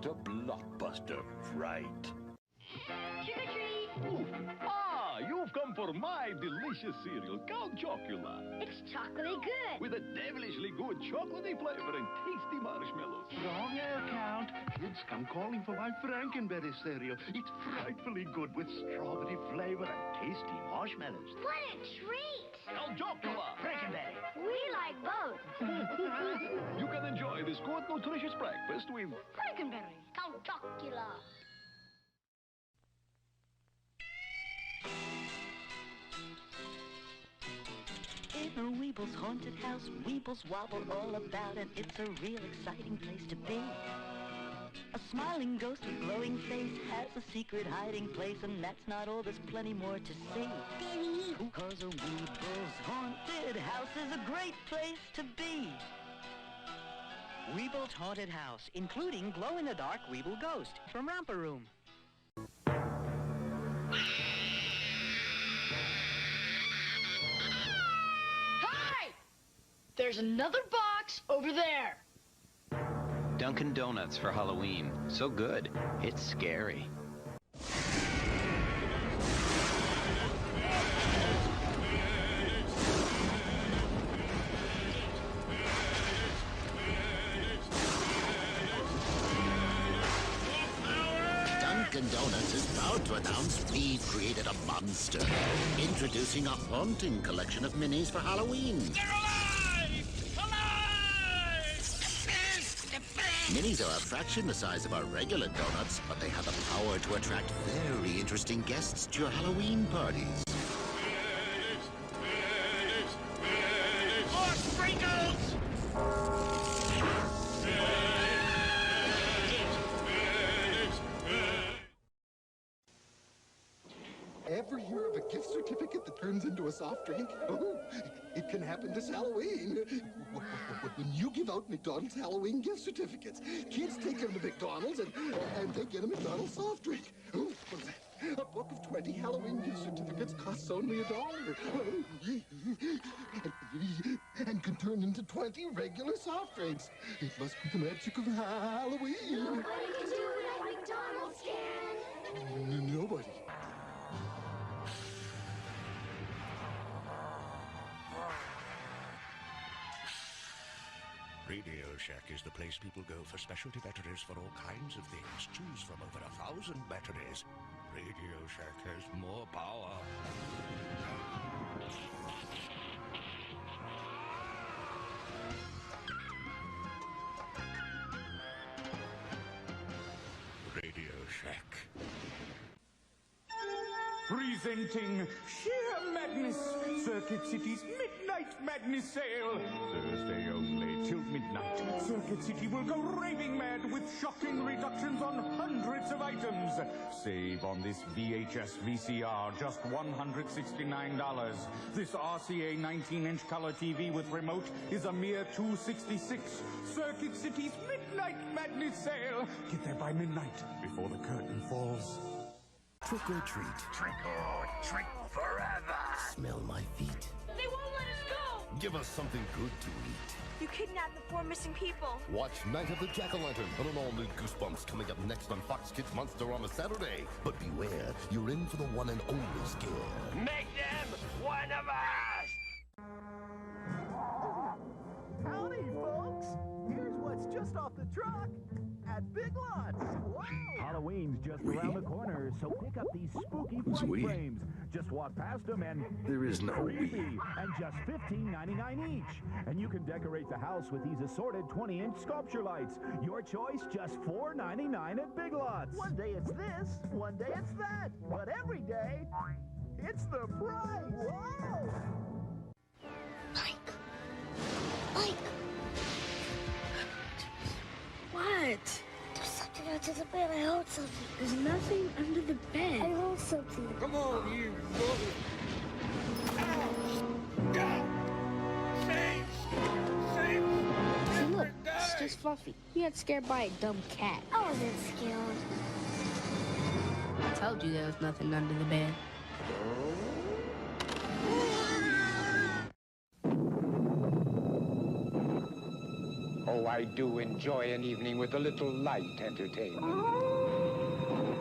to Blockbuster Fright. Trick or treat! Ah, you've come for my delicious cereal, Count Chocula. It's chocolatey good. With a devilishly good chocolatey flavor and tasty marshmallows. Wrong air count. Kids come calling for my Frankenberry cereal. It's frightfully good with strawberry flavor and tasty marshmallows. What a treat! Count Chocula. Frankenberry. We like both. You can enjoy this good, nutritious breakfast with Frankenberry. Count Chocula. In a Weeble's haunted house, Weebles wobble all about, and it's a real exciting place to be. A smiling ghost with glowing face has a secret hiding place, and that's not all, there's plenty more to see. Cause a Weeble's haunted house is a great place to be. Weeble's haunted house, including glow-in-the-dark Weeble ghost from Romper Room. There's another box over there. Dunkin' Donuts for Halloween. So good, it's scary. Dunkin' Donuts is proud to announce we've created a monster. Introducing a haunting collection of minis for Halloween. Minis are a fraction the size of our regular donuts, but they have the power to attract very interesting guests to your Halloween parties. More sprinkles! Ever hear of a gift certificate that turns into a soft drink? Oh, it can happen this Halloween. When you give out McDonald's Halloween gift certificates, kids take them to McDonald's and they get a McDonald's soft drink. Oh, what is that? A book of 20 Halloween gift certificates costs only $1. And can turn into 20 regular soft drinks. It must be the magic of Halloween. Nobody can do it like McDonald's can. Nobody. Radio Shack is the place people go for specialty batteries for all kinds of things. Choose from over 1,000 batteries. Radio Shack has more power. Radio Shack. Presenting Sheer Madness, Circuit City's Midnight Madness Sale. Thursday only till midnight. Circuit City will go raving mad with shocking reductions on hundreds of items. Save on this VHS VCR, just $169. This RCA 19-inch color TV with remote is a mere $266. Circuit City's Midnight Madness Sale. Get there by midnight before the curtain falls. Trick or treat. Trick or treat forever. Smell my feet. They won't let us go. Give us something good to eat. You kidnapped the 4 missing people. Watch Night of the Jack-o'-lantern on an all-new Goosebumps coming up next on Fox Kids Monster on a Saturday. But beware, you're in for the one and only scare. Make them one of us! Howdy, folks. Here's what's just off the truck at Big Lots. Wow. Halloween's just around the corner, so pick up these spooky fright frames. Just walk past them and There is no creepy, we. and just $15.99 each. And you can decorate the house with these assorted 20-inch sculpture lights. Your choice, just $4.99 at Big Lots. One day it's this, one day it's that, but every day, it's the price. Wow. Mike! What? There's something under the bed. I heard something. There's nothing under the bed. I heard something. Come on, you bully! Save! Save! See, look, it's just Fluffy. He got scared by a dumb cat. I wasn't scared. I told you there was nothing under the bed. Oh know I do enjoy an evening with a little light entertainment.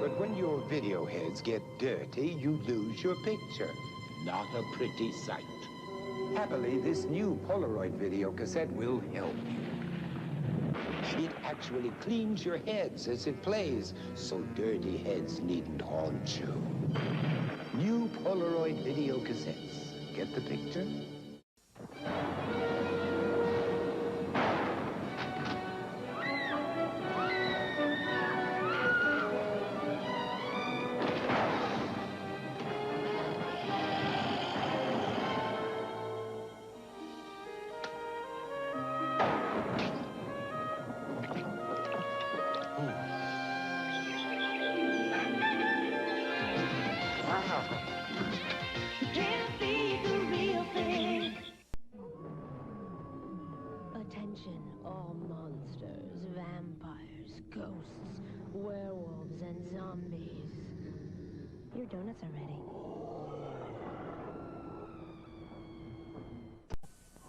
But when your video heads get dirty, you lose your picture. Not a pretty sight. Happily, this new Polaroid video cassette will help you. It actually cleans your heads as it plays, so dirty heads needn't haunt you. New Polaroid video cassettes. Get the picture? Can't be the real thing. Attention, all monsters, vampires, ghosts, werewolves, and zombies. Your donuts are ready.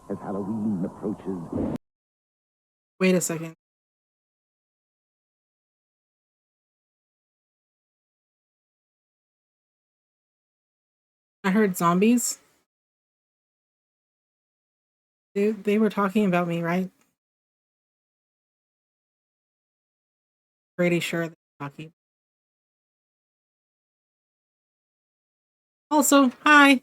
As Halloween approaches, Wait a second. I heard zombies. They were talking about me, right? Pretty sure they're talking. Also, hi.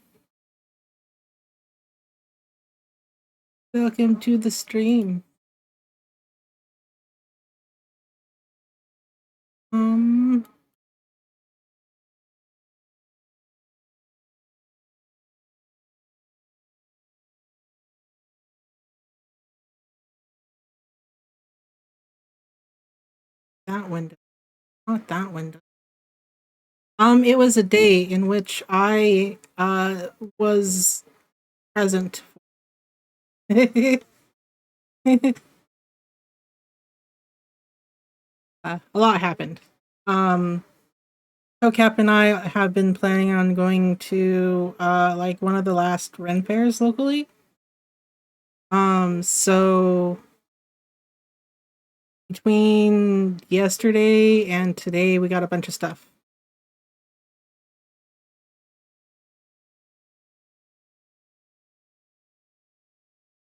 Welcome to the stream. That window. Not that window. It was a day in which I was present. A lot happened. CoCap and I have been planning on going to like one of the last Ren fairs locally. So between yesterday and today we got a bunch of stuff.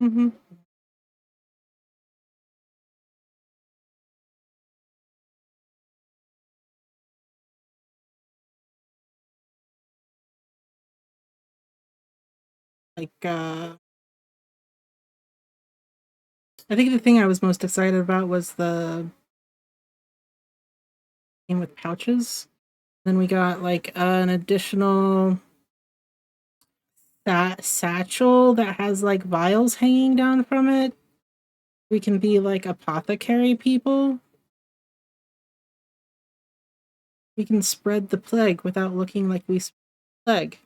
Mm-hmm. Like, I think the thing I was most excited about was the game with pouches. Then we got like an additional satchel that has like vials hanging down from it. We can be like apothecary people. We can spread the plague without looking like we spread the plague.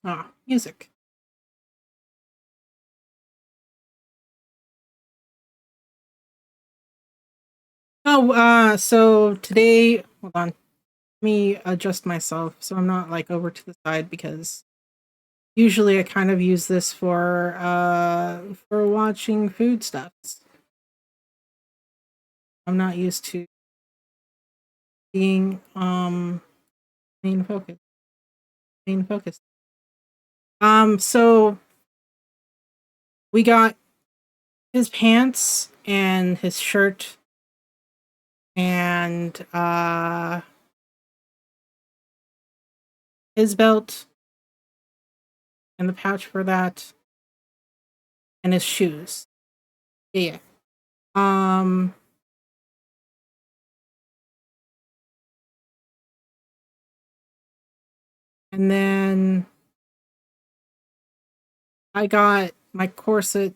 Ah, music. Oh, so today, hold on. Let me adjust myself so I'm not like over to the side because usually I kind of use this for watching food stuffs. I'm not used to being main focus. So we got his pants and his shirt and his belt and the pouch for that and his shoes. Yeah. And then I got my corset.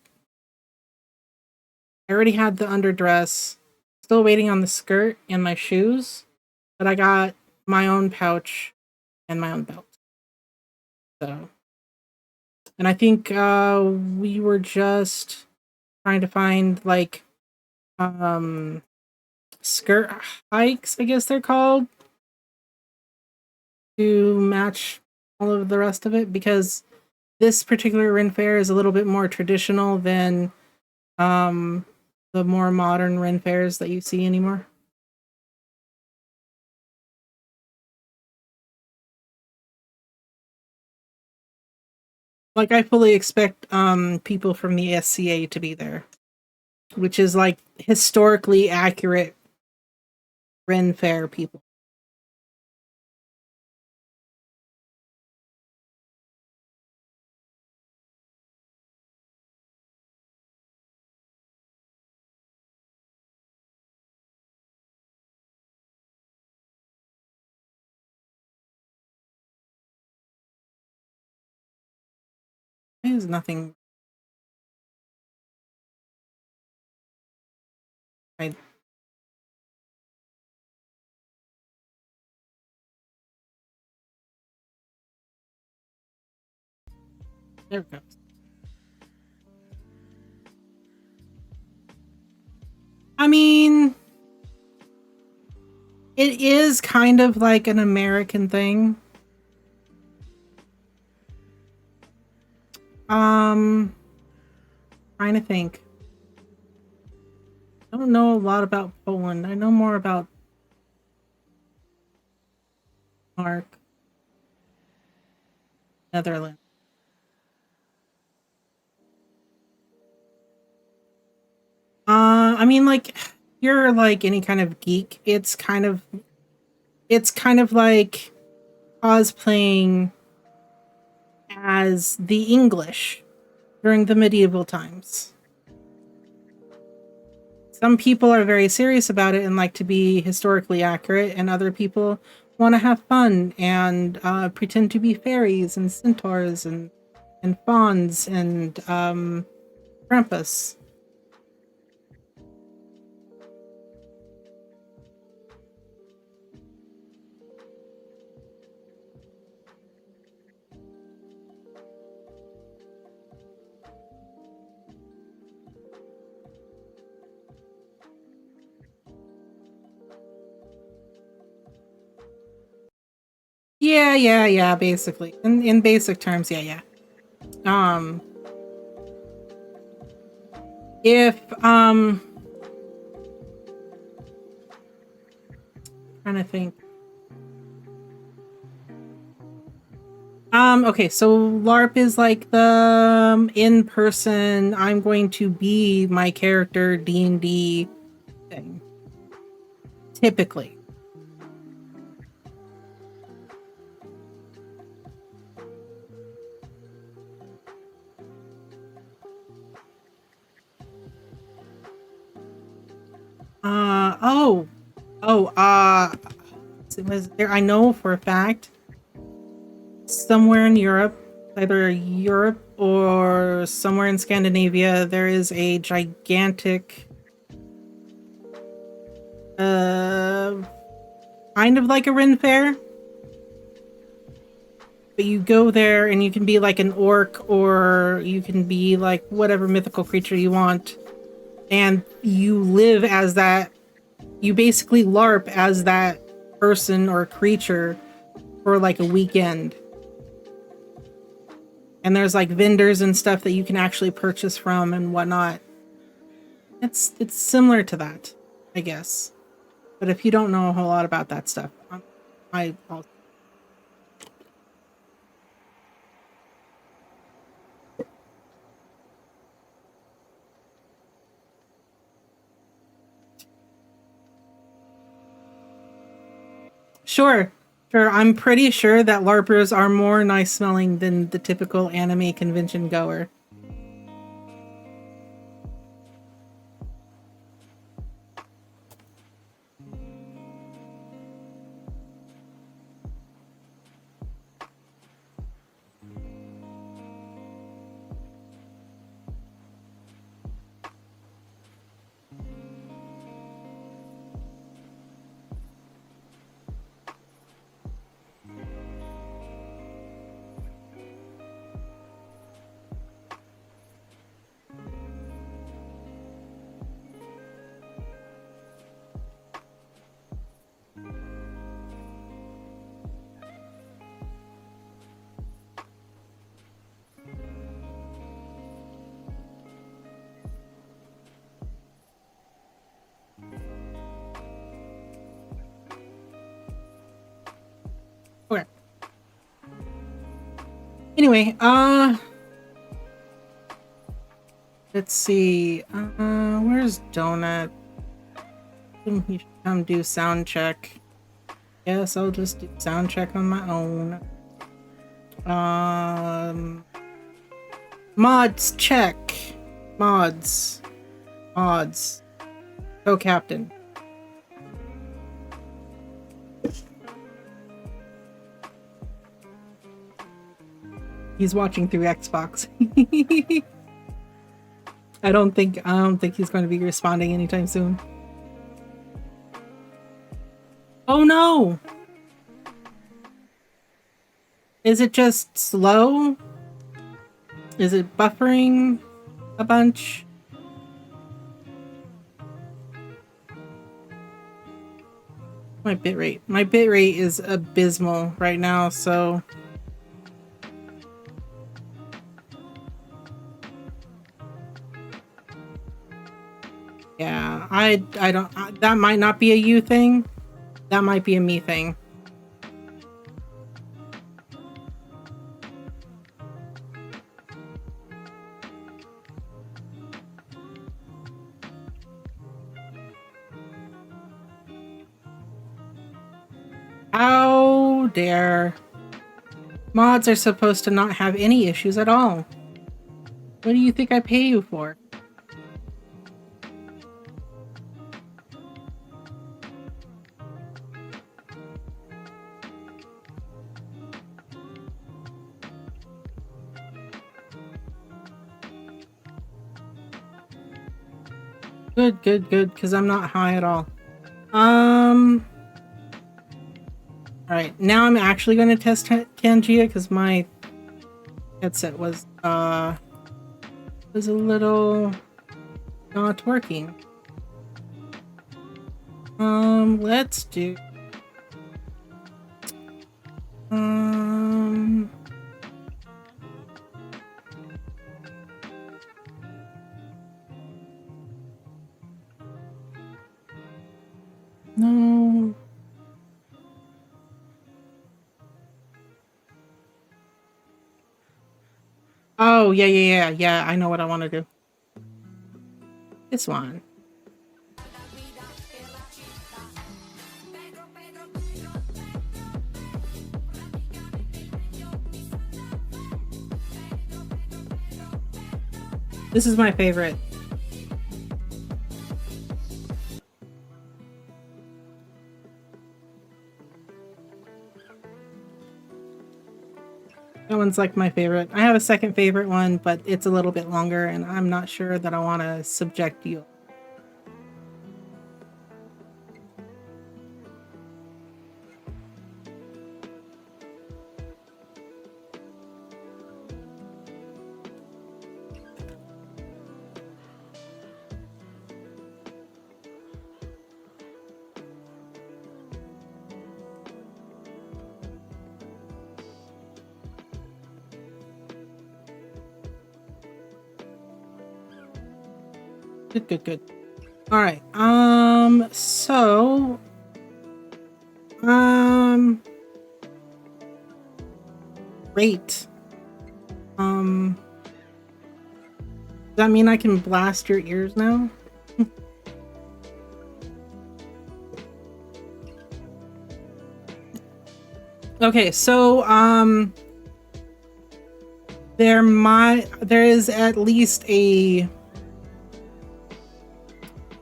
I already had the underdress. Still waiting on the skirt and my shoes. But I got my own pouch and my own belt. So And I think we were just trying to find like um skirt hikes, I guess they're called, to match all of the rest of it, because this particular Ren Fair is a little bit more traditional than um the more modern Ren Fairs that you see anymore. Like I fully expect people from the SCA to be there, which is like historically accurate Ren Fair people. There's nothing. I There it goes. I mean, it is kind of like an American thing. Trying to think. I don't know a lot about Poland. I know more about Mark, Netherlands. I mean, like, you're like any kind of geek. It's kind of like cosplaying as the English during the medieval times. Some people are very serious about it and like to be historically accurate, and other people want to have fun and pretend to be fairies and centaurs and fauns and Krampus. Yeah, basically. In basic terms, yeah. Um if trying to think. Okay, so LARP is like the in-person I'm going to be my character D&D thing. Typically. Oh. Oh, it was there, I know for a fact somewhere in Europe, either Europe or somewhere in Scandinavia, there is a gigantic kind of like a Ren Fair. But you go there and you can be like an orc, or you can be like whatever mythical creature you want. And you live as that. You basically LARP as that person or creature for like a weekend. And there's like vendors and stuff that you can actually purchase from and whatnot. It's similar to that, I guess. But if you don't know a whole lot about that stuff, I'll Sure. Sure. I'm pretty sure that LARPers are more nice smelling than the typical anime convention goer. Anyway, let's see. Where's Donut? He should come do sound check. Yes, I'll just do sound check on my own. Mods check. Mods. Co-captain. He's watching through Xbox. I don't think he's going to be responding anytime soon. Oh no! Is it just slow? Is it buffering a bunch? My bitrate is abysmal right now, so yeah, I don't, that might not be a you thing. That might be a me thing. How dare. Mods are supposed to not have any issues at all. What do you think I pay you for? Good, because I'm not high at all. Alright, now I'm actually going to test Tangia because my headset was a little not working. Let's do no. Oh, yeah, I know what I want to do. This one. This is my favorite. That one's like my favorite. I have a second favorite one, but it's a little bit longer and I'm not sure that I want to subject you. Good. All right. So, rate. Does that mean I can blast your ears now? Okay, so, there is at least a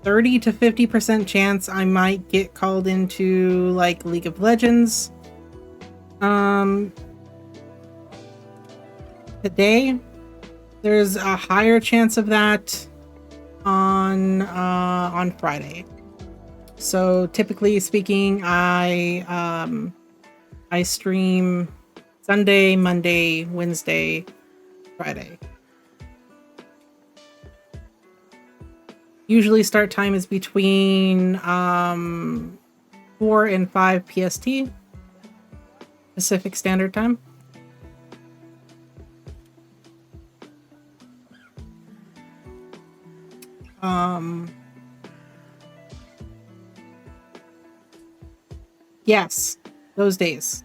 30 to 50% chance I might get called into like League of Legends. Today, there's a higher chance of that on Friday. So typically speaking, I stream Sunday, Monday, Wednesday, Friday. Usually start time is between 4 and 5 PST, Pacific Standard Time. Yes, those days.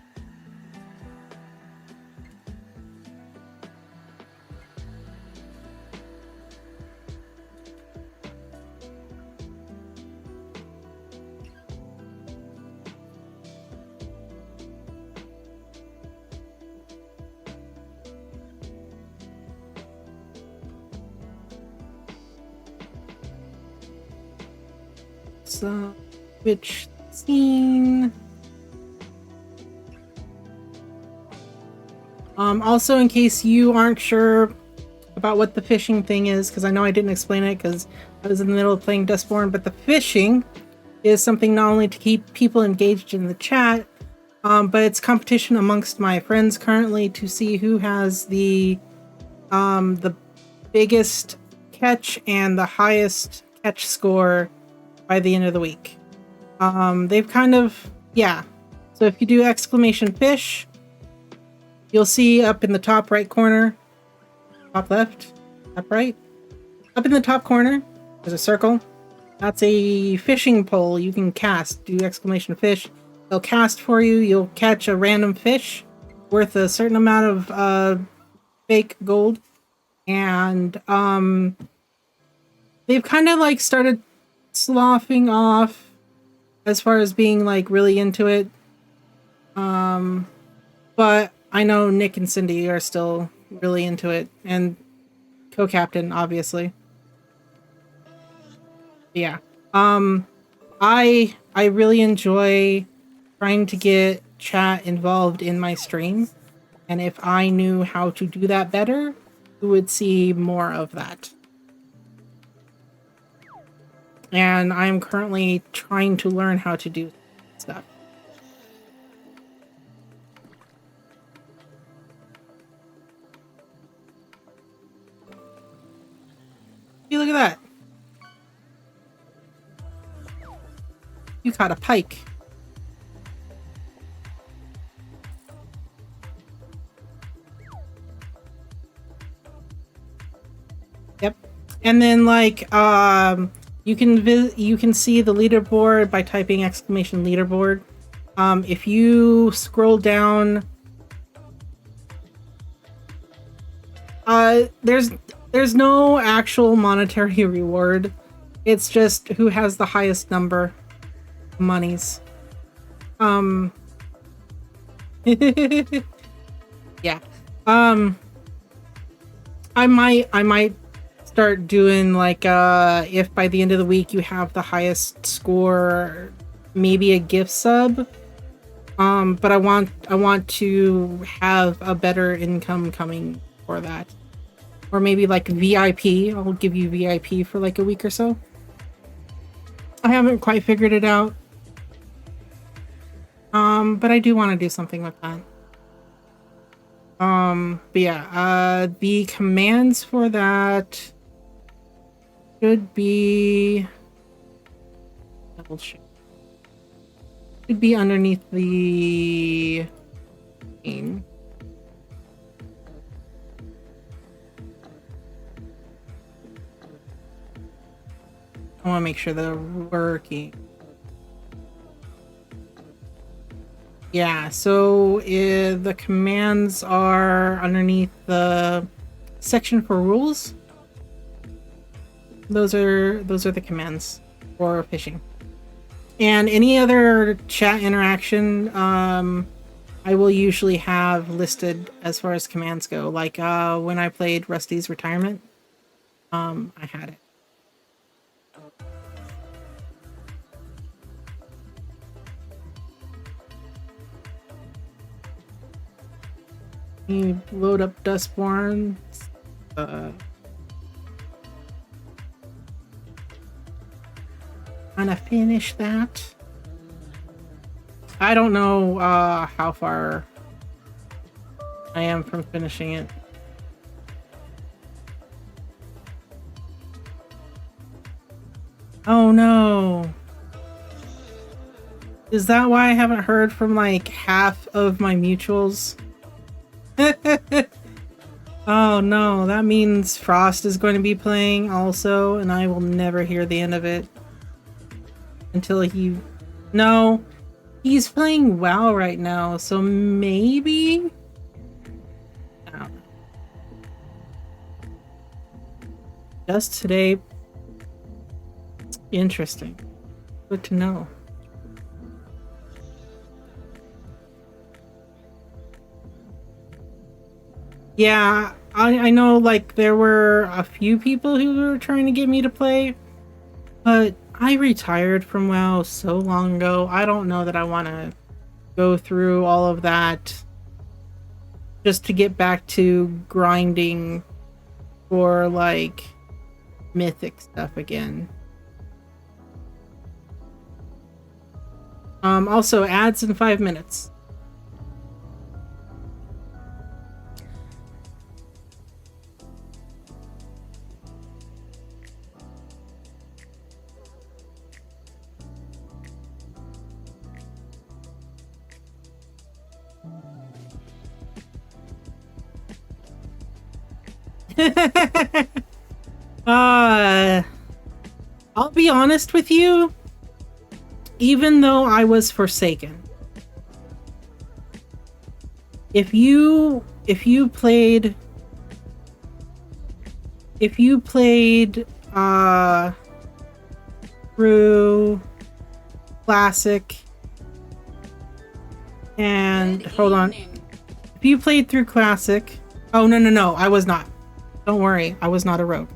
Which scene? Also, in case you aren't sure about what the fishing thing is, because I know I didn't explain it because I was in the middle of playing Duskborn, but the fishing is something not only to keep people engaged in the chat, but it's competition amongst my friends currently to see who has the biggest catch and the highest catch score by the end of the week. They've kind of, yeah. So if you do exclamation fish, you'll see up in the top right corner, top left, top right, up in the top corner, there's a circle. That's a fishing pole you can cast. Do exclamation fish. They'll cast for you. You'll catch a random fish worth a certain amount of fake gold. And they've kind of like started sloughing off as far as being like really into it. But I know Nick and Cindy are still really into it, and co-captain obviously. Yeah. I really enjoy trying to get chat involved in my stream, and if I knew how to do that better, we would see more of that. And I'm currently trying to learn how to do stuff. Hey, look at that. You caught a pike. Yep. And then like you can see the leaderboard by typing exclamation leaderboard. If you scroll down, there's no actual monetary reward. It's just who has the highest number of monies. Yeah. I might start doing like if by the end of the week you have the highest score, maybe a gift sub. But I want to have a better income coming for that. Or maybe like VIP. I'll give you VIP for like a week or so. I haven't quite figured it out. But I do want to do something with that. But yeah, the commands for that should be double check. Should be underneath the screen. I want to make sure they're working. Yeah, so the commands are underneath the section for rules. Those are the commands for fishing. And any other chat interaction, I will usually have listed as far as commands go. Like when I played Rusty's Retirement, I had it. You load up Duskborn. Kind of finish that. I don't know how far I am from finishing it. Oh no. Is that why I haven't heard from like half of my mutuals? Oh no, that means Frost is going to be playing also, and I will never hear the end of it until he... No, he's playing WoW right now, so maybe? I don't know. Just today. Interesting. Good to know. Yeah, I know like there were a few people who were trying to get me to play, but I retired from WoW so long ago. I don't know that I want to go through all of that just to get back to grinding for like mythic stuff again. Also ads in 5 minutes. I'll be honest with you. Even though I was Forsaken, if you played through Classic and hold on, if you played through Classic, oh no, I was not. Don't worry, I was not a rogue.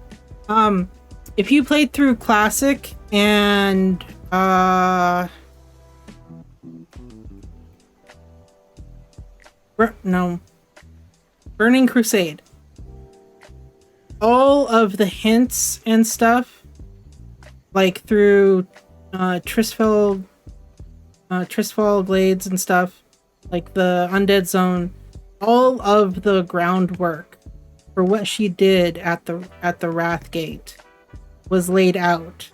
If you played through Classic and no, Burning Crusade, all of the hints and stuff, like through Tristfall Glades and stuff, like the Undead Zone, all of the groundwork for what she did at the Wrathgate was laid out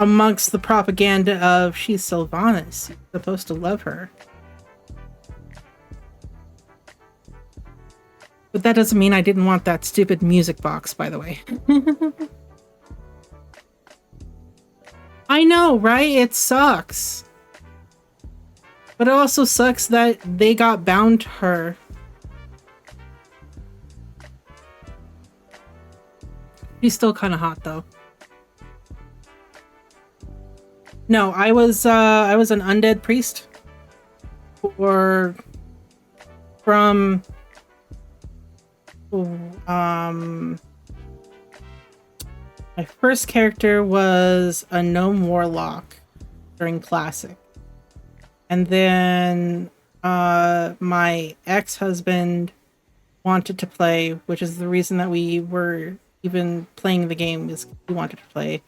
amongst the propaganda of she's Sylvanas, you're supposed to love her. But that doesn't mean I didn't want that stupid music box, by the way. I know, right? It sucks. But it also sucks that they got bound to her. She's still kind of hot, though. No, I was an undead priest. From my first character was a gnome warlock during Classic. And then my ex-husband wanted to play, which is the reason that we were even playing the game, is he wanted to play.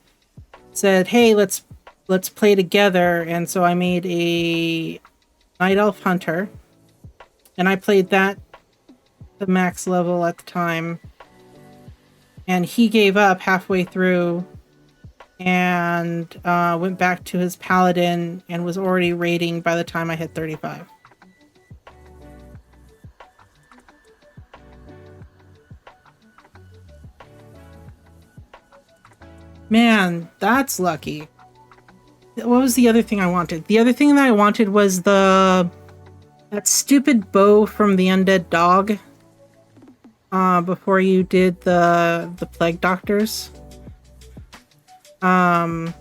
Said, hey, let's play together. And so I made a Night Elf Hunter. And I played that the max level at the time. And he gave up halfway through and went back to his paladin and was already raiding by the time I hit 35. Man, that's lucky. What was the other thing I wanted? The other thing that I wanted was that stupid bow from the Undead Dog. Before you did the Plague Doctors. I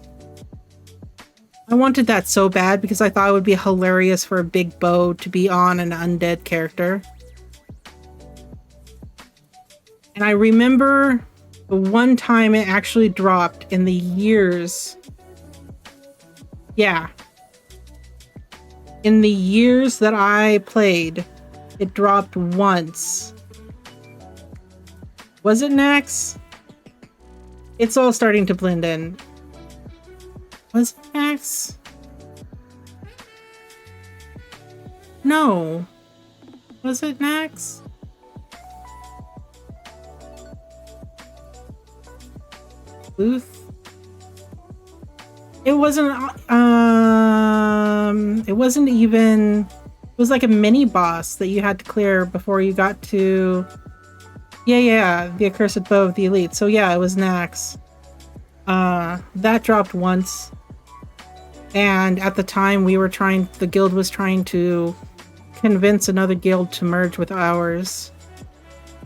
wanted that so bad because I thought it would be hilarious for a big bow to be on an undead character. And I remember the one time it actually dropped in the years. Yeah. In the years that I played, it dropped once. Was it Nax? It's all starting to blend in. Was it Nax? No. Was it Nax? Booth? It wasn't even, it was like a mini boss that you had to clear before you got to yeah, the Accursed Bow of the Elite. So yeah, it was Nax. That dropped once. And at the time the guild was trying to convince another guild to merge with ours.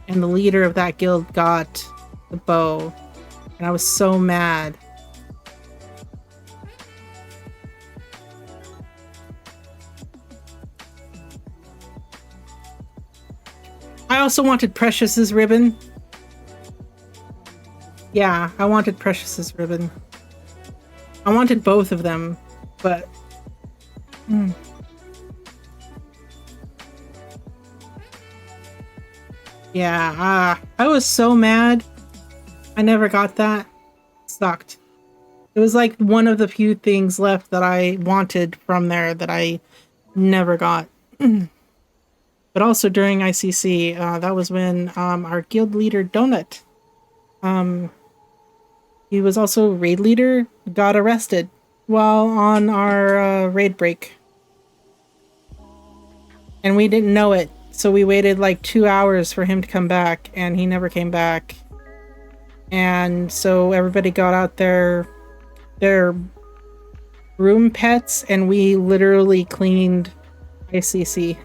And the leader of that guild got the bow. And I was so mad. I also wanted Precious's ribbon. Yeah, I wanted Precious's ribbon. I wanted both of them, but... Yeah, I was so mad. I never got that. Sucked. It was like one of the few things left that I wanted from there that I never got. But also during ICC, that was when our guild leader Donut, he was also raid leader, got arrested while on our raid break. And we didn't know it, so we waited like 2 hours for him to come back, and he never came back. And so everybody got out their room pets, and we literally cleaned ICC.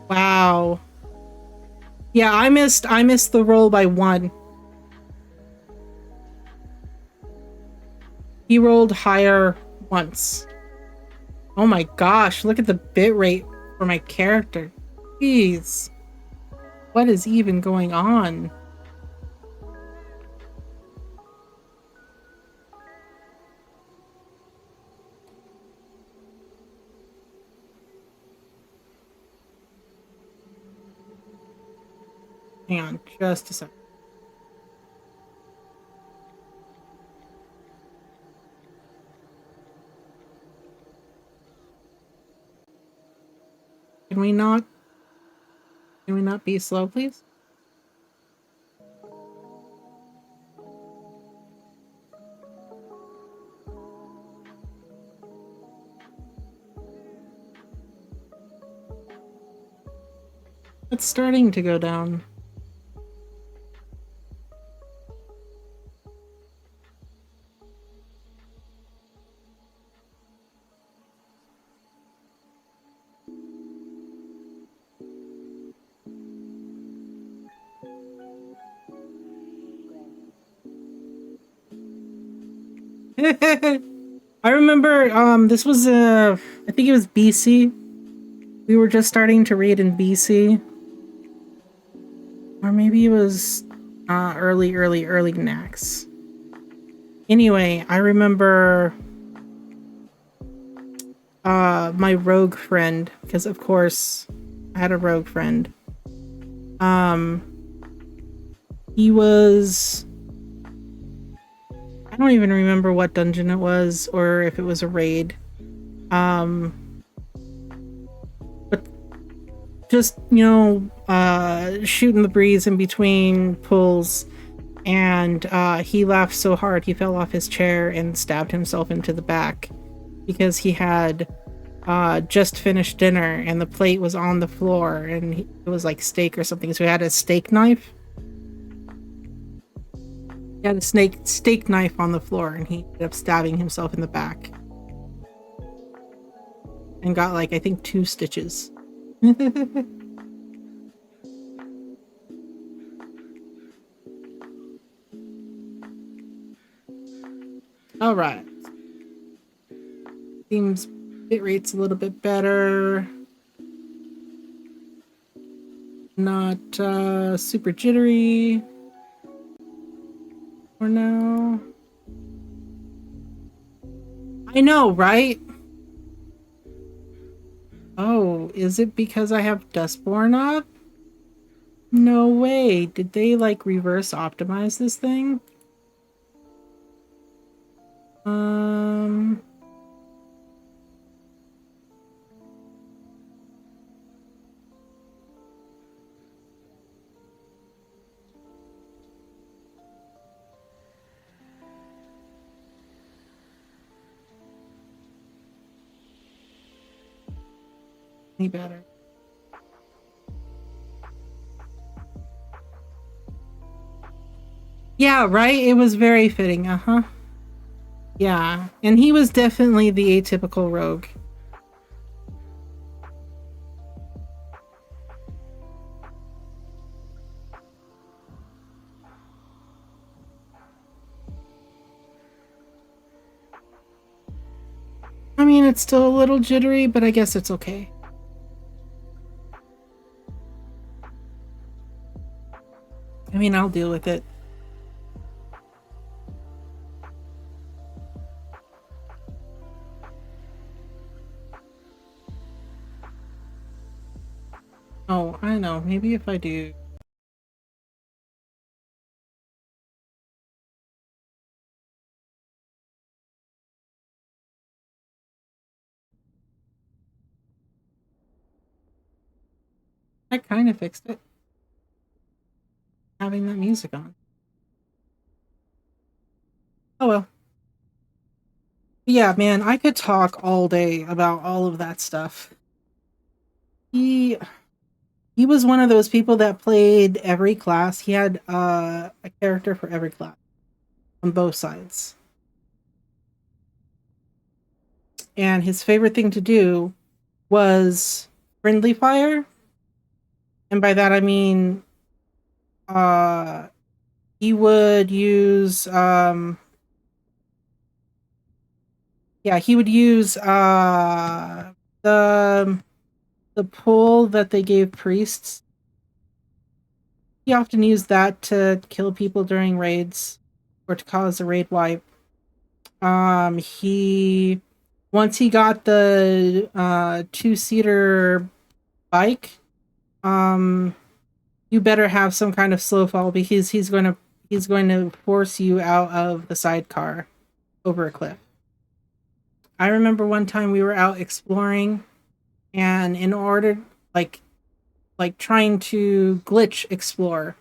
Wow. Yeah, I missed the roll by 1. He rolled higher once. Oh my gosh, look at the bit rate for my character. Jeez. What is even going on? Hang on, just a second. Can we not be slow, please? It's starting to go down. I remember this was I think it was BC. We were just starting to raid in BC. Or maybe it was early Nax. Anyway, I remember my rogue friend, because of course I had a rogue friend. He was, I don't even remember what dungeon it was or if it was a raid. But just, you know, shooting the breeze in between pulls, and he laughed so hard he fell off his chair and stabbed himself into the back because he had just finished dinner and the plate was on the floor, and it was like steak or something, so he had a steak knife. He had a steak knife on the floor, and he ended up stabbing himself in the back. And got, like, I think 2 stitches. Alright. Seems bitrate's a little bit better. Not super jittery. For now. I know, right? Oh, is it because I have Duskborn up? No way. Did they, like, reverse optimize this thing? Any better? Yeah, right? It was very fitting, uh-huh. Yeah, and he was definitely the atypical rogue. I mean, it's still a little jittery, but I guess it's okay. I mean, I'll deal with it. Oh, I know. Maybe if I do... I kind of fixed it. Having that music on. Oh well. Yeah, man, I could talk all day about all of that stuff. He was one of those people that played every class. He had a character for every class on both sides. And his favorite thing to do was friendly fire. And by that I mean he would use he would use the pull that they gave priests. He often used that to kill people during raids or to cause a raid wipe. He once he got the 2-seater bike, you better have some kind of slow fall because he's going to force you out of the sidecar over a cliff. I remember one time we were out exploring, and in order like trying to glitch explore,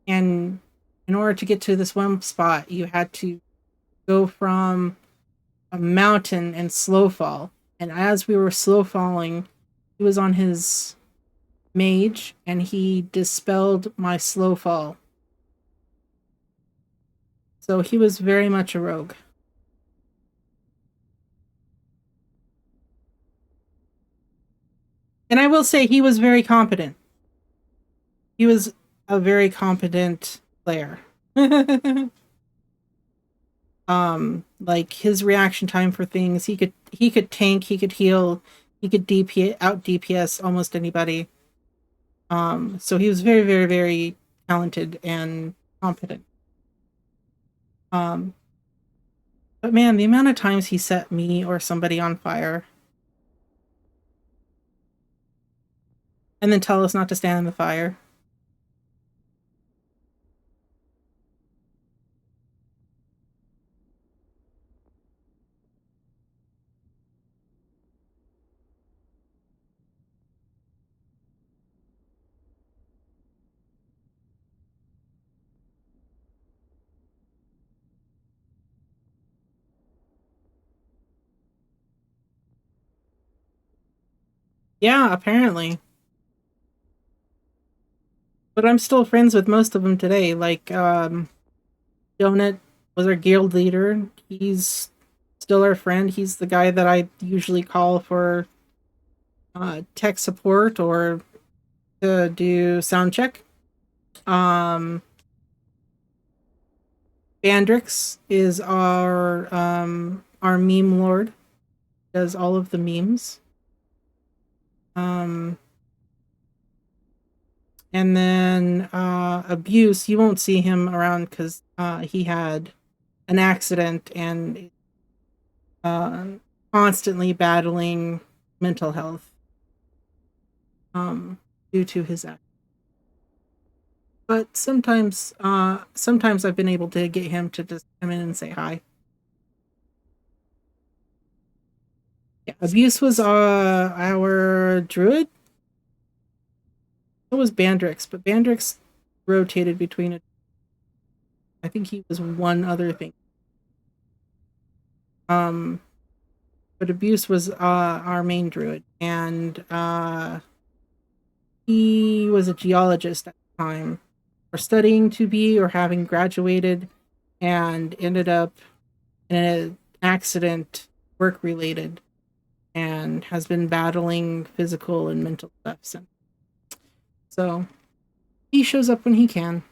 and in order to get to this one spot, you had to go from a mountain and slow fall. And as we were slow falling, he was on his mage and he dispelled my slow fall. So he was very much a rogue. And I will say he was very competent. He was a very competent player. Like his reaction time for things, he could tank, he could heal, he could out DPS almost anybody. So he was very, very, very talented and competent. But man, the amount of times he set me or somebody on fire and then tell us not to stand in the fire. Yeah, apparently. But I'm still friends with most of them today. Like, Donut was our guild leader. He's still our friend. He's the guy that I usually call for tech support or to do sound check. Bandrix is our meme lord. Does all of the memes. And then Abuse, you won't see him around because he had an accident and constantly battling mental health due to his accident. But sometimes I've been able to get him to just come in and say hi. Yeah, Abuse was our druid. So was Bandrix, but Bandrix rotated between it. I think he was one other thing. But Abuse was our main druid, and he was a geologist at the time, or studying to be, or having graduated, and ended up in an accident, work related, and has been battling physical and mental stuff since. So he shows up when he can.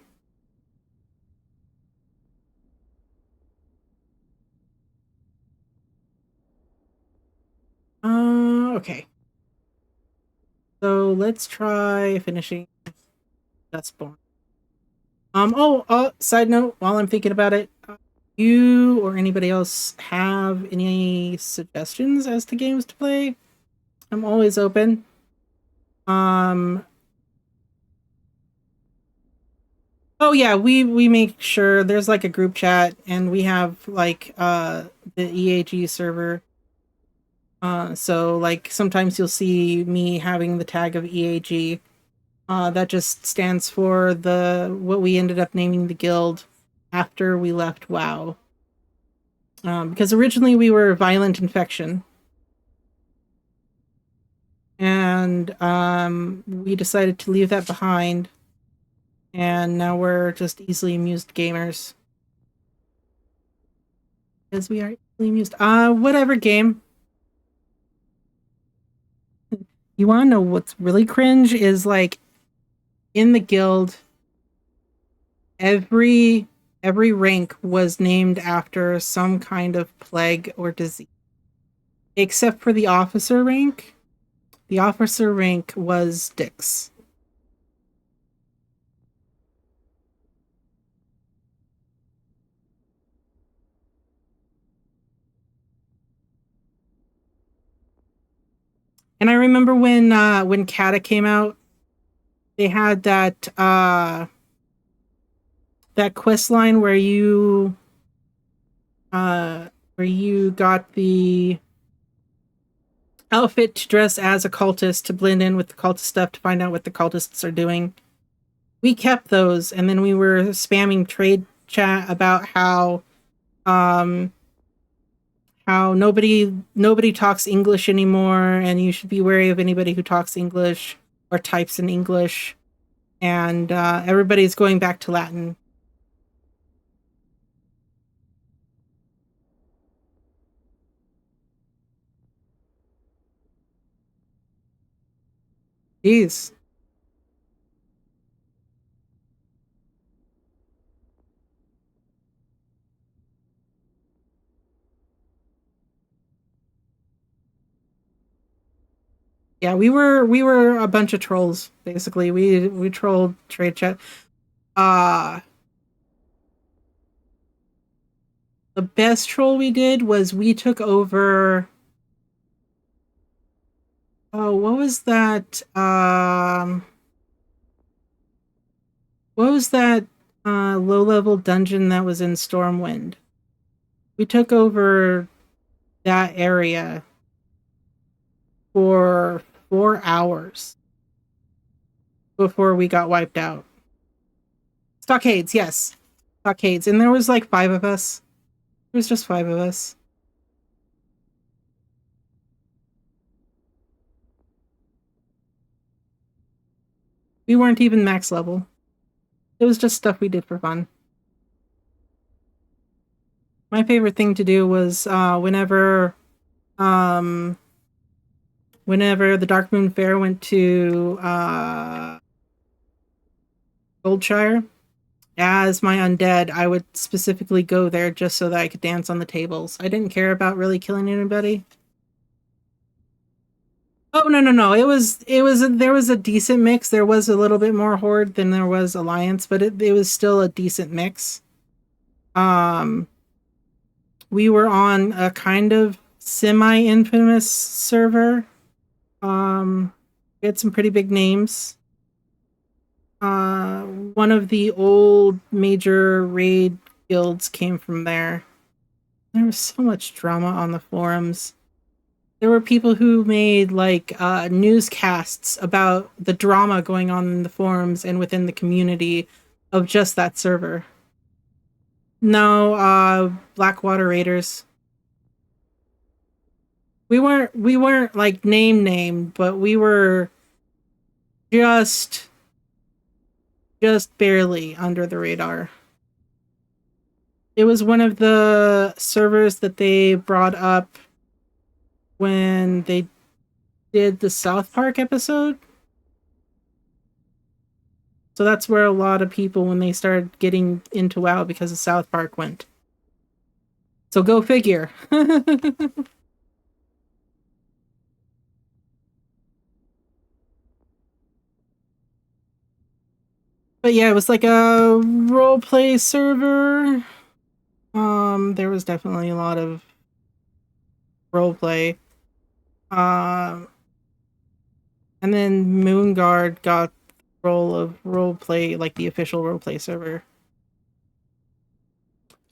Okay. So let's try finishing Duskborn. Side note, while I'm thinking about it, you or anybody else have any suggestions as to games to play? I'm always open. Oh yeah, we make sure there's like a group chat and we have like the EAG server. So like sometimes you'll see me having the tag of EAG. That just stands for the what we ended up naming the guild after we left WoW. Because originally we were Violent Infection. And we decided to leave that behind. And now we're just easily amused gamers. Because we are easily amused. Whatever game. You wanna know what's really cringe is like in the guild, every rank was named after some kind of plague or disease. Except for the officer rank. The officer rank was dicks. And I remember when Kata came out, they had that quest line where you got the outfit to dress as a cultist to blend in with the cultist stuff to find out what the cultists are doing. We kept those, and then we were spamming trade chat about how nobody talks English anymore, and you should be wary of anybody who talks English or types in English, and everybody's going back to Latin. Jeez. Yeah, we were a bunch of trolls, basically. We trolled trade chat. The best troll we did was we took over. Oh, what was that? What was that low level dungeon that was in Stormwind? We took over that area for 4 hours before we got wiped out. Stockades, yes. Stockades. And there was like 5 of us. There was just 5 of us. We weren't even max level. It was just stuff we did for fun. My favorite thing to do was whenever the Dark Moon Fair went to Goldshire, as my undead, I would specifically go there just so that I could dance on the tables. I didn't care about really killing anybody. Oh no! It was there was a decent mix. There was a little bit more Horde than there was Alliance, but it was still a decent mix. We were on a kind of semi-infamous server. We had some pretty big names. One of the old major raid guilds came from there. There was so much drama on the forums. There were people who made like newscasts about the drama going on in the forums and within the community of just that server. No, Blackwater Raiders. We weren't like name, but we were just barely under the radar. It was one of the servers that they brought up when they did the South Park episode. So that's where a lot of people, when they started getting into WoW because of South Park, went. So go figure. But yeah, it was like a role play server. There was definitely a lot of role play. And then Moonguard got the role of role play, like the official role play server.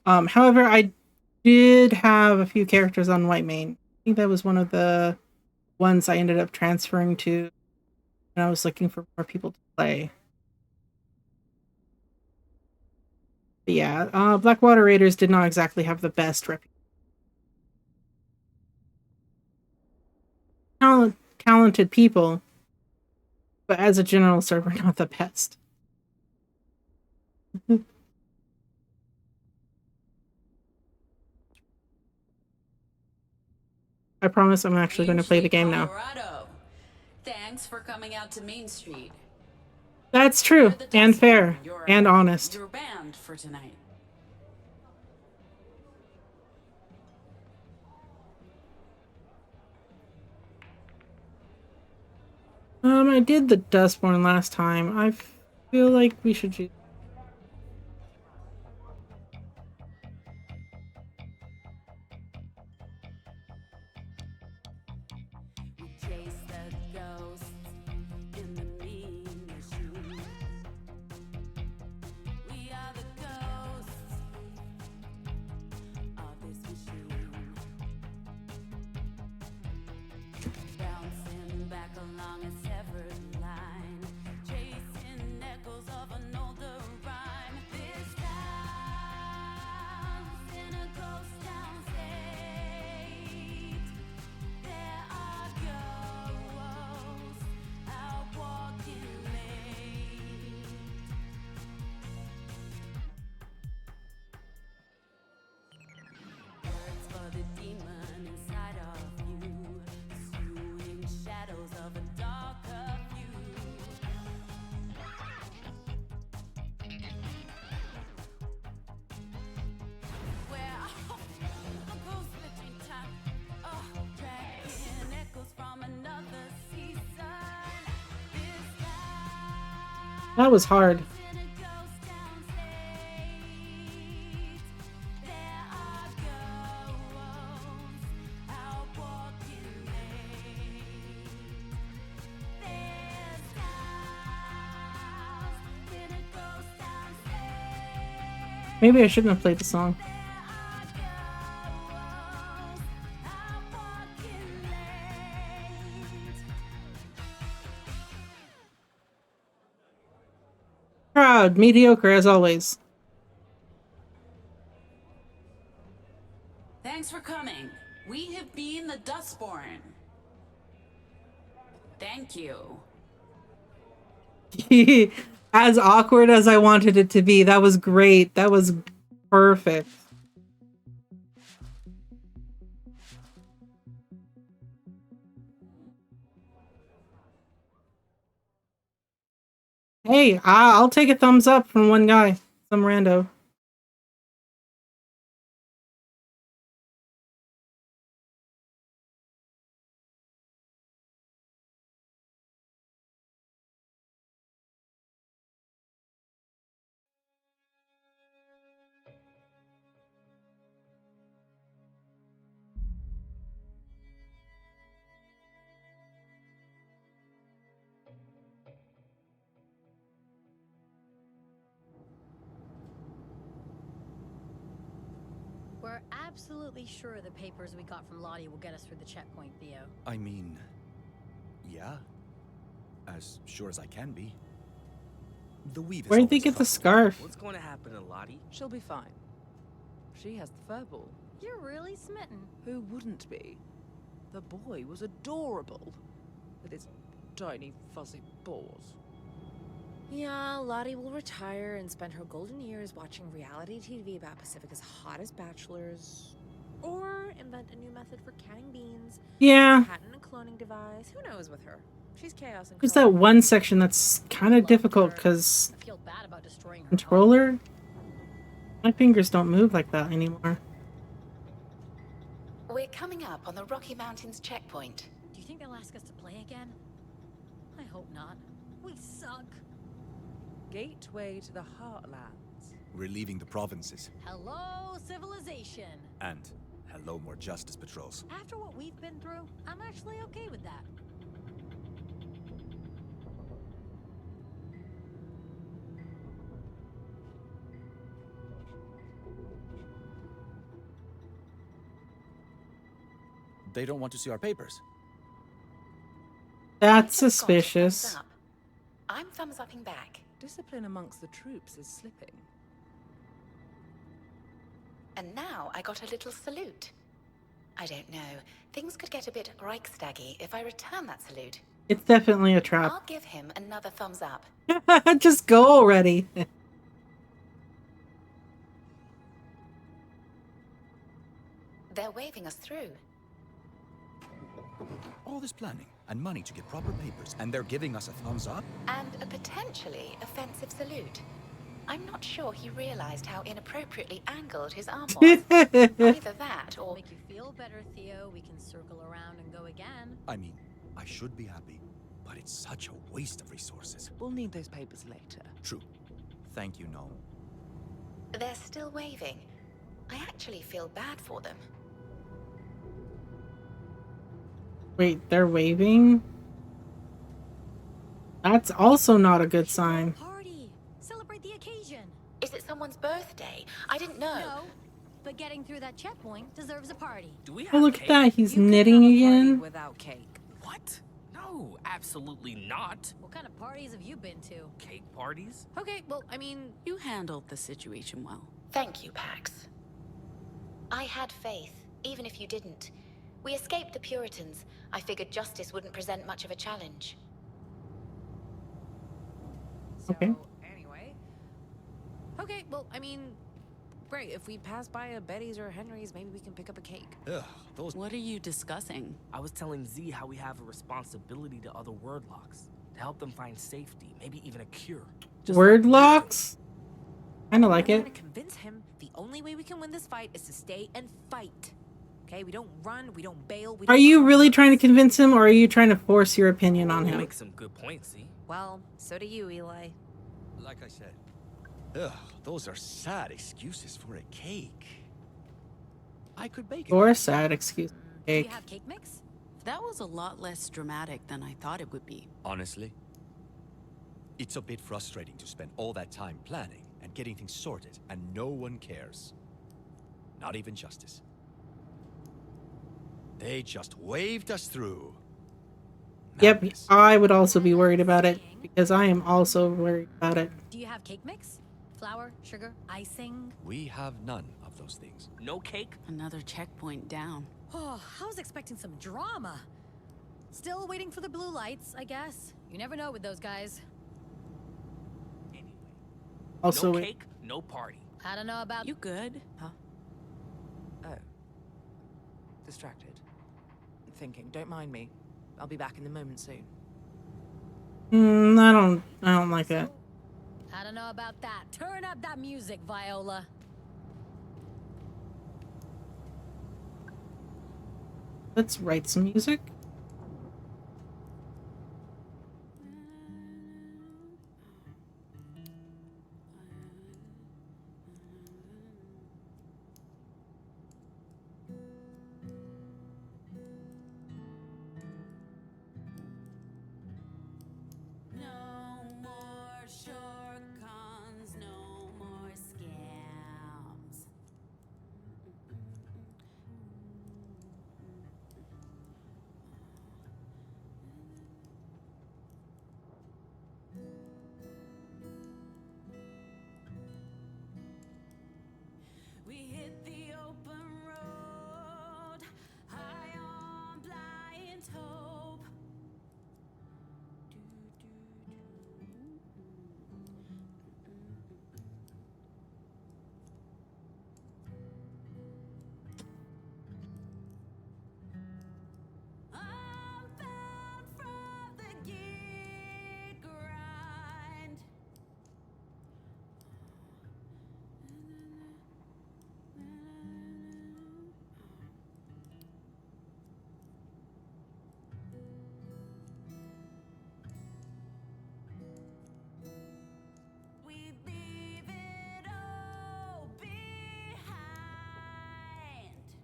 However, I did have a few characters on Whitemane. I think that was one of the ones I ended up transferring to when I was looking for more people to play. But yeah, Blackwater Raiders did not exactly have the best reputation. Talented people, but as a general server, not the best. I promise I'm actually going to play the game now. Colorado. Thanks for coming out to Main Street. That's true, and fair, and honest. You're banned for tonight. I did the Duskborn last time. I feel like we should do. That was hard. Maybe I shouldn't have played the song. Proud, mediocre as always. Thanks for coming. We have been the Duskborn. Thank you. As awkward as I wanted it to be, that was great. That was perfect. Hey, I'll take a thumbs up from one guy, some rando. We're absolutely sure the papers we got from Lottie will get us through the checkpoint, Theo. I mean, yeah. As sure as I can be. The weave is Where did they always get the trouble. scarf? What's going to happen to Lottie? She'll be fine. She has the fur ball. You're really smitten. Who wouldn't be? The boy was adorable. With his tiny, fuzzy paws. Yeah, Lottie will retire and spend her golden years watching reality TV about Pacifica's hottest bachelors. Or invent a new method for canning beans. Yeah. Patent a cloning device. Who knows with her? She's chaos and There's that one section that's kind of difficult because controller. My fingers don't move like that anymore. We're coming up on the Rocky Mountains checkpoint. Do you think they'll ask us to play again? I hope not. We suck. gateway to the heartlands. We're leaving the provinces. Hello, civilization. And hello, more justice patrols. After what we've been through, I'm actually okay with that. They don't want to see our papers. That's suspicious. I'm thumbs upping back. Discipline amongst the troops is slipping. And now I got a little salute. I don't know. Things could get a bit Reichstaggy if I return that salute. It's definitely a trap. I'll give him another thumbs up. Just go already. They're waving us through. All this planning and money to get proper papers, and they're giving us a thumbs up? And a potentially offensive salute. I'm not sure he realized how inappropriately angled his arm was. Either that or... Make you feel better, Theo. We can circle around and go again. I mean, I should be happy, but it's such a waste of resources. We'll need those papers later. True. Thank you, Noel. They're still waving. I actually feel bad for them. Wait, they're waving? That's also not a good sign. Party! Celebrate the occasion! Is it someone's birthday? I didn't know. No, but getting through that checkpoint deserves a party. Do we have Oh, look cake? at that. He's knitting again. Without cake. What? No, absolutely not. What kind of parties have you been to? Cake parties? Okay, well, I mean, you handled the situation well. Thank you, Pax. I had faith, even if you didn't. We escaped the Puritans. I figured justice wouldn't present much of a challenge. Okay. Anyway. Okay, well, I mean, great. If we pass by a Betty's or a Henry's, maybe we can pick up a cake. Ugh, those... What are you discussing? I was telling Z how we have a responsibility to other word locks. To help them find safety, maybe even a cure. Word locks? Kinda like We're it. trying to convince him the only way we can win this fight is to stay and fight. Okay, we don't run, we don't bail, we don't... Are you really trying to convince him, or are you trying to force your opinion on You him? make some good points, Z. Well, so do you, Eli. Like I said, ugh, those are sad excuses for a cake. I could bake it. Or a sad excuse. Do Cake. you have cake mix? That was a lot less dramatic than I thought it would be. Honestly, it's a bit frustrating to spend all that time planning and getting things sorted, and no one cares. Not even justice. They just waved us through. Yep, Madness. I would also be worried about it, because I am also worried about it. Do you have cake mix? Flour, sugar, icing? We have none of those things. No cake? Another checkpoint down. Oh, I was expecting some drama. Still waiting for the blue lights, I guess. You never know with those guys. Anyway. Also, no wait. cake, no party. I don't know about You good? Huh? Oh. Distracted. Thinking. Don't mind me. I'll be back in the moment soon. I don't like that. I don't know about that. Turn up that music, Viola. Let's write some music. No more shortcuts, no more scams. We hit the open road, high on blind hope.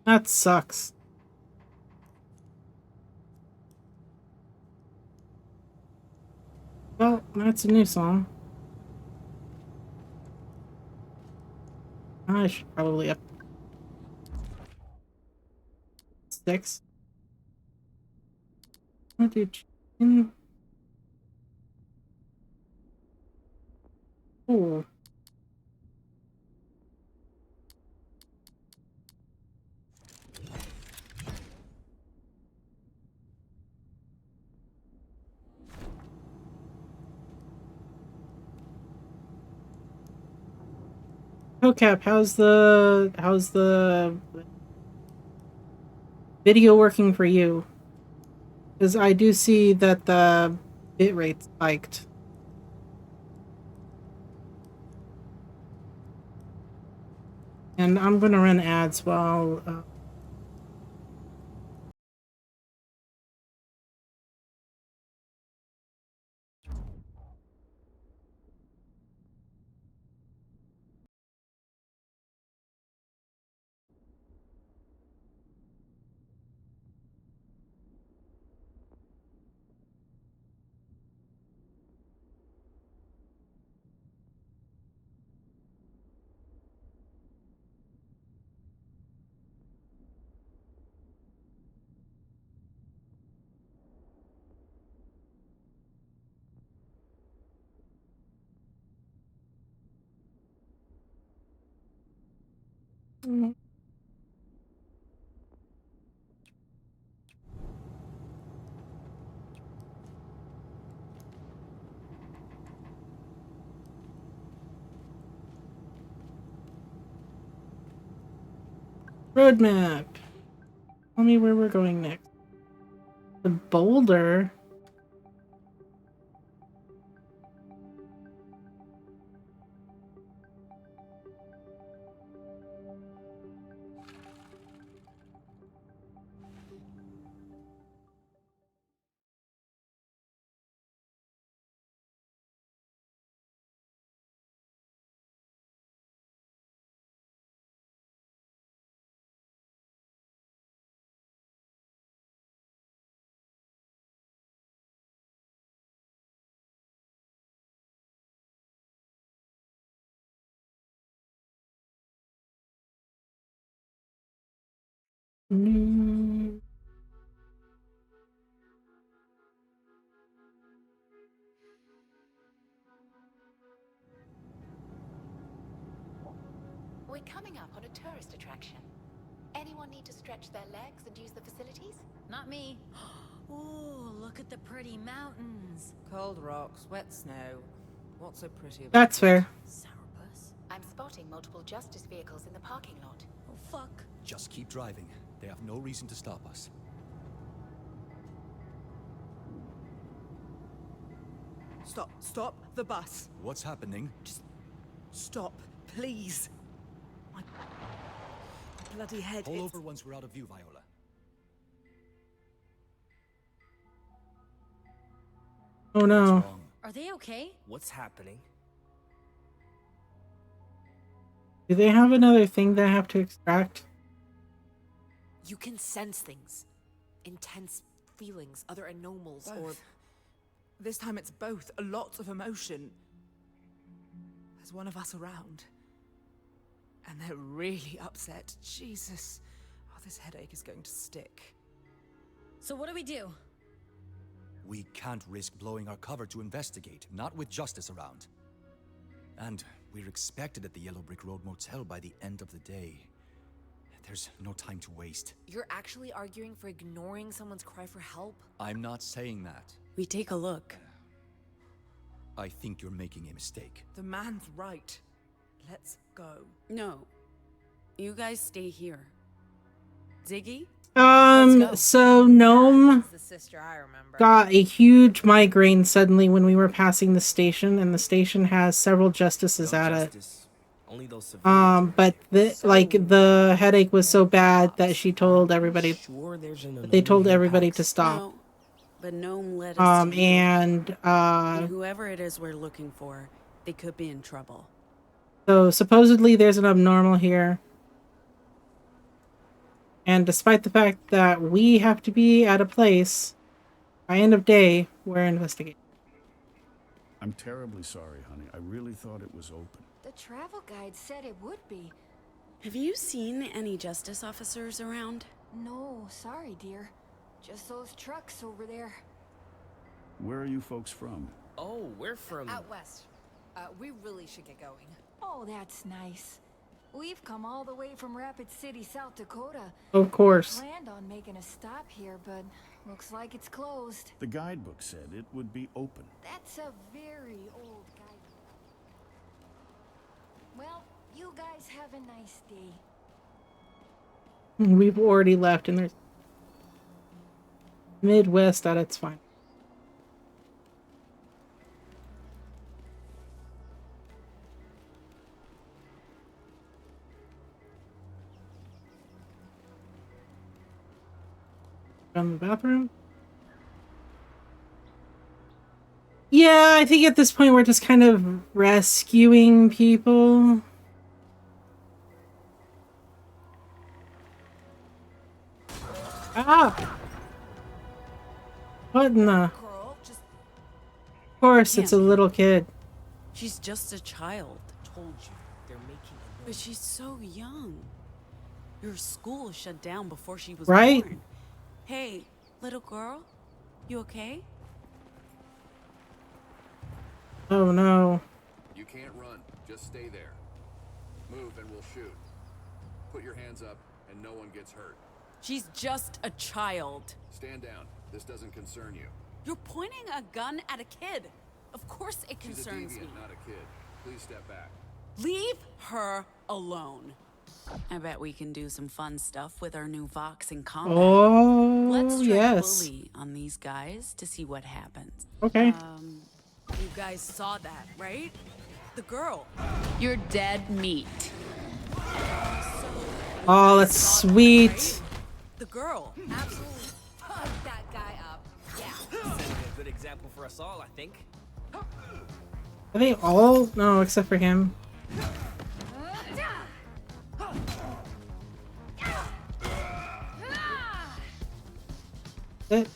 That sucks. Well, that's a new song. I should probably up 6. What did you... Oh. Hocap, how's the video working for you? Because I do see that the bitrate spiked. And I'm gonna run ads while roadmap. Tell me where we're going next. The boulder. We're coming up on a tourist attraction. Anyone need to stretch their legs and use the facilities? Not me. Ooh, look at the pretty mountains. Cold rocks, wet snow. What's so pretty about That's it? fair. Sourpuss. I'm spotting multiple justice vehicles in the parking lot. Oh, fuck. Just keep driving. They have no reason to stop us. Stop the bus. What's happening? Just stop, please. My bloody head. Pull over once we're out of view, Viola. Oh no. Are they okay? What's happening? Do they have another thing that I have to extract? You can sense things. Intense feelings, other anomals, or... This time it's both. A lot of emotion. There's one of us around. And they're really upset. Jesus. Oh, this headache is going to stick. So what do we do? We can't risk blowing our cover to investigate, not with justice around. And we're expected at the Yellow Brick Road Motel by the end of the day. There's no time to waste. You're actually arguing for ignoring someone's cry for help? I'm not saying that. We take a look. I think you're making a mistake. The man's right. Let's go. No. You guys stay here. Ziggy? So Gnome The sister I remember. got a huge migraine suddenly when we were passing the station, and the station has several justices at it. Only those civilians. But the headache was so bad that she told everybody. Sure there's an They told everybody impacts. to stop. No, but Gnome led us to you. And whoever it is we're looking for, they could be in trouble. so supposedly there's an abnormal here. And despite the fact that we have to be at a place, by end of day, we're investigating. I'm terribly sorry, honey. I really thought it was open. The travel guide said it would be. Have you seen any justice officers around? No, sorry, dear. Just those trucks over there. Where are you folks from? Oh, we're from... Out west. We really should get going. Oh, that's nice. We've come all the way from Rapid City, South Dakota. Of course. We planned on making a stop here, but looks like it's closed. The guidebook said it would be open. That's a very old guidebook. Well, you guys have a nice day. We've already left, and there's Midwest at its finest. From the bathroom? Yeah, I think at this point we're just kind of rescuing people. Ah! What in the... Of course, it's a little kid. She's just a child. Told you, they're making a But she's so young. Your school shut down before she was Right? born. Hey, little girl, you okay? Oh no. You can't run. Just stay there. Move and we'll shoot. Put your hands up and no one gets hurt. She's just a child. Stand down. This doesn't concern you. You're pointing a gun at a kid. Of course it She's a concerns deviant, me. not a kid. Please step back. Leave her alone. I bet we can do some fun stuff with our new Vox in combat. Oh, Let's try yes. bully on these guys to see what happens. Okay. You guys saw that, right? The girl. You're dead meat. Oh, that's sweet. The girl. Absolutely fuck that guy up. Yeah. Setting a good example for us all, I think. Are they all? No, except for him. It.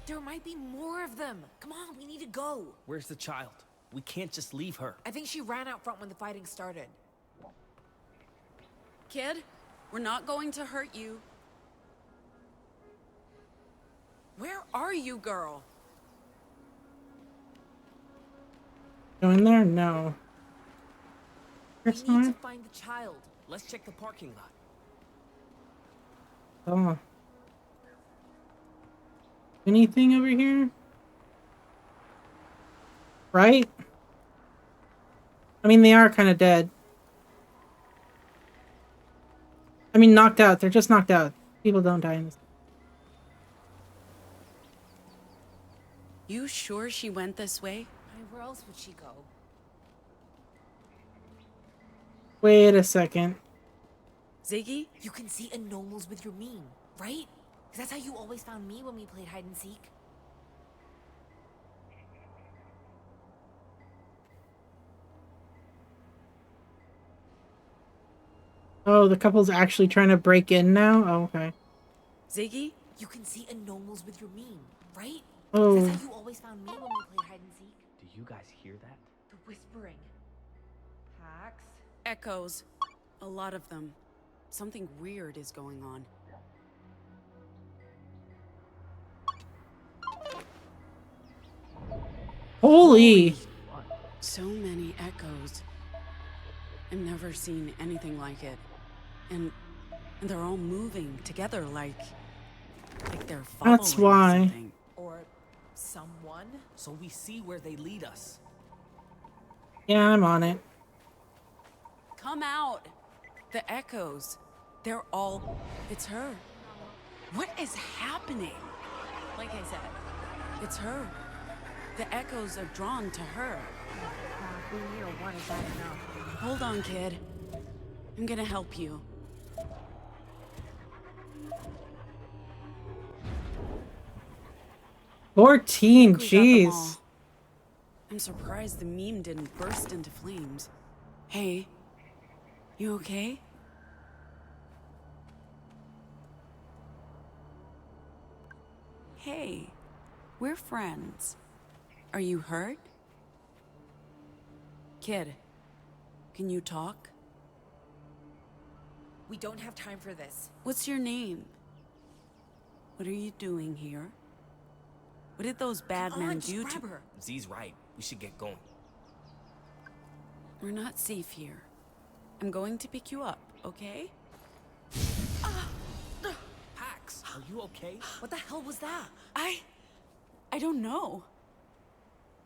There might be more of them. Come on, we need to go. Where's the child? We can't just leave her. I think she ran out front when the fighting started. Kid, we're not going to hurt you. Where are you, girl? Go in there? No. We There's need to someone? find the child. Let's check the parking lot. Oh. Anything over here? Right? I mean, they are kind of dead. I mean, knocked out. They're just knocked out. People don't die in this. You sure she went this way? I mean, where else would she go? Wait a second. Ziggy? You can see anomals with your meme, right? Because that's how you always found me when we played hide and seek. Oh, the couple's actually trying to break in now? Oh, okay. Ziggy? You can see anomals with your meme, right? Oh. That's how you always found me when we played hide and seek. Do you guys hear that? The whispering. Pax? Echoes. A lot of them. Something weird is going on. Holy! So many echoes. I've never seen anything like it. And they're all moving together like they're following That's why. something. Or someone? So we see where they lead us. Yeah, I'm on it. Come out! The echoes. They're all... It's her. What is happening? Like I said, it's her. The echoes are drawn to her. Hold on, kid. I'm gonna help you. $14, I think we got them all. jeez. I'm surprised the meme didn't burst into flames. Hey, you okay? We're friends. Are you hurt? Kid, can you talk? We don't have time for this. What's your name? What are you doing here? What did those bad men do to her? Z's right. We should get going. We're not safe here. I'm going to pick you up, okay? Pax, are you okay? What the hell was that? I don't know.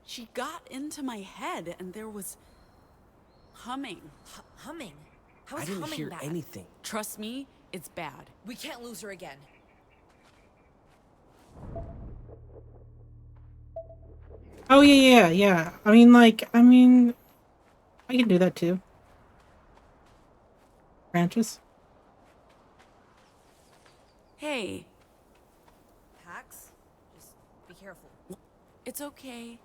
She got into my head and there was humming. Humming? How I is didn't humming hear bad? anything. Trust me, it's bad. We can't lose her again. Oh yeah. I mean, I can do that too. Branches. Hey. Pax, just be careful. It's okay.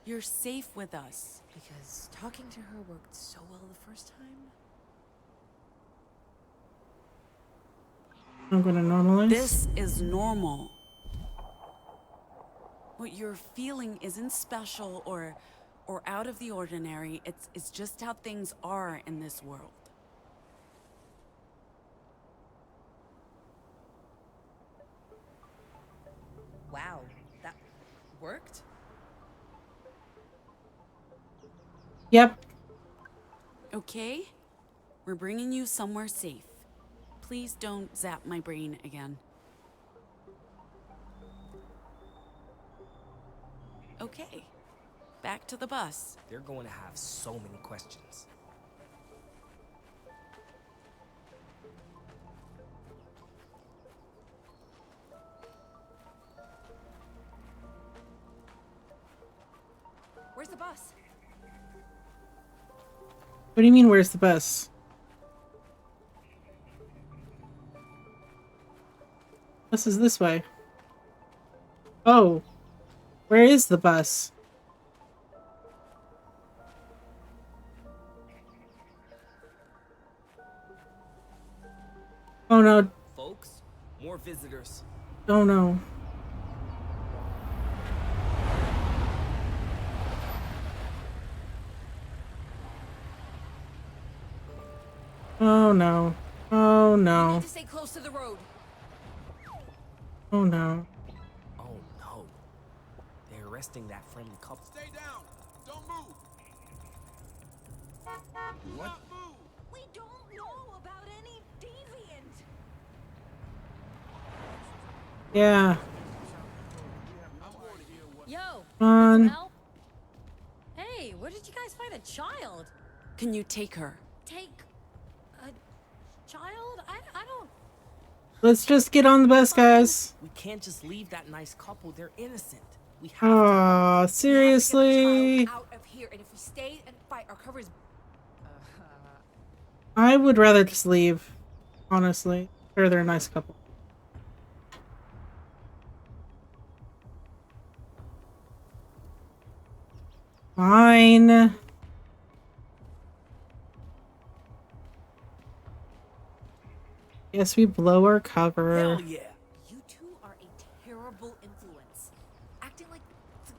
You're safe with us. Because talking to her worked so well the first time. I'm gonna normalize. This is normal. What you're feeling isn't special or out of the ordinary. It's just how things are in this world. Wow, that worked? Yep. Okay? We're bringing you somewhere safe. Please don't zap my brain again. Okay. Back to the bus. They're going to have so many questions. Where's the bus? What do you mean, where's the bus? Bus is this way. Oh. Where is the bus? Oh no. Folks, more visitors. Oh no. Oh no. Oh We no. need to stay close to the road. Oh no. Oh no. They're arresting that friendly couple. Stay down. Don't move. What? We don't know about any deviant. Yeah. Yo. On. Help? Hey, where did you guys find a child? Can you take her? Take a child? I don't. Let's just get on the bus, guys. We can't just leave that nice couple. They're innocent. We have Aw, seriously? Out of here, and if we stay and fight, our cover is. I would rather just leave, honestly. Or they're a nice couple. Fine. Yes, we blow our cover. Hell yeah. You two are a terrible influence. Acting like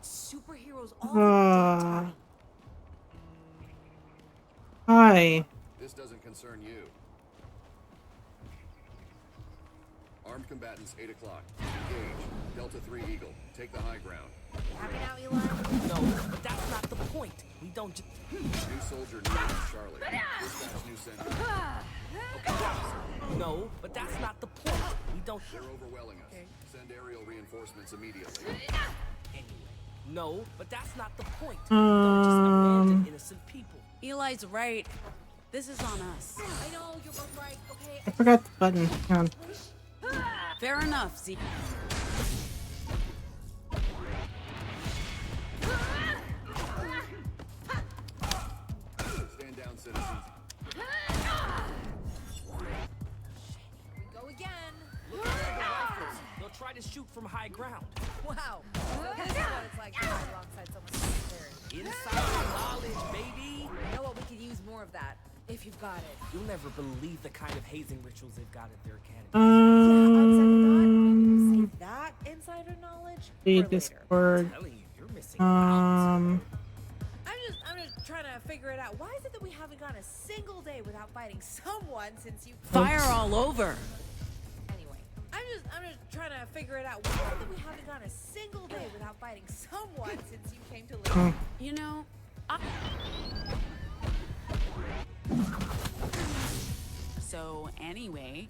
superheroes all the time. Hi. This doesn't concern you. Armed combatants, 8 o'clock. Engage. Delta 3 Eagle. Take the high ground. Happy now, Eli? No, but that's not the point. We don't just... New soldier needed on Charlie. Dispatch new sentry. No, but that's not the point. We don't... They're overwhelming us. Send aerial reinforcements immediately. Anyway, no, but that's not the point. We don't just abandon innocent people. Eli's right. This is on us. I know, you're both right, okay? I forgot the button. Hang on. Fair enough, Z. Stand down, citizens. Go again. Look at the rifles. They'll try to shoot from high ground. Wow. So this is what it's like to be alongside someone military. Inside knowledge, baby. You know what? We could use more of that. If you've got it. You'll never believe the kind of hazing rituals they've got at their academy. Yeah, on second thought, maybe we'll save that that insider knowledge The for later. Discord. I'm just trying to figure it out. Why is it that we haven't gone a single day without fighting someone since you Fire all over. Anyway, I'm just trying to figure it out. Why is it that we haven't gone a single day without fighting someone since you came to live? You know, So anyway,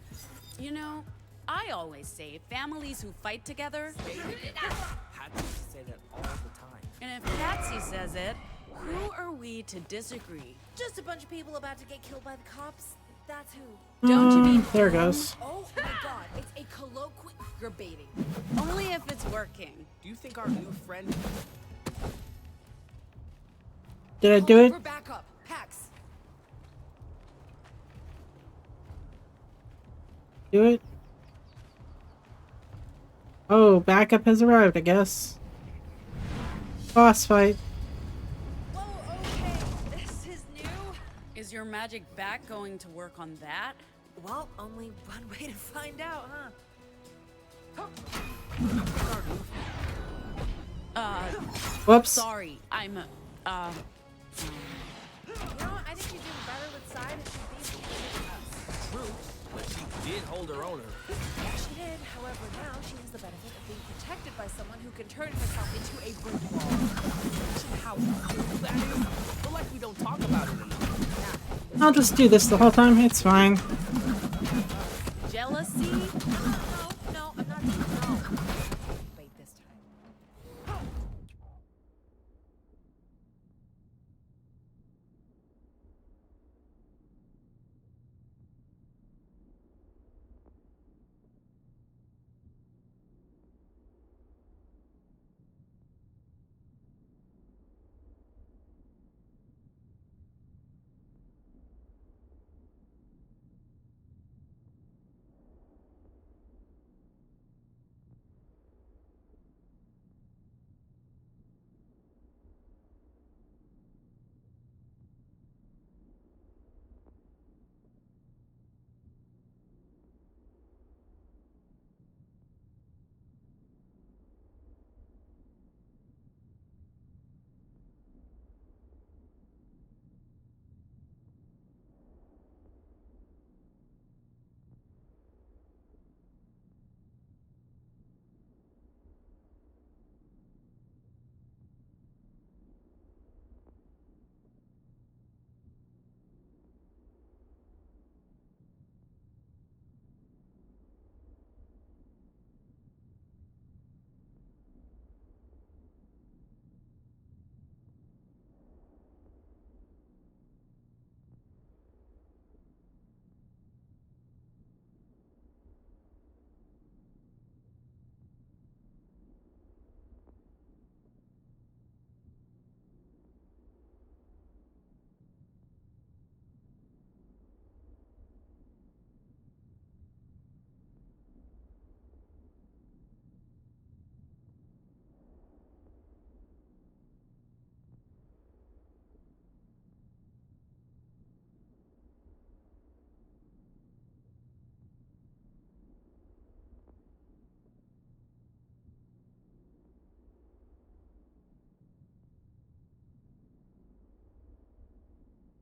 you know, I always say families who fight together. Patsy used to say that all the time. And if Patsy says it, who are we to disagree? Just a bunch of people about to get killed by the cops. That's who. Don't you mean? There it goes. Oh my god, it's a colloquy. You're baiting. Only if it's working. Do you think our new friend... Did I do it? For backup, Pax. Do it? Oh, backup has arrived, I guess. Boss fight. Whoa, okay, this is new. Is your magic back going to work on that? Well, only one way to find out, huh? Whoops. Sorry, I'm, You know what? I think you're doing better with Side if she basically us. True, but she did hold her own. Yeah, she did. However, now she has the benefit of being protected by someone who can turn herself into a brick wall. Imagine how cool that is. I feel like we don't talk about it enough. I'll just do this the whole time. It's fine. Jealousy? No, I'm not doing no. Wait this time.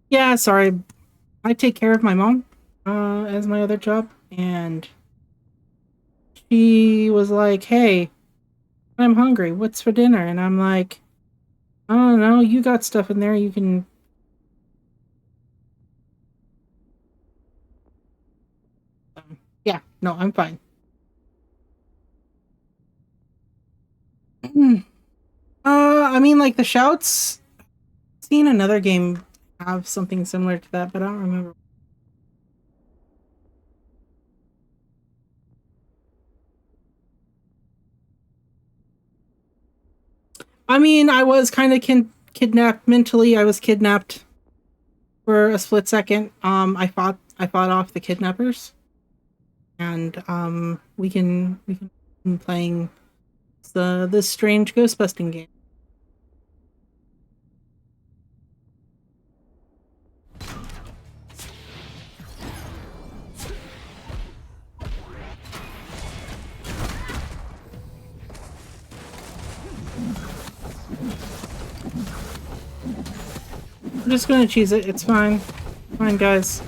Yeah, sorry. I take care of my mom as my other job, and she was like, "Hey, I'm hungry. What's for dinner?" And I'm like, "I don't know. You got stuff in there. You can." Yeah, no, I'm fine. I mean, like the shouts. Seen another game have something similar to that, but I don't remember. I mean, I was kind of kidnapped mentally. I was kidnapped for a split second. I fought off the kidnappers, and we can be playing this strange ghost busting game. I'm just gonna cheese it. It's fine. Fine, guys.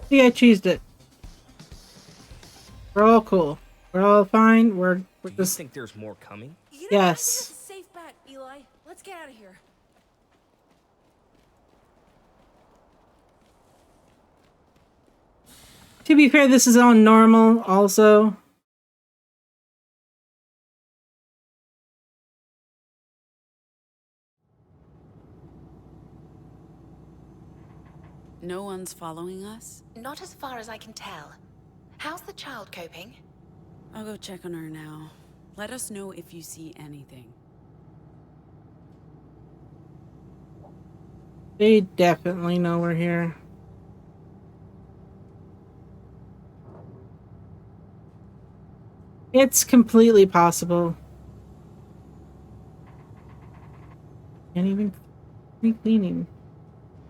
See, I cheesed it. We're all cool. We're all fine. We're Do you just. think there's more coming? Yes. Safe bet, Eli. Let's get out of here. To be fair, this is on normal also. No one's following us? Not as far as I can tell. How's the child coping? I'll go check on her now. Let us know if you see anything. They definitely know we're here. It's completely possible. Can't even be cleaning.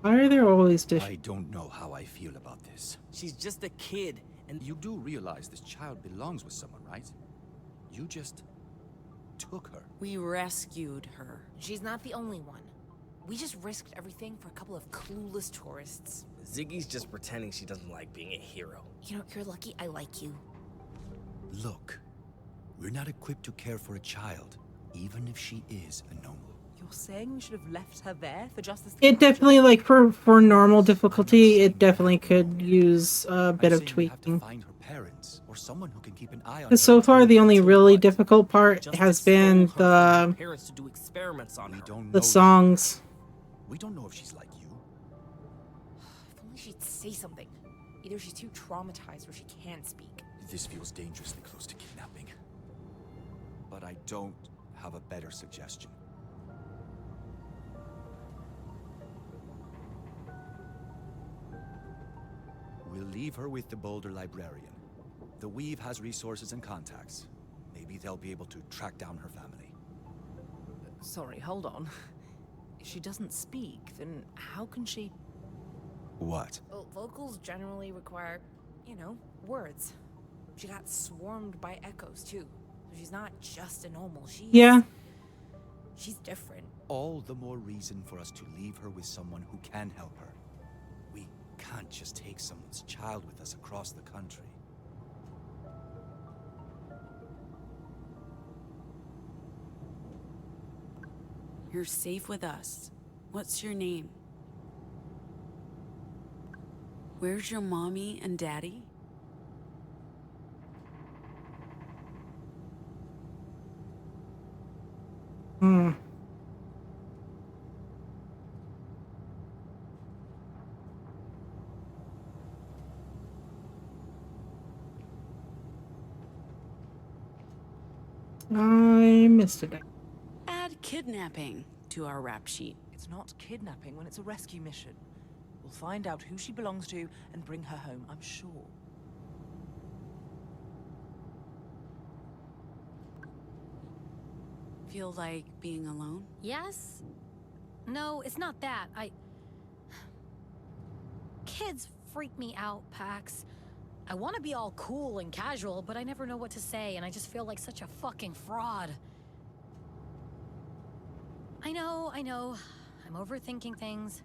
Why are there always dishes? I don't know how I feel about this. She's just a kid, and you do realize this child belongs with someone, right? You just took her. We rescued her. She's not the only one. We just risked everything for a couple of clueless tourists. Ziggy's just pretending she doesn't like being a hero. You know, you're lucky I like you. Look, we're not equipped to care for a child, even if she is a normal. You're saying we should have left her there for Justice? It definitely, like, for normal difficulty, it definitely could use a bit of tweaking. Find her parents or someone who can keep an eye on her. Because so far, the only really difficult part has been the parents to do experiments on her. the songs. We don't know if she's like you. If only she'd say something. Either she's too traumatized or she can't speak. This feels dangerously close to kidnapping. But I don't have a better suggestion. We'll leave her with the Boulder librarian. The Weave has resources and contacts. Maybe they'll be able to track down her family. Sorry, hold on. If she doesn't speak, then how can she... What? Well, vocals generally require, you know, words. She got swarmed by echoes, too. So she's not just a normal. She's different. All the more reason for us to leave her with someone who can help her. We can't just take someone's child with us across the country. You're safe with us. What's your name? Where's your mommy and daddy? I missed it. Add kidnapping to our rap sheet. It's not kidnapping when it's a rescue mission. We'll find out who she belongs to and bring her home, I'm sure. Feel like being alone? Yes? No, it's not that. Kids freak me out, Pax. I want to be all cool and casual, but I never know what to say, and I just feel like such a fucking fraud. I know. I'm overthinking things.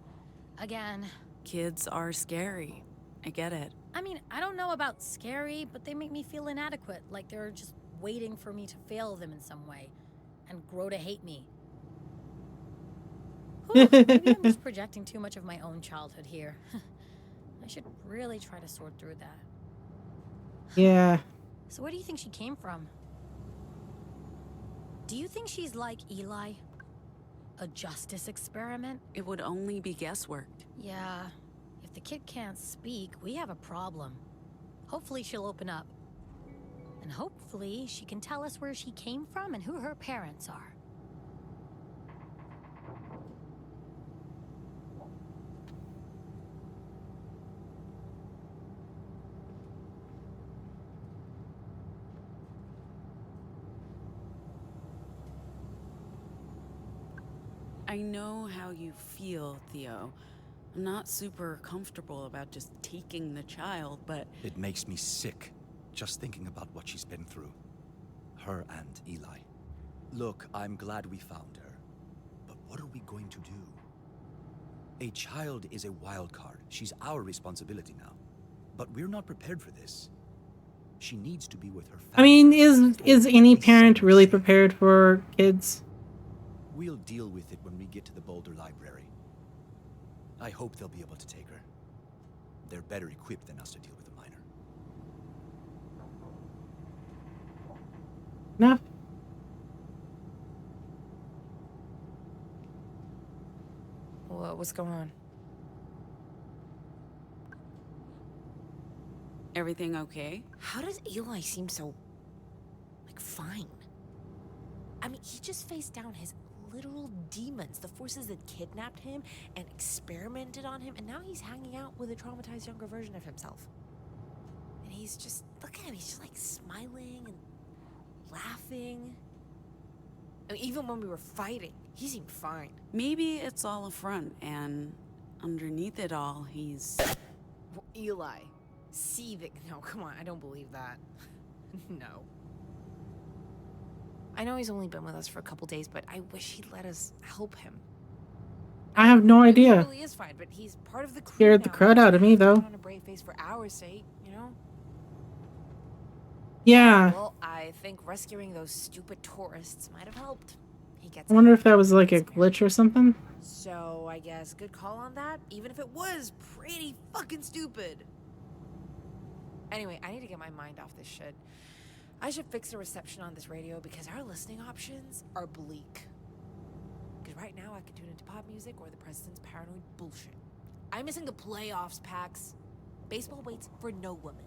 Again. Kids are scary. I get it. I mean, I don't know about scary, but they make me feel inadequate, like they're just waiting for me to fail them in some way, and grow to hate me. Whew, maybe I'm just projecting too much of my own childhood here. I should really try to sort through that. Yeah. So where do you think she came from? Do you think she's like Eli? A justice experiment? It would only be guesswork. Yeah. If the kid can't speak, we have a problem. Hopefully she'll open up. And hopefully she can tell us where she came from and who her parents are. I know how you feel, Theo. I'm not super comfortable about just taking the child, but... It makes me sick, just thinking about what she's been through. Her and Eli. Look, I'm glad we found her. But what are we going to do? A child is a wild card. She's our responsibility now. But we're not prepared for this. She needs to be with her family. I mean, is any parent really prepared for kids? We'll deal with it when we get to the Boulder Library. I hope they'll be able to take her. They're better equipped than us to deal with a minor. No. What's going on? Everything okay? How does Eli seem so, like, fine? I mean, he just faced down his literal demons, the forces that kidnapped him and experimented on him, and now he's hanging out with a traumatized younger version of himself. And he's just, look at him, he's just like smiling and laughing. I mean, even when we were fighting, he seemed fine. Maybe it's all a front, and underneath it all, he's... Well, Eli, seething. No, come on, I don't believe that. No. I know he's only been with us for a couple days, but I wish he'd let us help him. I have no idea. He really is fine, but he's part of the crew Scared the now. crud out of me, though. Put on a brave face for our sake, you know? Yeah. Well, I think rescuing those stupid tourists might have helped. He gets I wonder if that was like a glitch or something. So I guess good call on that, even if it was pretty fucking stupid. Anyway, I need to get my mind off this shit. I should fix the reception on this radio because our listening options are bleak. Because right now I could tune into pop music or the president's paranoid bullshit. I'm missing the playoffs, Pax. Baseball waits for no woman.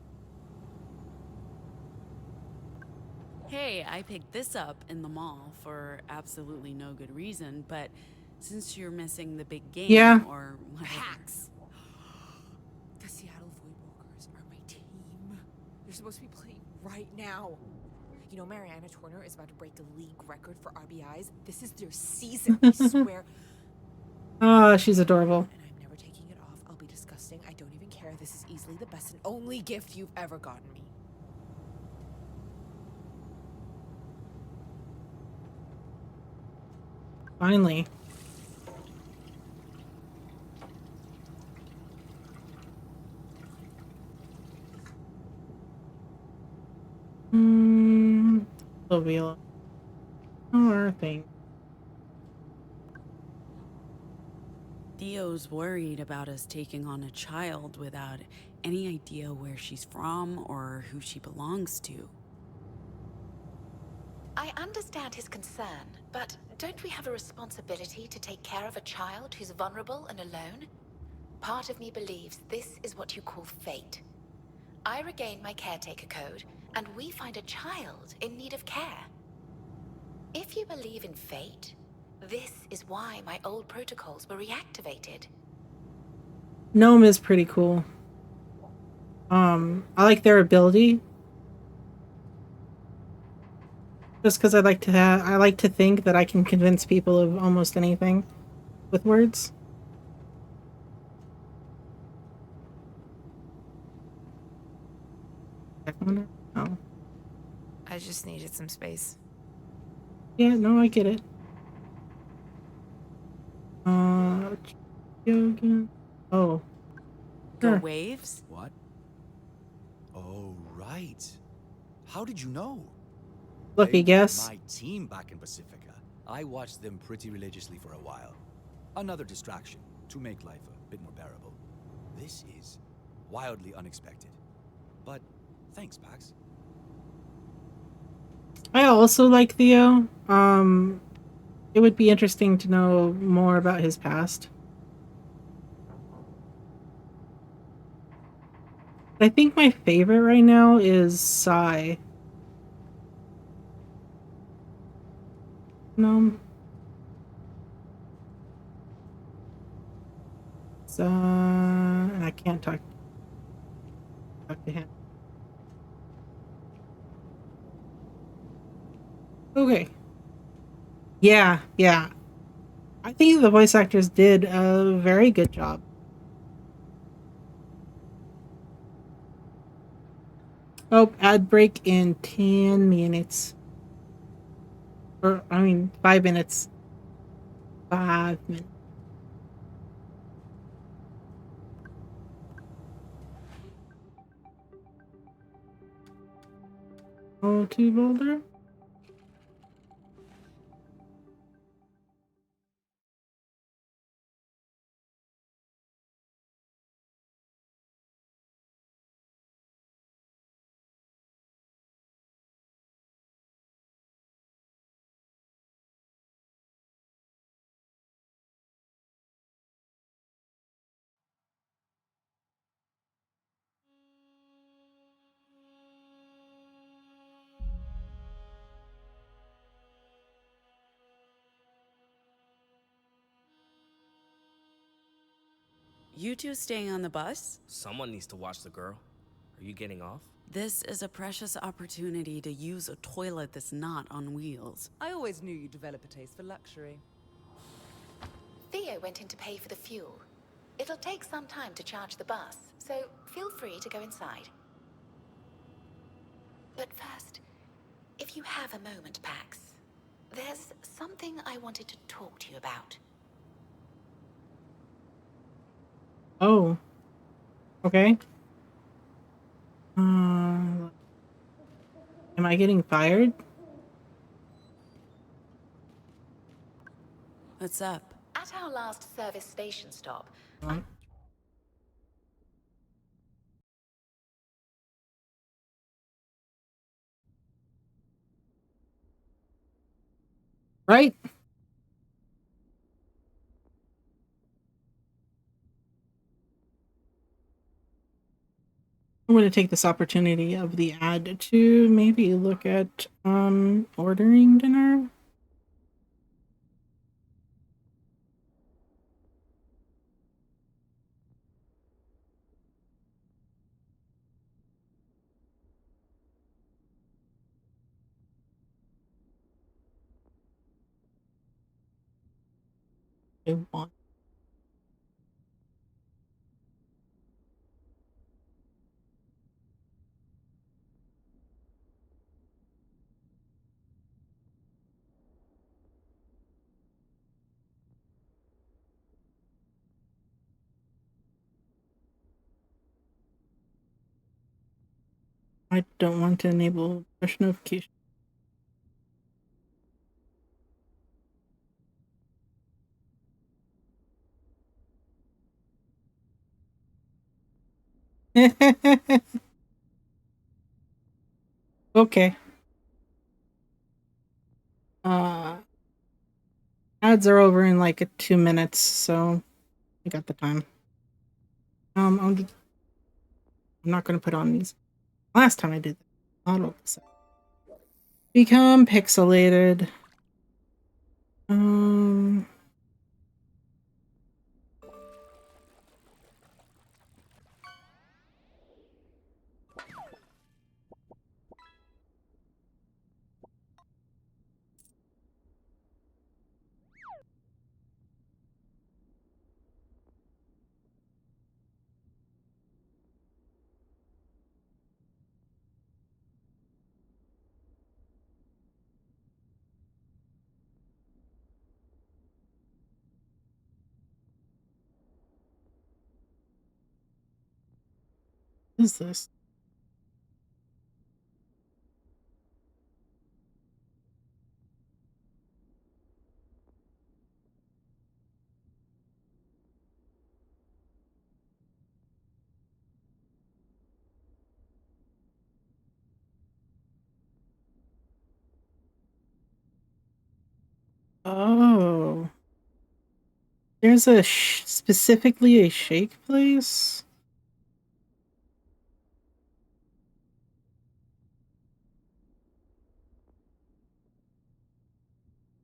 Hey, I picked this up in the mall for absolutely no good reason, but since you're missing the big game or whatever... Pax! The Seattle Voidwalkers are my team. They're supposed to be playing right now. You know, Mariana Turner is about to break the league record for RBIs. This is their season, I swear. Oh, she's adorable. And I'm never taking it off. I'll be disgusting. I don't even care. This is easily the best and only gift you've ever gotten me. Finally. Sylvia. Or thing. Theo's worried about us taking on a child without any idea where she's from or who she belongs to. I understand his concern, but don't we have a responsibility to take care of a child who's vulnerable and alone? Part of me believes this is what you call fate. I regain my caretaker code, and we find a child in need of care. If you believe in fate, this is why my old protocols were reactivated. Gnome is pretty cool. I like their ability. Just because I like to think that I can convince people of almost anything with words. Oh. I just needed some space. Yeah, no, I get it. Oh. Go Sure. Waves? What? Oh, right. How did you know? Lucky They guess. were my team back in Pacifica. I watched them pretty religiously for a while. Another distraction to make life a bit more bearable. This is wildly unexpected. But thanks, Pax. I also like Theo. It would be interesting to know more about his past. I think my favorite right now is Sai. No. And I can't talk to him. Okay. Yeah. I think the voice actors did a very good job. Oh, ad break in 10 minutes. Or, 5 minutes. 5 minutes. Oh, to Boulder? You two staying on the bus? Someone needs to watch the girl. Are you getting off? This is a precious opportunity to use a toilet that's not on wheels. I always knew you'd develop a taste for luxury. Theo went in to pay for the fuel. It'll take some time to charge the bus, so feel free to go inside. But first, if you have a moment, Pax, there's something I wanted to talk to you about. Oh. Okay. Am I getting fired? What's up? At our last service station stop, Right? I'm going to take this opportunity of the ad to maybe look at ordering dinner. I want. I don't want to enable push notification. Okay. Ads are over in like 2 minutes, so I got the time. I'm not going to put on these. Last time I did that. Not all this. Become pixelated. What is this? Oh. There's a specifically a shake place?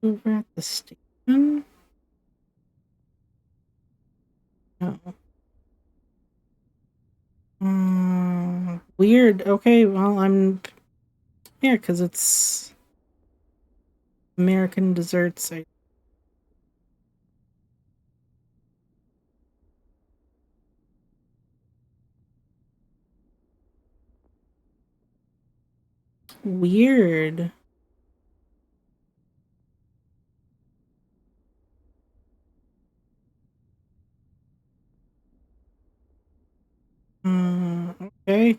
Over at the station? No. Weird. Okay, well, I'm... Yeah, because it's... American desserts. weird. Okay.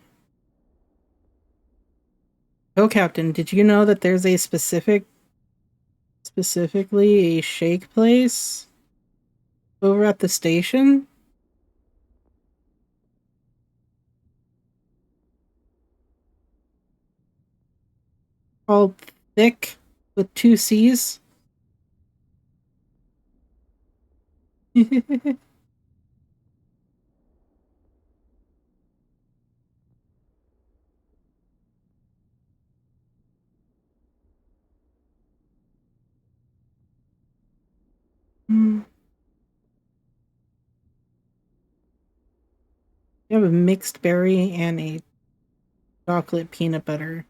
Oh, Captain, did you know that there's a specifically a shake place over at the station? Called Thick with 2 C's? Mm. You have a mixed berry and a chocolate peanut butter.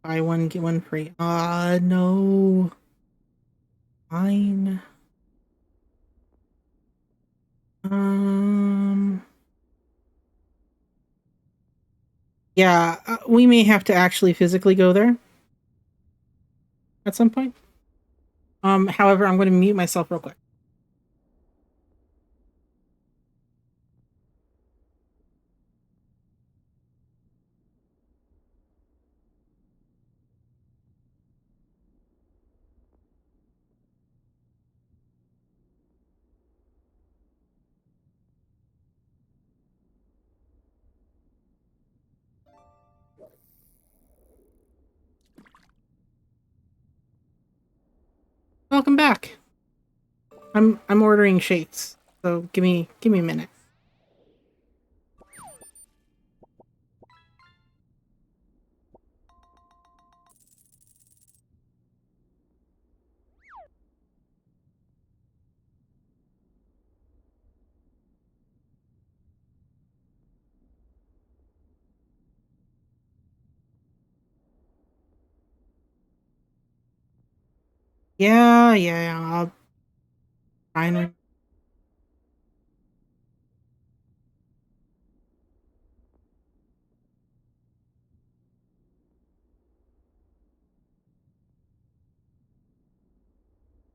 Buy one, get one free. Ah, no. Fine. Yeah, we may have to actually physically go there at some point. However, I'm going to mute myself real quick. Welcome back. I'm ordering shakes, so give me a minute. Yeah, I'll finally.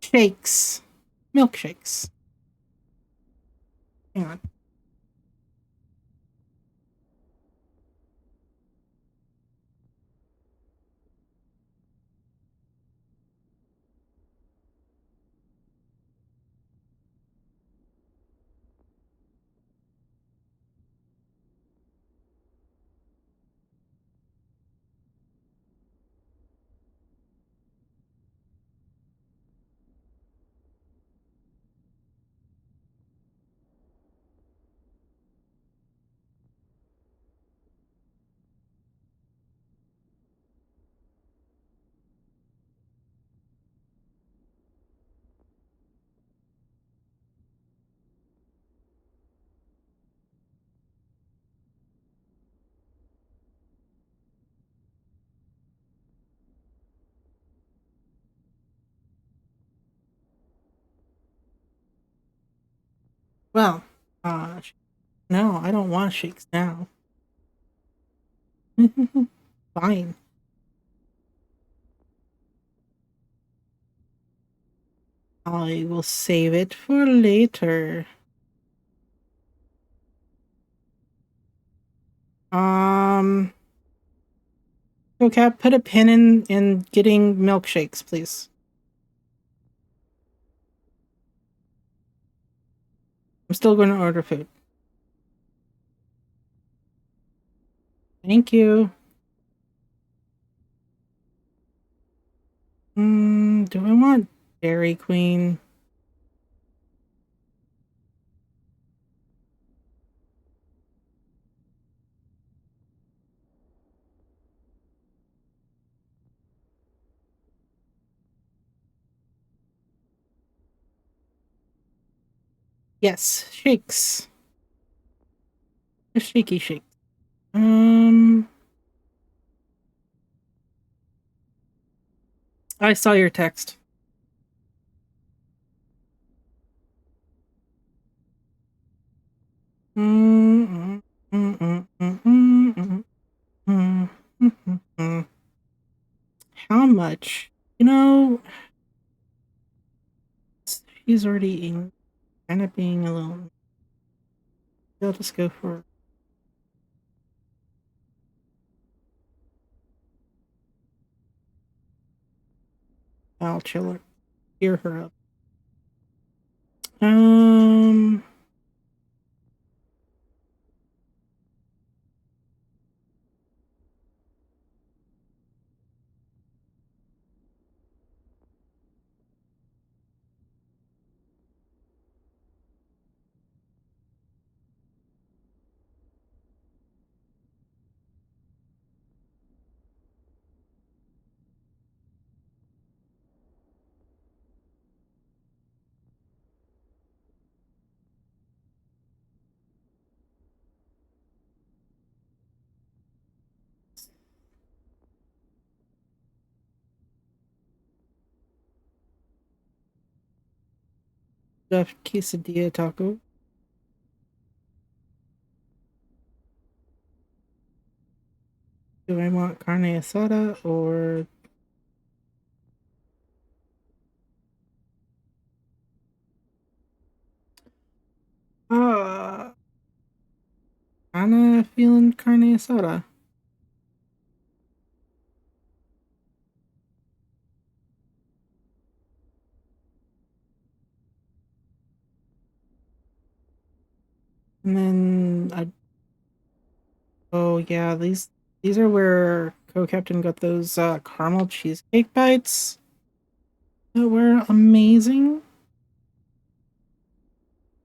Shakes. Milkshakes. Hang on. Well, no, I don't want shakes now. Fine. I will save it for later. Okay, put a pin in getting milkshakes, please. I'm still going to order food. Thank you. Do I want Dairy Queen? Yes, shakes. A shaky shake. I saw your text. Mm, mm, mm, mm, mm, mm, mm, mm, mm. How much? You know, he's already kind of being a little. I'll just go for. I'll chill her, cheer her up. Um. Stuffed quesadilla taco. Do I want carne asada or kinda feeling carne asada. And then oh yeah, these are where Co-Captain got those caramel cheesecake bites that were amazing.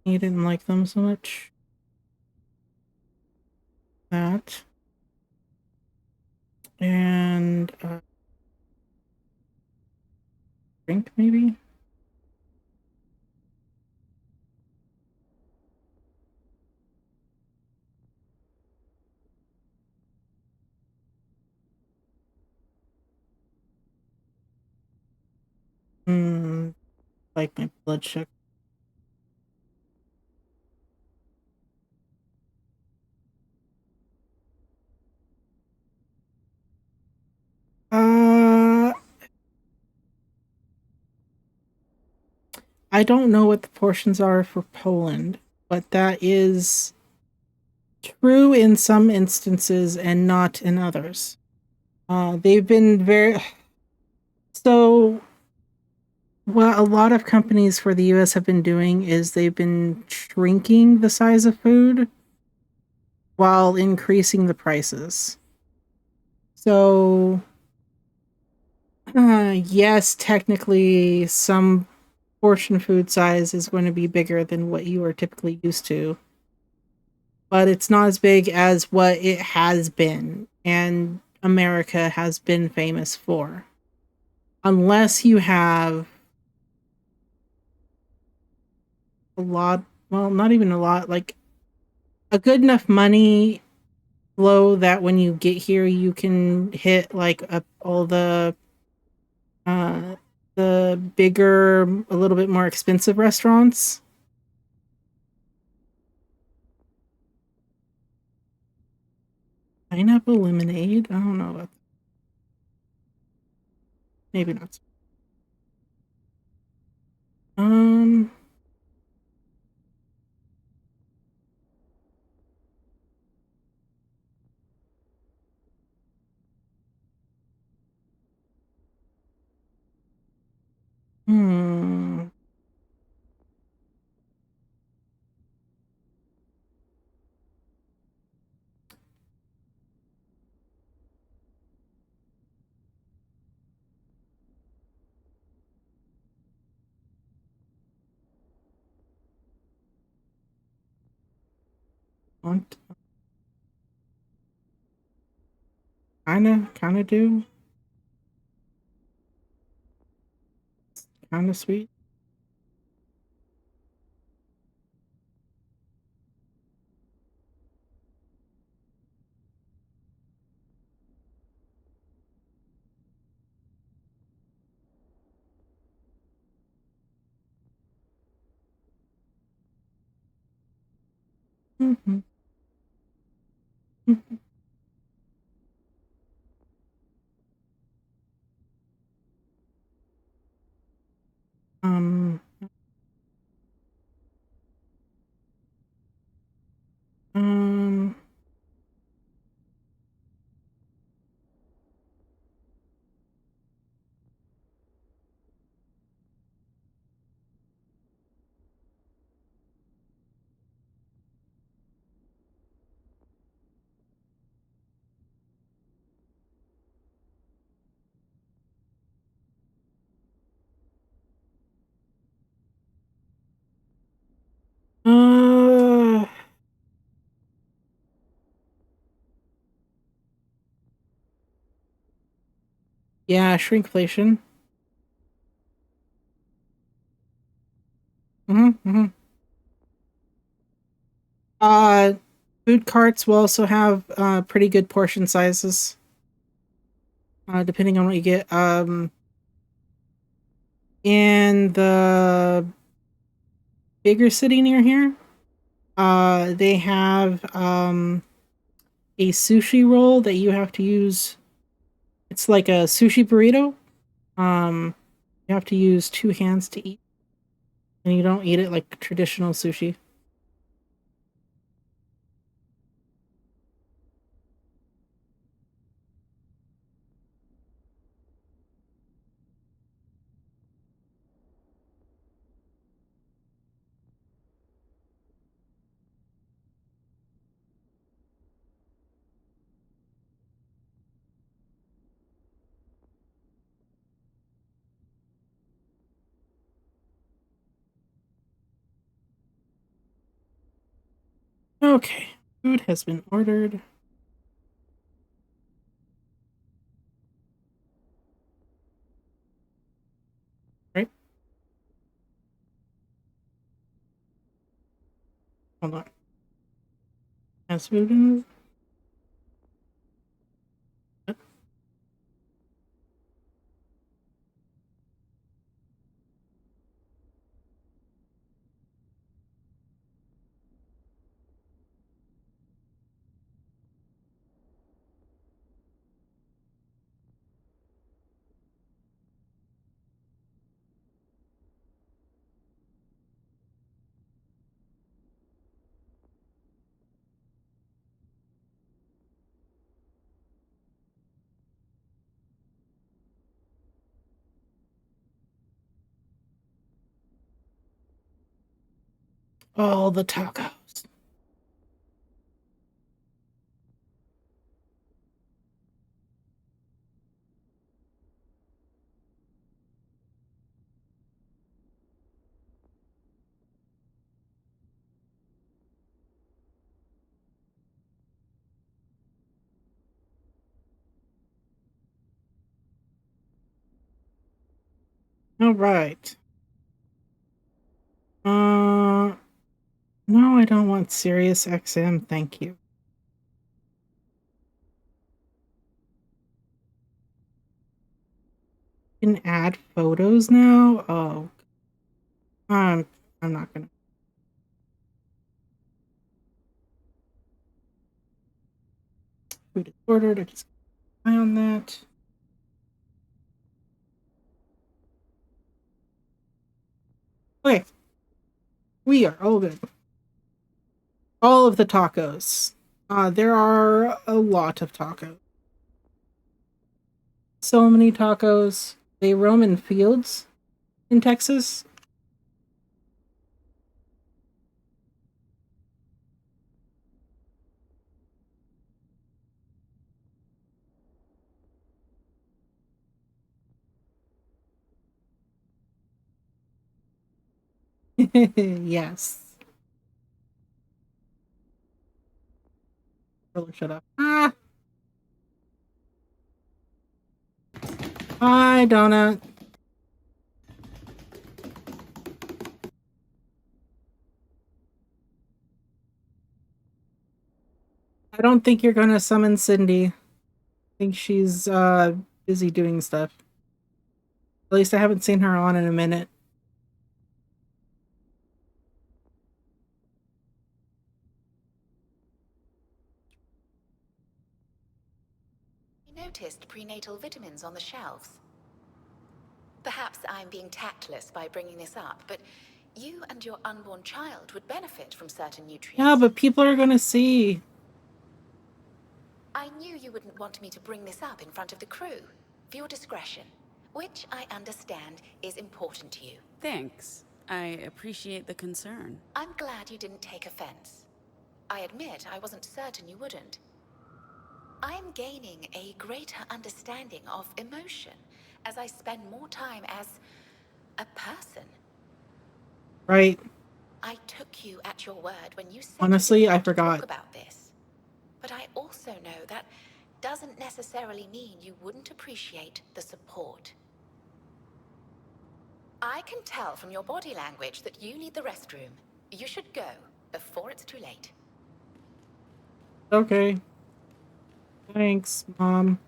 He didn't like them so much. That and drink maybe. Like my blood sugar. I don't know what the portions are for Poland, but that is true in some instances and not in others. They've been very so. What a lot of companies for the US have been doing is they've been shrinking the size of food while increasing the prices. So, yes, technically, some portion food size is going to be bigger than what you are typically used to, but it's not as big as what it has been and America has been famous for. Unless you have a lot, well, not even a lot, like a good enough money flow that when you get here, you can hit like all uh, the bigger, a little bit more expensive restaurants. Pineapple lemonade? I don't know about that. Maybe not. Um, hmm. Want kind of do, kind of sweet. Mm-hmm. Mm-hmm. Um, um, uh, yeah, shrinkflation. Mm-hmm, mm-hmm. Uh, Food carts will also have pretty good portion sizes, depending on what you get. In the bigger city near here, they have a sushi roll that you have to use. It's like a sushi burrito. Um, you have to use two hands to eat, and you don't eat it like traditional sushi. Okay, food has been ordered. Right? Hold on. Has food been? All the tacos. All right. No, I don't want Sirius XM. Thank you. You can add photos now. Oh, I'm not gonna. Food is ordered. I just keep an eye on that. Okay, we are all good. All of the tacos. There are a lot of tacos. So many tacos. They roam in fields in Texas. Yes. Shut up. Hi, Donut. I don't think you're gonna summon Cindy. I think she's busy doing stuff. At least I haven't seen her on in a minute. noticed prenatal vitamins on the shelves. Perhaps I'm being tactless by bringing this up, but you and your unborn child would benefit from certain nutrients. Yeah, but people are gonna see. I knew you wouldn't want me to bring this up in front of the crew, for your discretion, which I understand is important to you. Thanks. I appreciate the concern. I'm glad you didn't take offense. I admit I wasn't certain you wouldn't. I'm gaining a greater understanding of emotion as I spend more time as a person. Right. I took you at your word when you said Honestly, you didn't I want to forgot. talk about this. But I also know that doesn't necessarily mean you wouldn't appreciate the support. I can tell from your body language that you need the restroom. You should go before it's too late. Okay. Thanks, Mom.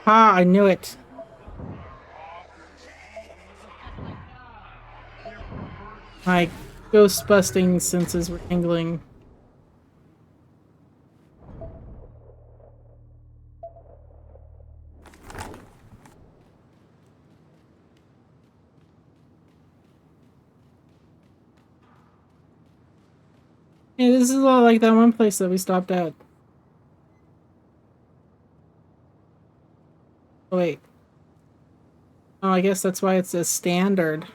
Ha, I knew it. My ghost busting senses were tingling. Hey, this is a lot like that one place that we stopped at. Oh, wait. Oh, I guess that's why it's a standard.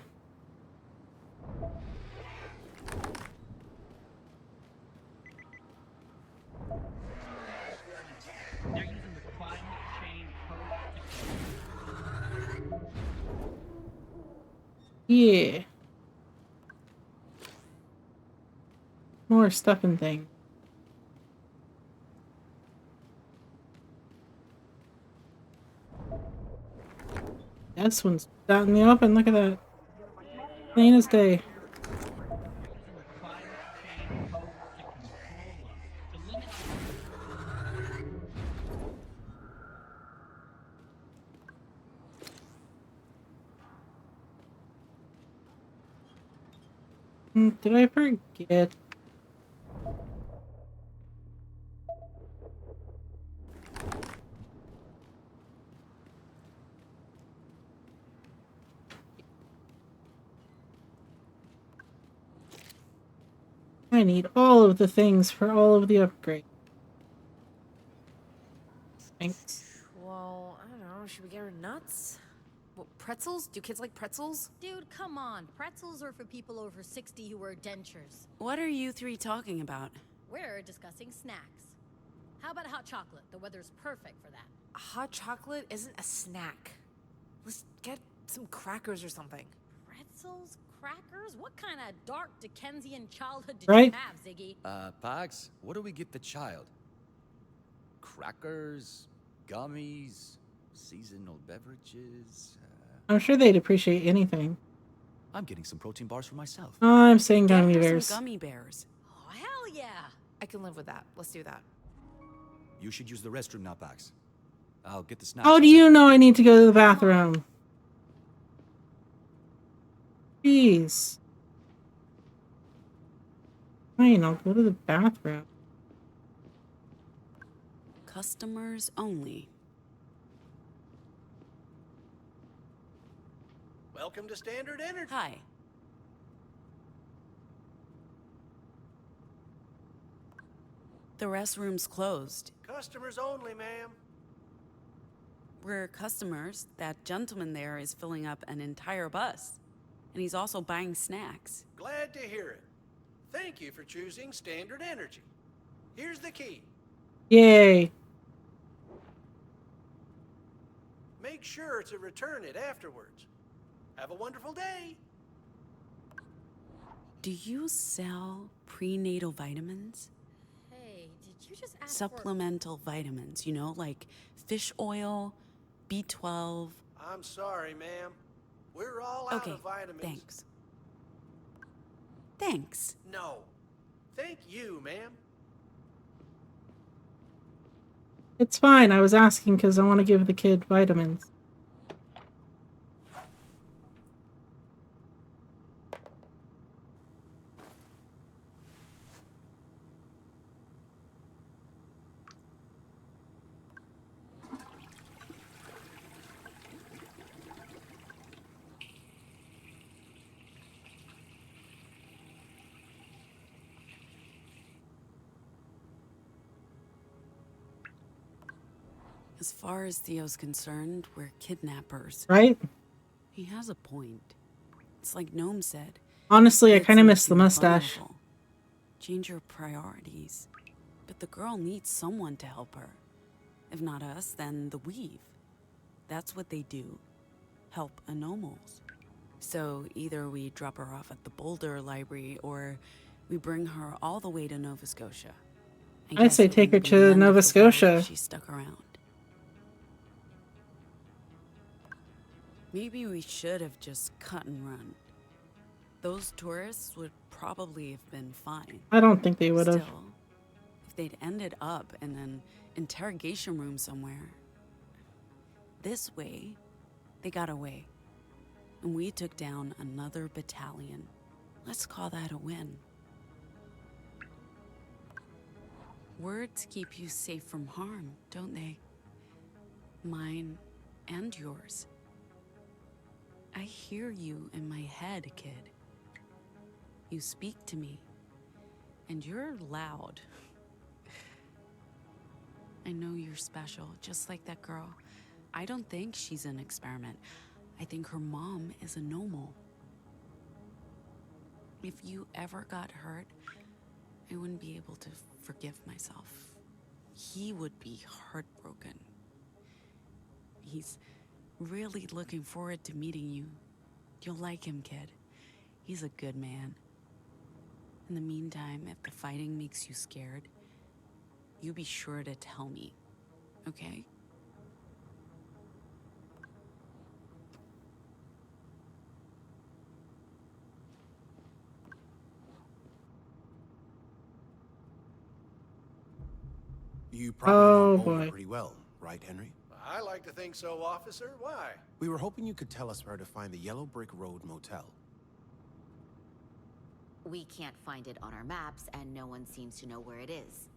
Yeah. More stuff and things. This one's out in the open. Look at that. Plain as day. Did I forget? I need all of the things for all of the upgrades. Thanks. Well, I don't know. Should we get her nuts? What, pretzels? Do kids like pretzels? Dude, come on. Pretzels are for people over 60 who wear dentures. What are you three talking about? We're discussing snacks. How about hot chocolate? The weather's perfect for that. Hot chocolate isn't a snack. Let's get some crackers or something. Pretzels? Crackers? What kind of dark Dickensian childhood did Right? you have, Ziggy? Pax, what do we get the child? Crackers, gummies, seasonal beverages. I'm sure they'd appreciate anything. I'm getting some protein bars for myself. I'm saying Get gummy her bears. some gummy bears. Oh, hell yeah! I can live with that. Let's do that. You should use the restroom now, Pax. I'll get the snacks. How do you know I need to go to the bathroom? Jeez. Fine, I'll go to the bathroom. Customers only. Welcome to Standard Energy. Hi. The restroom's closed. Customers only, ma'am. We're customers. That gentleman there is filling up an entire bus. And he's also buying snacks. Glad to hear it. Thank you for choosing Standard Energy. Here's the key. Yay. Make sure to return it afterwards. Have a wonderful day. Do you sell prenatal vitamins? Hey, did you just ask Supplemental vitamins, you know, like fish oil, B12. I'm sorry, ma'am. We're all out Okay, of vitamins. thanks. Thanks. No. Thank you, ma'am. It's fine. I was asking because I want to give the kid vitamins. As far as Theo's concerned, we're kidnappers. Right? He has a point. It's like Gnome said. Honestly, I Kids kind of make miss the you mustache. vulnerable. Change your priorities. But the girl needs someone to help her. If not us, then the Weave. That's what they do. Help anomals. So either we drop her off at the Boulder Library or we bring her all the way to Nova Scotia. I'd say take her to Nova Scotia. She stuck around. Maybe we should have just cut and run. Those tourists would probably have been fine. I don't think they would have. Still, if they'd ended up in an interrogation room somewhere. This way, they got away. And we took down another battalion. Let's call that a win. Words keep you safe from harm, don't they? Mine and yours. I hear you in my head, kid. You speak to me, and you're loud. I know you're special, just like that girl. I don't think she's an experiment. I think her mom is a normal. If you ever got hurt, I wouldn't be able to forgive myself. He would be heartbroken. He's really looking forward to meeting you. You'll like him, kid. He's a good man. In the meantime, if the fighting makes you scared, you be sure to tell me, okay? You probably know boy. Boulder pretty well, right, Henry? I like to think so, officer. Why? We were hoping you could tell us where to find the Yellow Brick Road Motel. We can't find it on our maps, and no one seems to know where it is.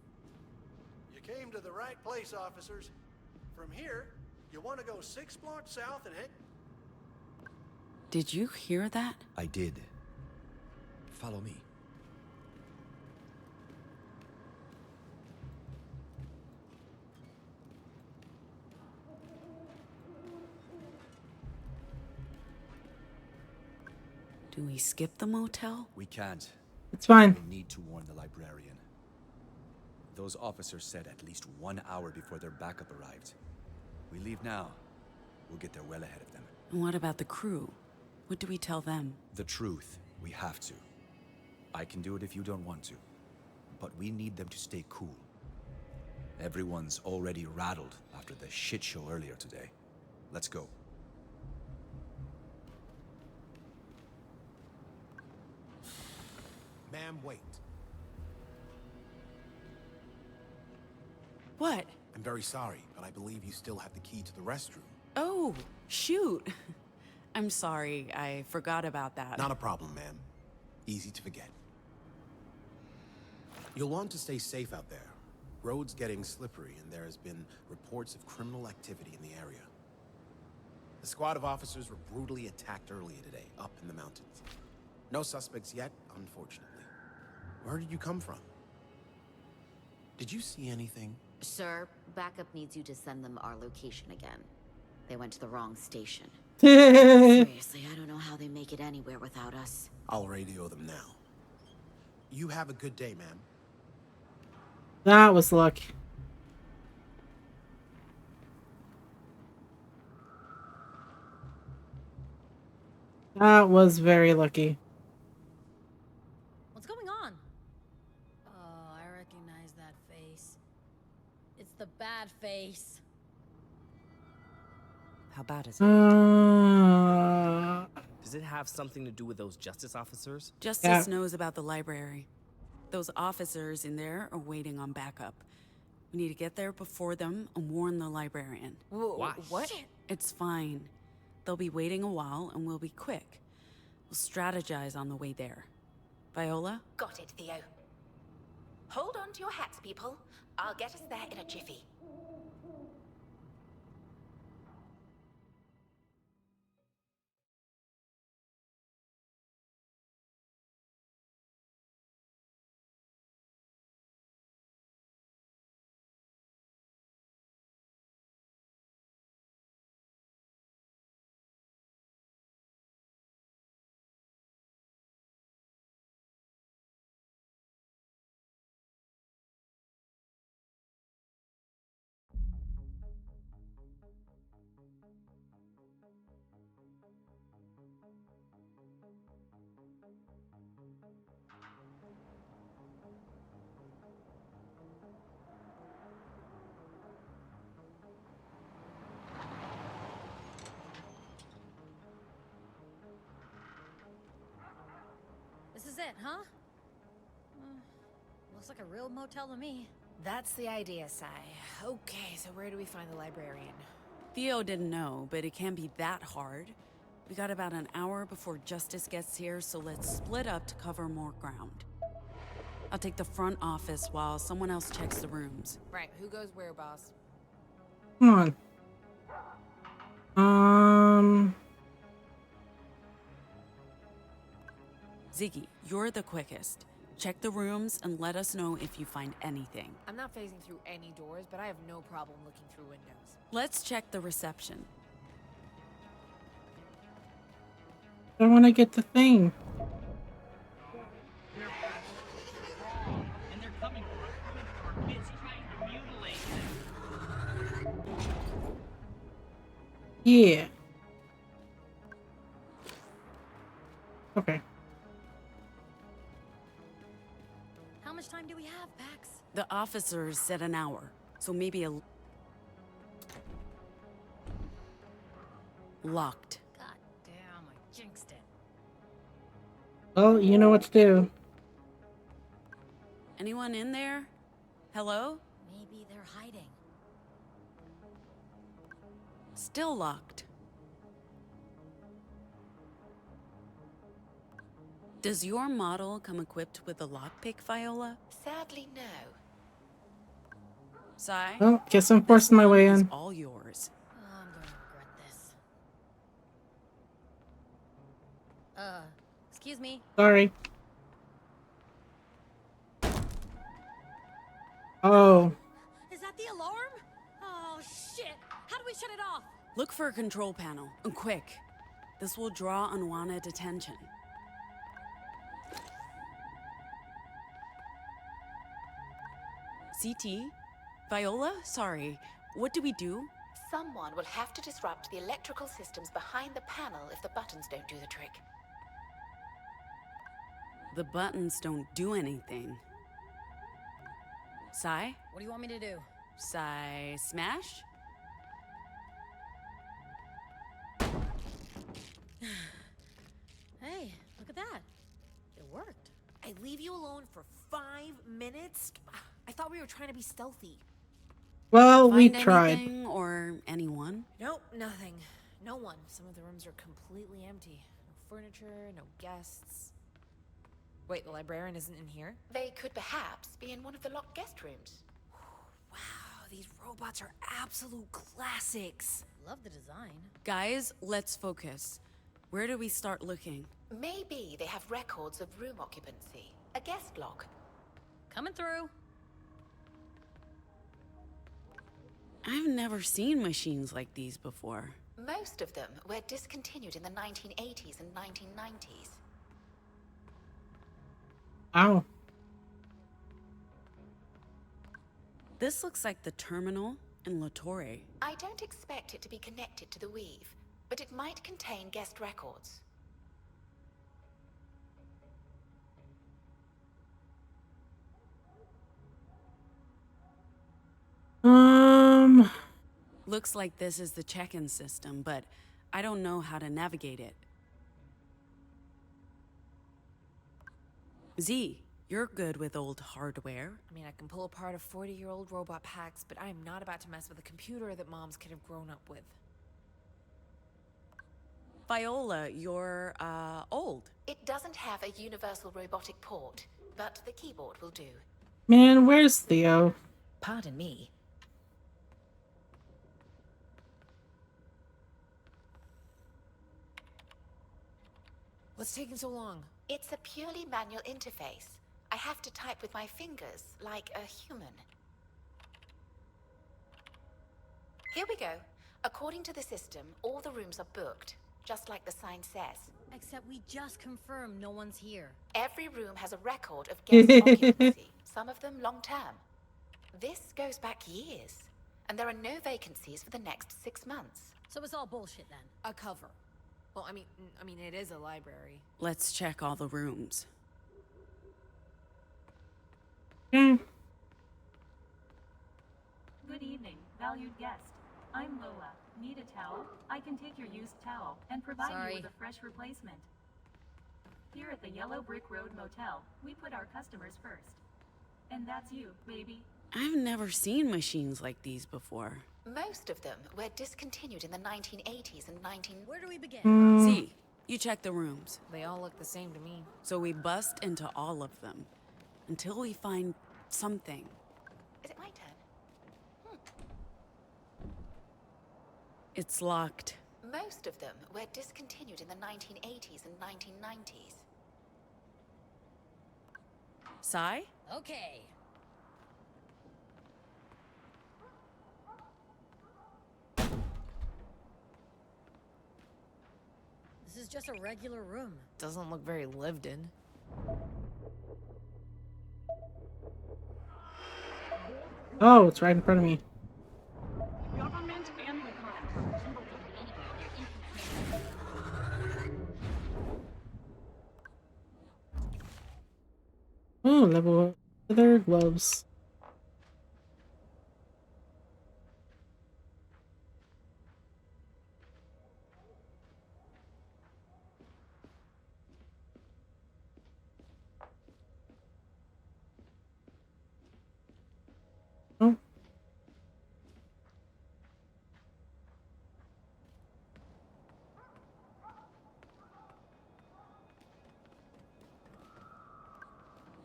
You came to the right place, officers. From here, you want to go 6 blocks south and head... Did you hear that? I did. Follow me. Do we skip the motel? We can't. It's fine. We need to warn the librarian. Those officers said at least 1 hour before their backup arrived. We leave now. We'll get there well ahead of them. And what about the crew? What do we tell them? The truth. We have to. I can do it if you don't want to. But we need them to stay cool. Everyone's already rattled after the shit show earlier today. Let's go. Ma'am, wait. What? I'm very sorry, but I believe you still have the key to the restroom. Oh, shoot. I'm sorry, I forgot about that. Not a problem, ma'am. Easy to forget. You'll want to stay safe out there. Road's getting slippery, and there has been reports of criminal activity in the area. The squad of officers were brutally attacked earlier today, up in the mountains. No suspects yet, unfortunately. Where did you come from? Did you see anything? Sir, backup needs you to send them our location again. They went to the wrong station. Seriously, I don't know how they make it anywhere without us. I'll radio them now. You have a good day, ma'am. That was luck. That was very lucky. What's going on? Oh, I recognize that face. It's the bad face. How bad is it? Does it have something to do with those justice officers? Justice knows about the library. Those officers in there are waiting on backup. We need to get there before them and warn the librarian. Why? What? It's fine. They'll be waiting a while and we'll be quick. We'll strategize on the way there. Viola? Got it, Theo. Hold on to your hats, people. I'll get us there in a jiffy. is it, huh? Looks like a real motel to me. That's the idea, Sai. Okay, so where do we find the librarian? Theo didn't know, but it can't be that hard. We got about an hour before Justice gets here, so let's split up to cover more ground. I'll take the front office while someone else checks the rooms. Right, who goes where, boss? Come on. Ziggy, you're the quickest. Check the rooms and let us know if you find anything. I'm not phasing through any doors, but I have no problem looking through windows. Let's check the reception. I want to get the thing. And they're coming for kids trying to mutilate them. Yeah. Okay. How much time do we have, Pax? The officers said an hour, so maybe a... Locked. God damn, I jinxed it. Well, you know what to do. Anyone in there? Hello? Maybe they're hiding. Still locked. Does your model come equipped with a lockpick, Viola? Sadly, no. Sai? Well, guess I'm forcing my way It's in. all yours. I'm gonna regret this. Excuse me. Sorry. Oh. Is that the alarm? Oh, shit. How do we shut it off? Look for a control panel, and quick. This will draw unwanted attention. CT? Viola? Sorry. What do we do? Someone will have to disrupt the electrical systems behind the panel if the buttons don't do the trick. The buttons don't do anything. Sai? What do you want me to do? Sai, smash? Hey, look at that. It worked. I leave you alone for 5 minutes? I thought we were trying to be stealthy. Well, we Find tried. anything or anyone? Nope, nothing. No one. Some of the rooms are completely empty. No furniture, no guests. Wait, the librarian isn't in here? They could perhaps be in one of the locked guest rooms. Wow, these robots are absolute classics. Love the design. Guys, let's focus. Where do we start looking? Maybe they have records of room occupancy. A guest log. Coming through. I've never seen machines like these before. Most of them were discontinued in the 1980s and 1990s. Ow. This looks like the terminal in La Torre. I don't expect it to be connected to the weave, but it might contain guest records. Looks like this is the check-in system, but I don't know how to navigate it. Z, you're good with old hardware. I mean, I can pull apart a 40-year-old robot Pax, but I am not about to mess with a computer that moms could have grown up with. Viola, you're, old. It doesn't have a universal robotic port, but the keyboard will do. Man, where's Theo? Pardon me. What's taking so long? It's a purely manual interface. I have to type with my fingers, like a human. Here we go. According to the system, all the rooms are booked, just like the sign says. Except we just confirmed no one's here. Every room has a record of guest occupancy, some of them long-term. This goes back years, and there are no vacancies for the next 6 months. So it's all bullshit then. A cover. Well, I mean, it is a library. Let's check all the rooms. Good evening, valued guest. I'm Lola. Need a towel? I can take your used towel and provide you with a fresh replacement. Here at the Yellow Brick Road Motel, we put our customers first. And that's you, baby. I've never seen machines like these before. Most of them were discontinued in the 1980s and 19... Where do we begin? Z, you check the rooms. They all look the same to me. So we bust into all of them. Until we find something. Is it my turn? It's locked. Most of them were discontinued in the 1980s and 1990s. Sai? Okay. This is just a regular room. Doesn't look very lived in. Oh, it's right in front of me. Government and the Oh, leather gloves. Oh.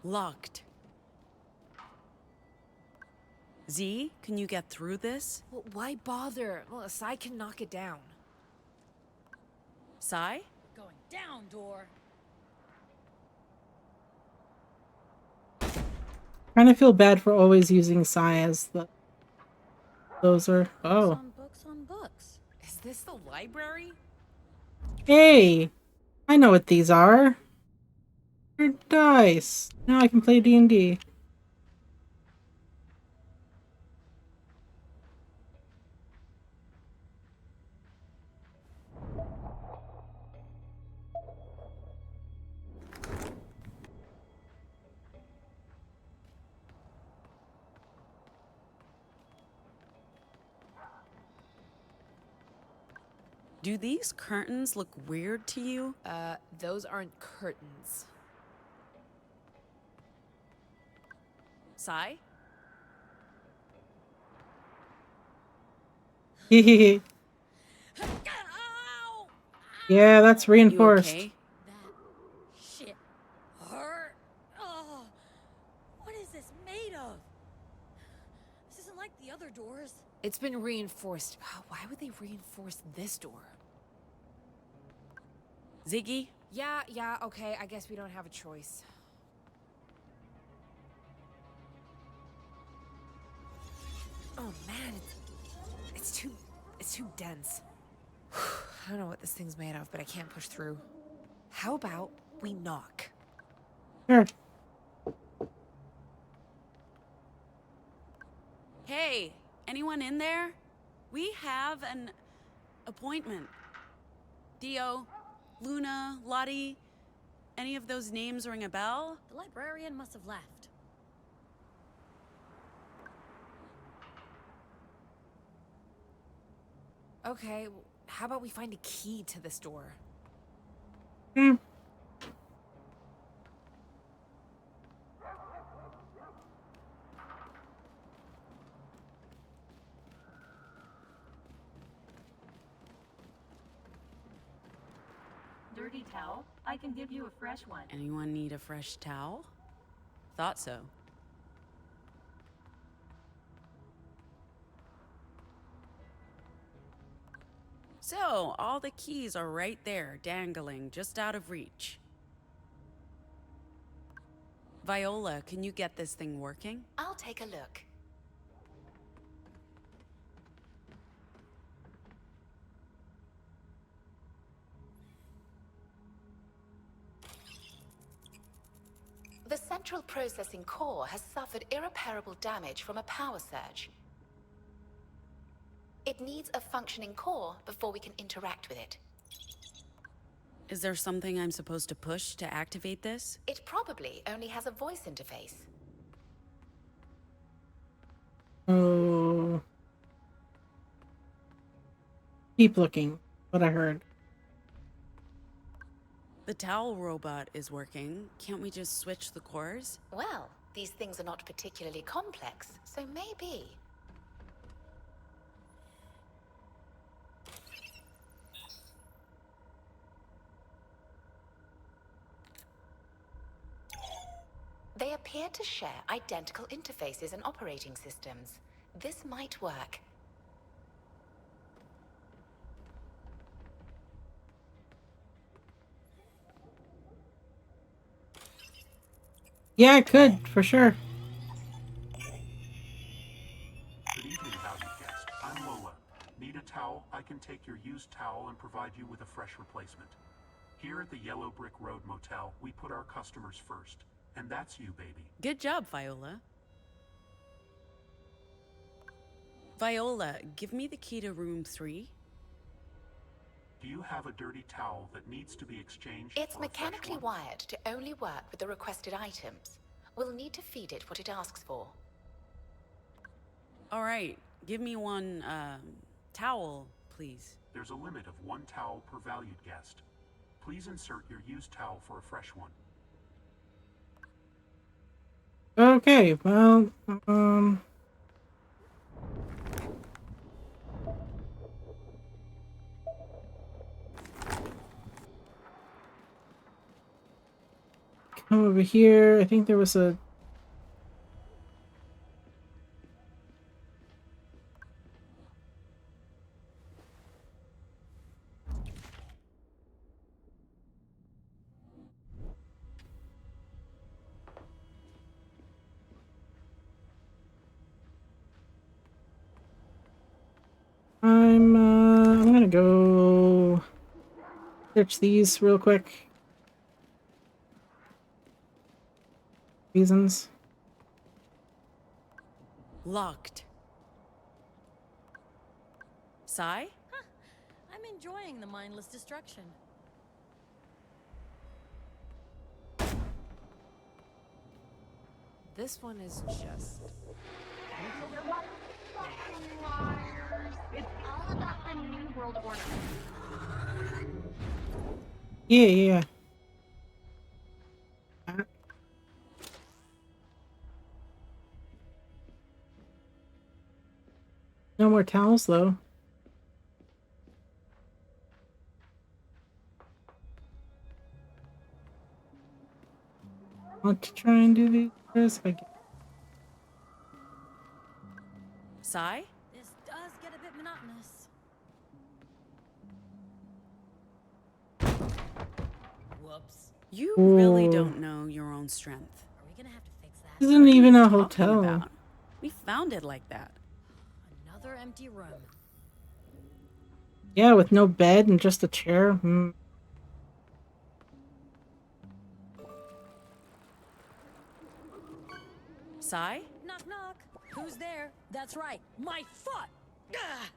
Locked. Z, can you get through this? Well, why bother? Well, Sai can knock it down. Sai? Going down, door. Kind of feel bad for always using Sai as the closer. Oh. Books on books. Is this the library? Hey! I know what these are. They're dice. Now I can play D&D. Do these curtains look weird to you? Those aren't curtains. Sai? Yeah, that's reinforced. You okay? Shit hurt. Oh, what is this made of? This isn't like the other doors. It's been reinforced. Why would they reinforce this door? Ziggy? Yeah, okay. I guess we don't have a choice. Oh man, it's too dense. I don't know what this thing's made of, but I can't push through. How about we knock? Sure. Hey, anyone in there? We have an appointment. Theo, Luna, Lottie, any of those names ring a bell? The librarian must have left. Okay, how about we find a key to this door? Hmm. dirty towel. I can give you a fresh one. Anyone need a fresh towel? Thought so. So, all the keys are right there, dangling, just out of reach. Viola, can you get this thing working? I'll take a look. The central processing core has suffered irreparable damage from a power surge. It needs a functioning core before we can interact with it. Is there something I'm supposed to push to activate this? It probably only has a voice interface. Oh. Keep looking. What I heard. The towel robot is working. Can't we just switch the cores? Well, these things are not particularly complex, so maybe. They appear to share identical interfaces and operating systems. This might work. Yeah, it could, for sure. Good evening, valued guest. I'm Lola. Need a towel? I can take your used towel and provide you with a fresh replacement. Here at the Yellow Brick Road Motel, we put our customers first. And that's you, baby. Good job, Viola. Viola, give me the key to room 3. Do you have a dirty towel that needs to be exchanged? It's mechanically wired to only work with the requested items. We'll need to feed it what it asks for. All right, give me one, towel, please. There's a limit of 1 towel per valued guest. Please insert your used towel for a fresh one. Okay, well, come over here. I think there was a... I'm gonna go search these real quick. Reasons. Locked. Sigh? Huh. I'm enjoying the mindless destruction. This one is just... It's all about the New World Order. Yeah. No more towels, though. Want to try and do these first? Sigh? This does get a bit monotonous. Whoops. You really don't know your own strength. Are we gonna have to fix that? This isn't even a Talking hotel. about? We found it like that. Another empty room. Yeah, with no bed and just a chair. Sigh? Knock, knock. Who's there? That's right. My foot! Ugh.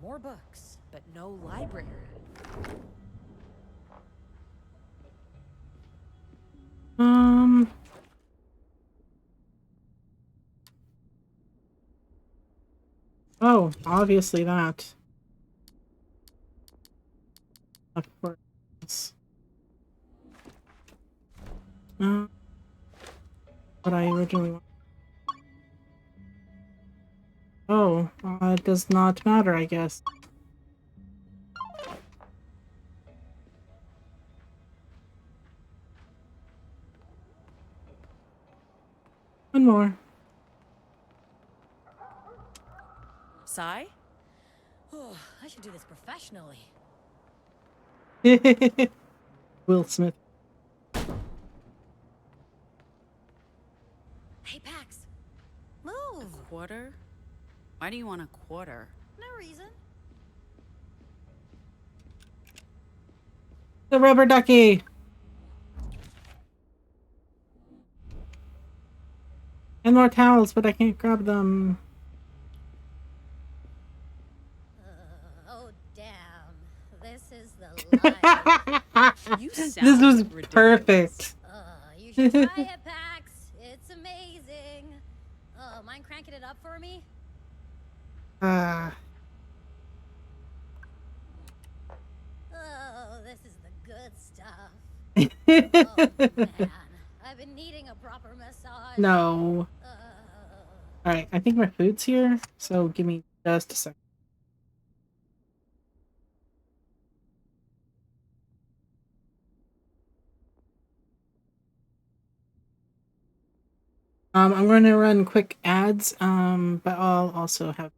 More books. but no library. Oh, obviously that. Of course. What I originally wanted. Oh, it does not matter, I guess. One more. Sigh? Oh, I should do this professionally. Will Smith. Hey, Pax. Move! A quarter? Why do you want a quarter? No reason. The rubber ducky! And more towels, but I can't grab them. Oh, damn. This is the life. You This sound was ridiculous. perfect. You should try it, Pax. It's amazing. Mind cranking it up for me? Oh, this is the good stuff. Oh man, I've been needing a proper massage. No. Alright, I think my food's here, so give me just a second. I'm going to run quick ads, but I'll also have.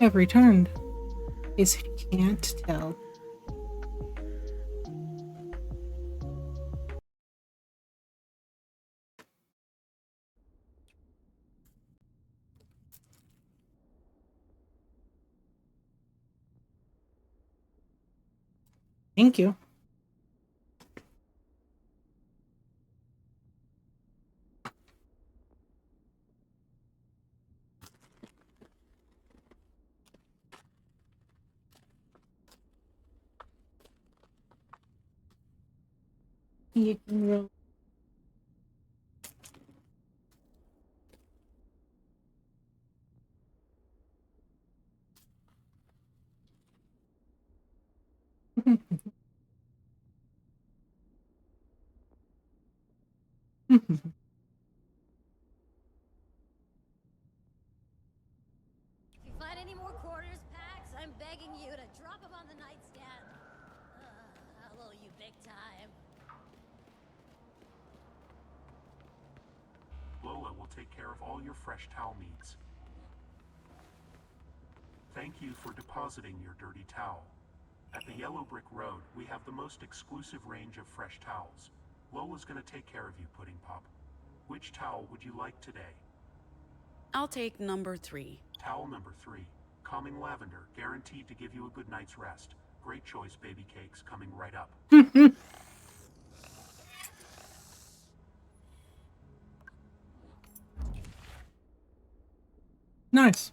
I've returned. In case you can't tell. Thank you. You can roll. If you find any more quarters packs, I'm begging you to drop them take care of all your fresh towel needs. Thank you for depositing your dirty towel. At the Yellow Brick Road, we have the most exclusive range of fresh towels. Lola's gonna take care of you, Pudding Pop. Which towel would you like today? I'll take number 3. Towel number 3. Calming lavender, guaranteed to give you a good night's rest. Great choice, baby cakes, coming right up. Nice.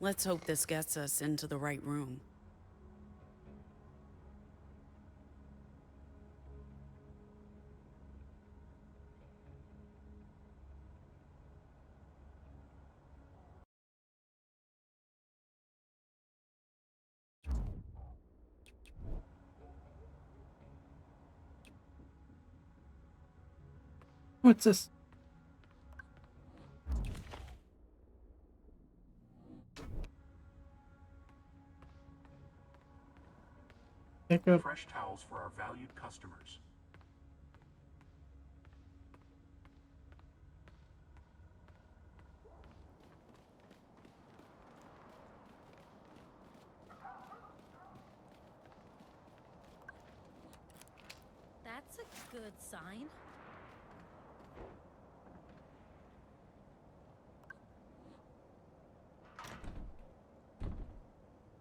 Let's hope this gets us into the right room. What's this? Pick up. Fresh towels for our valued customers. That's a good sign.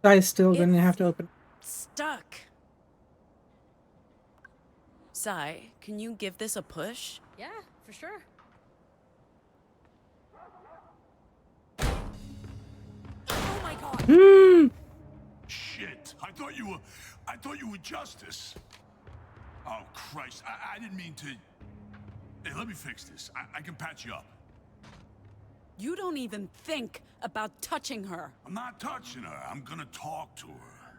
Guy's still gonna have to open. Stuck. Sai, can you give this a push? Yeah, for sure. Oh my god! Shit! I thought you were Justice. Oh Christ! I didn't mean to. Hey, let me fix this. I can patch you up. You don't even think about touching her. I'm not touching her. I'm gonna talk to her.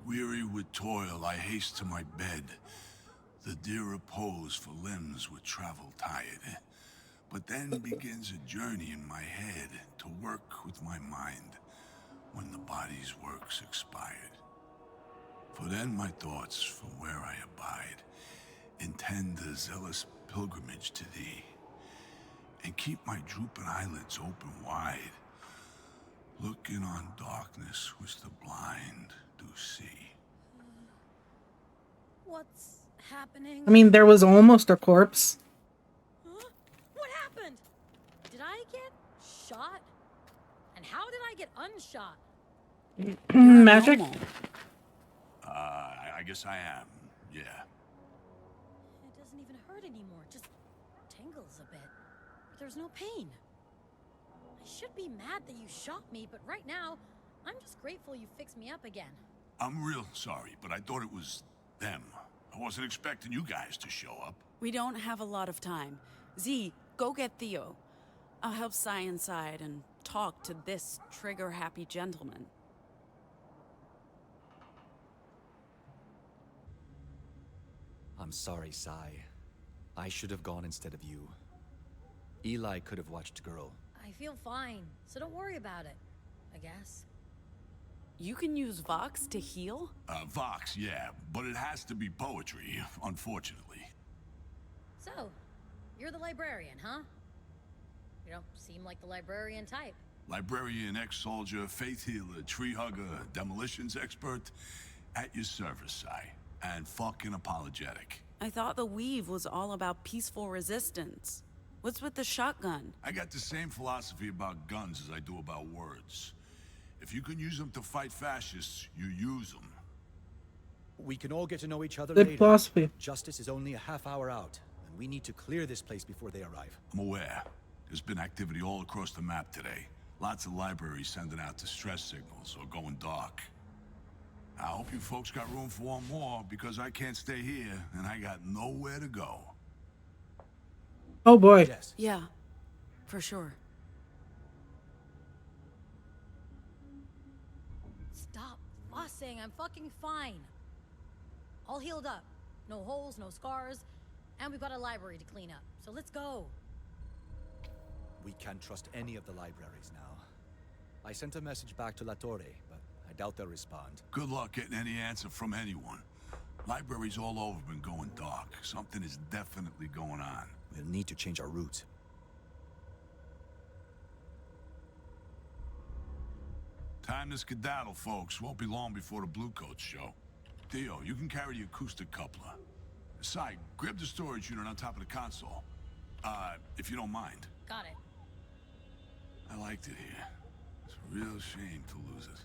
Weary with toil, I haste to my bed. The dear repose for limbs with travel tired. But then begins a journey in my head to work with my mind when the body's works expired. For then my thoughts from where I abide intend a zealous pilgrimage to thee, and keep my drooping eyelids open wide, looking on darkness which the blind do see. What's happening? I mean, there was almost a corpse. Huh? What happened? Did I get shot? And how did I get unshot? Magic? I guess I am, yeah. It doesn't even hurt anymore, just tingles a bit. But there's no pain. I should be mad that you shot me, but right now, I'm just grateful you fixed me up again. I'm real sorry, but I thought it was them. I wasn't expecting you guys to show up. We don't have a lot of time. Z, go get Theo. I'll help Sai inside and talk to this trigger-happy gentleman. I'm sorry, Sai. I should have gone instead of you. Eli could have watched Girl. I feel fine, so don't worry about it, I guess. You can use Vox to heal? Vox, yeah, but it has to be poetry, unfortunately. So, you're the librarian, huh? You don't seem like the librarian type. Librarian, ex-soldier, faith healer, tree hugger, demolitions expert. At your service, Sai. And fucking apologetic. I thought the weave was all about peaceful resistance. What's with the shotgun? I got the same philosophy about guns as I do about words. If you can use them to fight fascists, you use them. We can all get to know each other Good later. philosophy. Justice is only a half hour out, and we need to clear this place before they arrive. I'm aware. There's been activity all across the map today. Lots of libraries sending out distress signals or going dark. I hope you folks got room for one more, because I can't stay here, and I got nowhere to go. Oh boy. Yes. Yeah, for sure. Stop fussing, I'm fucking fine. All healed up. No holes, no scars, and we've got a library to clean up. So let's go. We can't trust any of the libraries now. I sent a message back to La Torre, but I doubt they'll respond. Good luck getting any answer from anyone. Libraries all over been going dark. Something is definitely going on. We'll need to change our route. Time to skedaddle, folks. Won't be long before the blue coats show. Theo, you can carry the acoustic coupler. Sai, grab the storage unit on top of the console. If you don't mind. Got it. I liked it here. It's a real shame to lose it.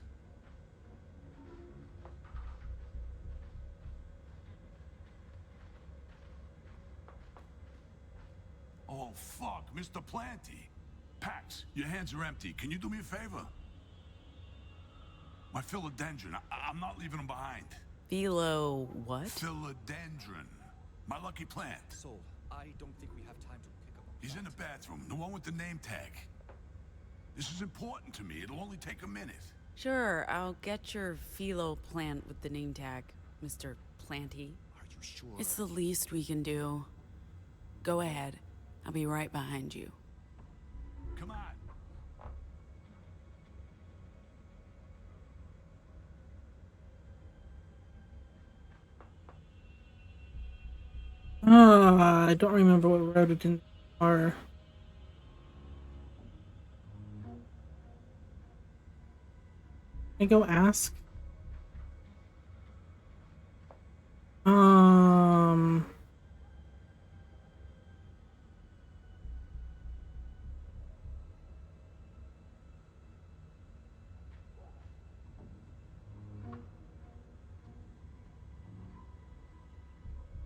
Oh, fuck, Mr. Planty. Pax, your hands are empty. Can you do me a favor? My philodendron, I'm not leaving them behind. Philo what? Philodendron. My lucky plant. Soul, I don't think we have time to pick up a He's in the bathroom, the one with the name tag. This is important to me. It'll only take a minute. Sure, I'll get your philo plant with the name tag, Mr. Planty. Are you sure? It's the least we can do. Go ahead. I'll be right behind you. Come on. I don't remember what road it in are. Can I go ask?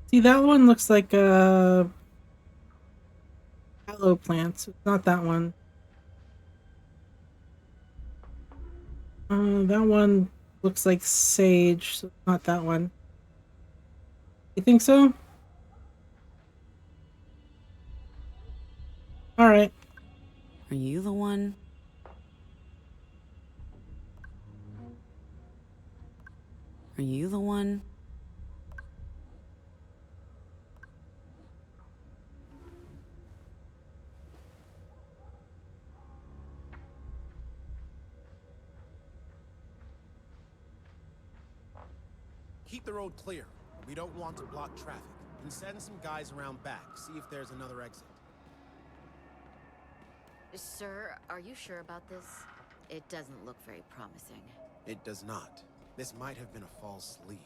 See, that one looks like a aloe plant. It's not that one. That one looks like sage, so it's not that one. You think so? All right. Are you the one? Are you the one? Keep the road clear. We don't want to block traffic. And send some guys around back, see if there's another exit. Sir, are you sure about this? It doesn't look very promising. It does not. This might have been a false lead.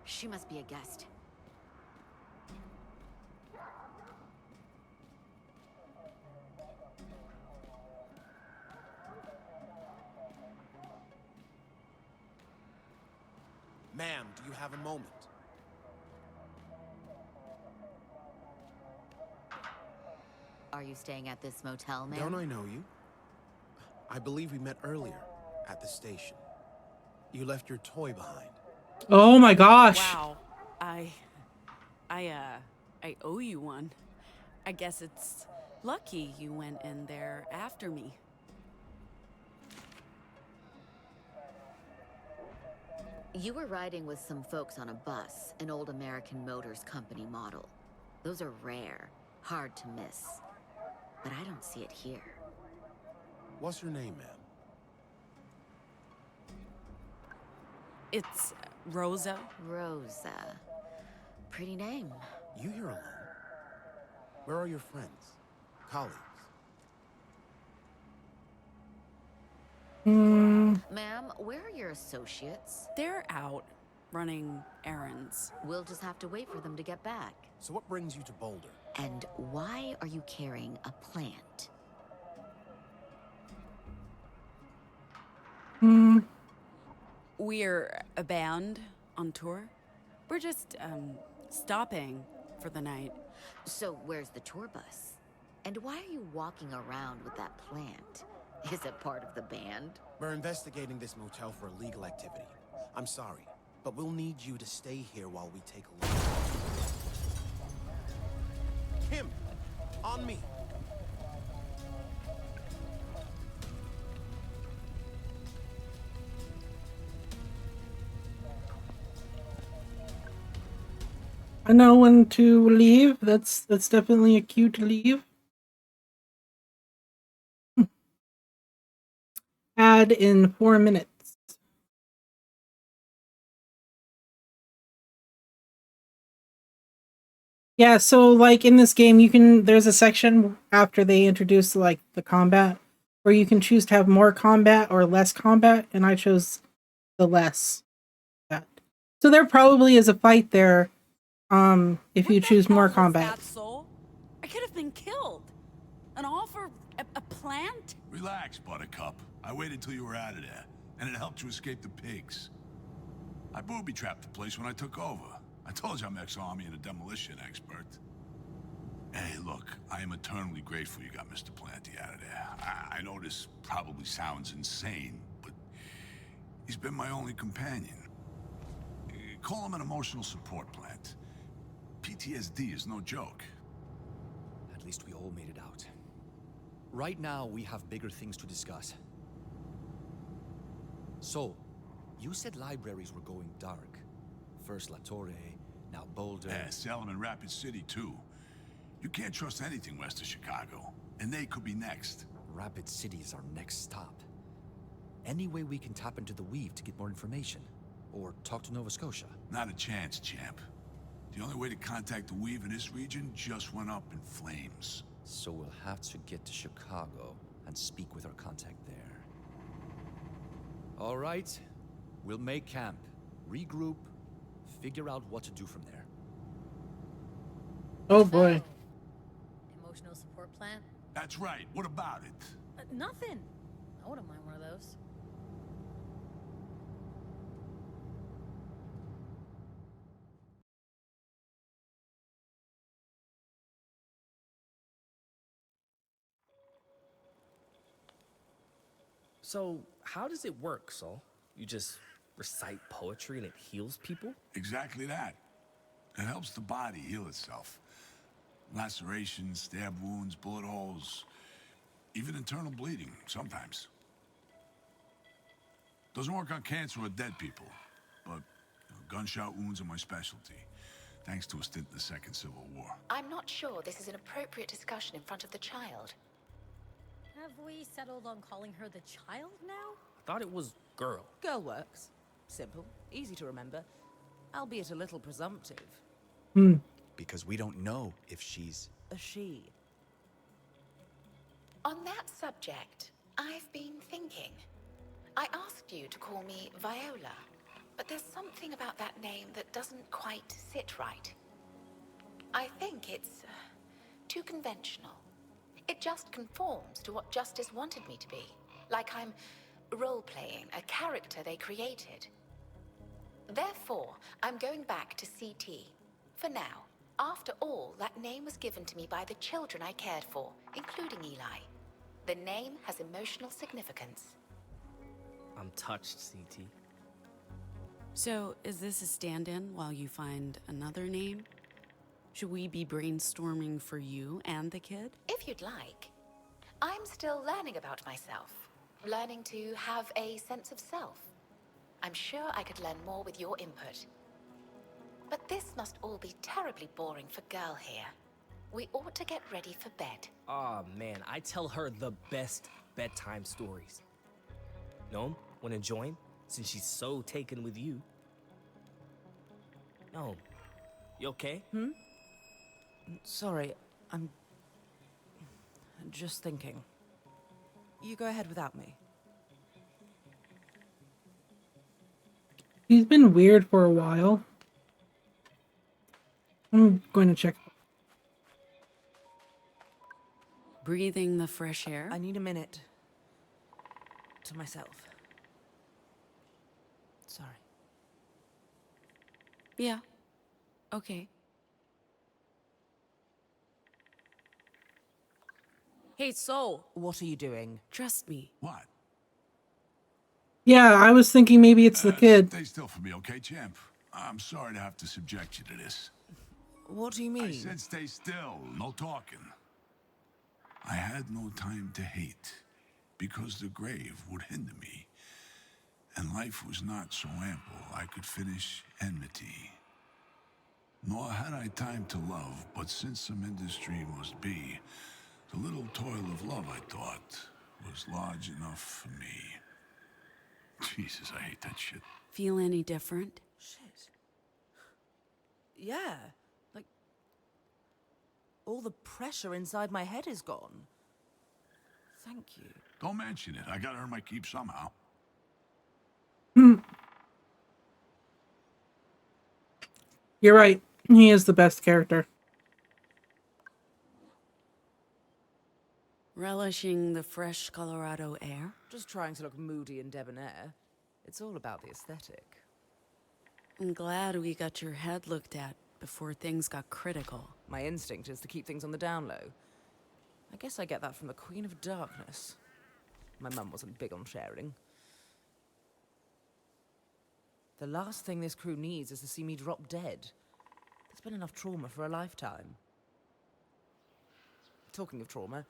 She must be a guest. Ma'am, do you have a moment? Are you staying at this motel, ma'am? Don't I know you? I believe we met earlier at the station. You left your toy behind. Oh my gosh. Wow. I owe you one. I guess it's lucky you went in there after me. You were riding with some folks on a bus, an old American Motors Company model. Those are rare, hard to miss. But I don't see it here. What's your name, ma'am? It's Rosa. Rosa. Pretty name. You here alone? Where are your friends? Colleagues? Ma'am, where are your associates? They're out running errands. We'll just have to wait for them to get back. So what brings you to Boulder? And why are you carrying a plant? We're a band on tour. We're just, stopping for the night. So where's the tour bus? And why are you walking around with that plant? Is it part of the band? We're investigating this motel for illegal activity. I'm sorry, but we'll need you to stay here while we take a look. Kim, on me. I know when to leave. That's definitely a cue to leave. Add in 4 minutes. Yeah, so like in this game there's a section after they introduce like the combat where you can choose to have more combat or less combat, and I chose the less combat. So there probably is a fight there if you choose more combat. That soul? I could have been killed. And all for a plant? Relax, Buttercup. I waited till you were out of there, and it helped you escape the pigs. I booby-trapped the place when I took over. I told you I'm ex-army and a demolition expert. Hey, look, I am eternally grateful you got Mr. Planty out of there. I know this probably sounds insane, but he's been my only companion. Call him an emotional support plant. PTSD is no joke. At least we all made it out. Right now, we have bigger things to discuss. So, you said libraries were going dark. First La Torre, now Boulder. Yeah, Salem and Rapid City, too. You can't trust anything west of Chicago, and they could be next. Rapid City is our next stop. Any way we can tap into the Weave to get more information? Or talk to Nova Scotia? Not a chance, champ. The only way to contact the Weave in this region just went up in flames. So we'll have to get to Chicago and speak with our contact there. All right. We'll make camp, regroup, figure out what to do from there. Oh boy. Emotional support plan? That's right. What about it? Nothing. I wouldn't mind one of those. So, how does it work, Sol? You just recite poetry and it heals people? Exactly that. It helps the body heal itself. Lacerations, stab wounds, bullet holes, even internal bleeding, sometimes. Doesn't work on cancer or dead people, but gunshot wounds are my specialty, thanks to a stint in the Second Civil War. I'm not sure this is an appropriate discussion in front of the child. Have we settled on calling her the child now? Thought it was girl. Girl works. Simple, easy to remember, albeit a little presumptive. Because we don't know if she's... A she. On that subject, I've been thinking. I asked you to call me Viola, but there's something about that name that doesn't quite sit right. I think it's too conventional. It just conforms to what Justice wanted me to be. Like I'm role-playing a character they created. Therefore, I'm going back to CT. For now. After all, that name was given to me by the children I cared for, including Eli. The name has emotional significance. I'm touched, CT. So, is this a stand-in while you find another name? Should we be brainstorming for you and the kid? If you'd like. I'm still learning about myself. Learning to have a sense of self. I'm sure I could learn more with your input. But this must all be terribly boring for Girl here. We ought to get ready for bed. Aw, man, I tell her the best bedtime stories. Gnome, wanna join? Since she's so taken with you. Gnome, you okay? Sorry, I'm just thinking. You go ahead without me. He's been weird for a while. I'm going to check. Breathing the fresh air? I need a minute. To myself. Sorry. Yeah. Okay. Hey, Soul. What are you doing? Trust me. What? Yeah, I was thinking maybe it's the kid. Stay still for me, okay, champ? I'm sorry to have to subject you to this. What do you mean? I said stay still, no talking. I had no time to hate, because the grave would hinder me, and life was not so ample I could finish enmity. Nor had I time to love, but since some industry must be, the little toil of love, I thought, was large enough for me. Jesus, I hate that shit. Feel any different? Shit. Yeah. Like, All the pressure inside my head is gone. Thank you. Don't mention it. I gotta earn my keep somehow. You're right. He is the best character. Relishing the fresh Colorado air? Just trying to look moody and debonair. It's all about the aesthetic. I'm glad we got your head looked at before things got critical. My instinct is to keep things on the down low. I guess I get that from the Queen of Darkness. My mum wasn't big on sharing. The last thing this crew needs is to see me drop dead. There's been enough trauma for a lifetime. Talking of trauma,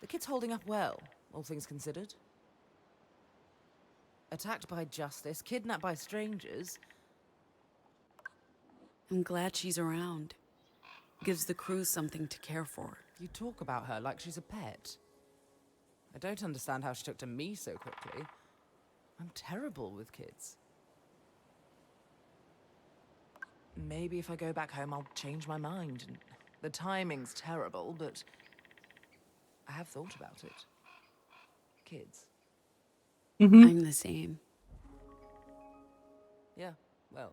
the kid's holding up well, all things considered. Attacked by Justice, kidnapped by strangers. I'm glad she's around. Gives the crew something to care for. You talk about her like she's a pet. I don't understand how she took to me so quickly. I'm terrible with kids. Maybe if I go back home, I'll change my mind. The timing's terrible, but I have thought about it. Kids. I'm the same. Yeah, well,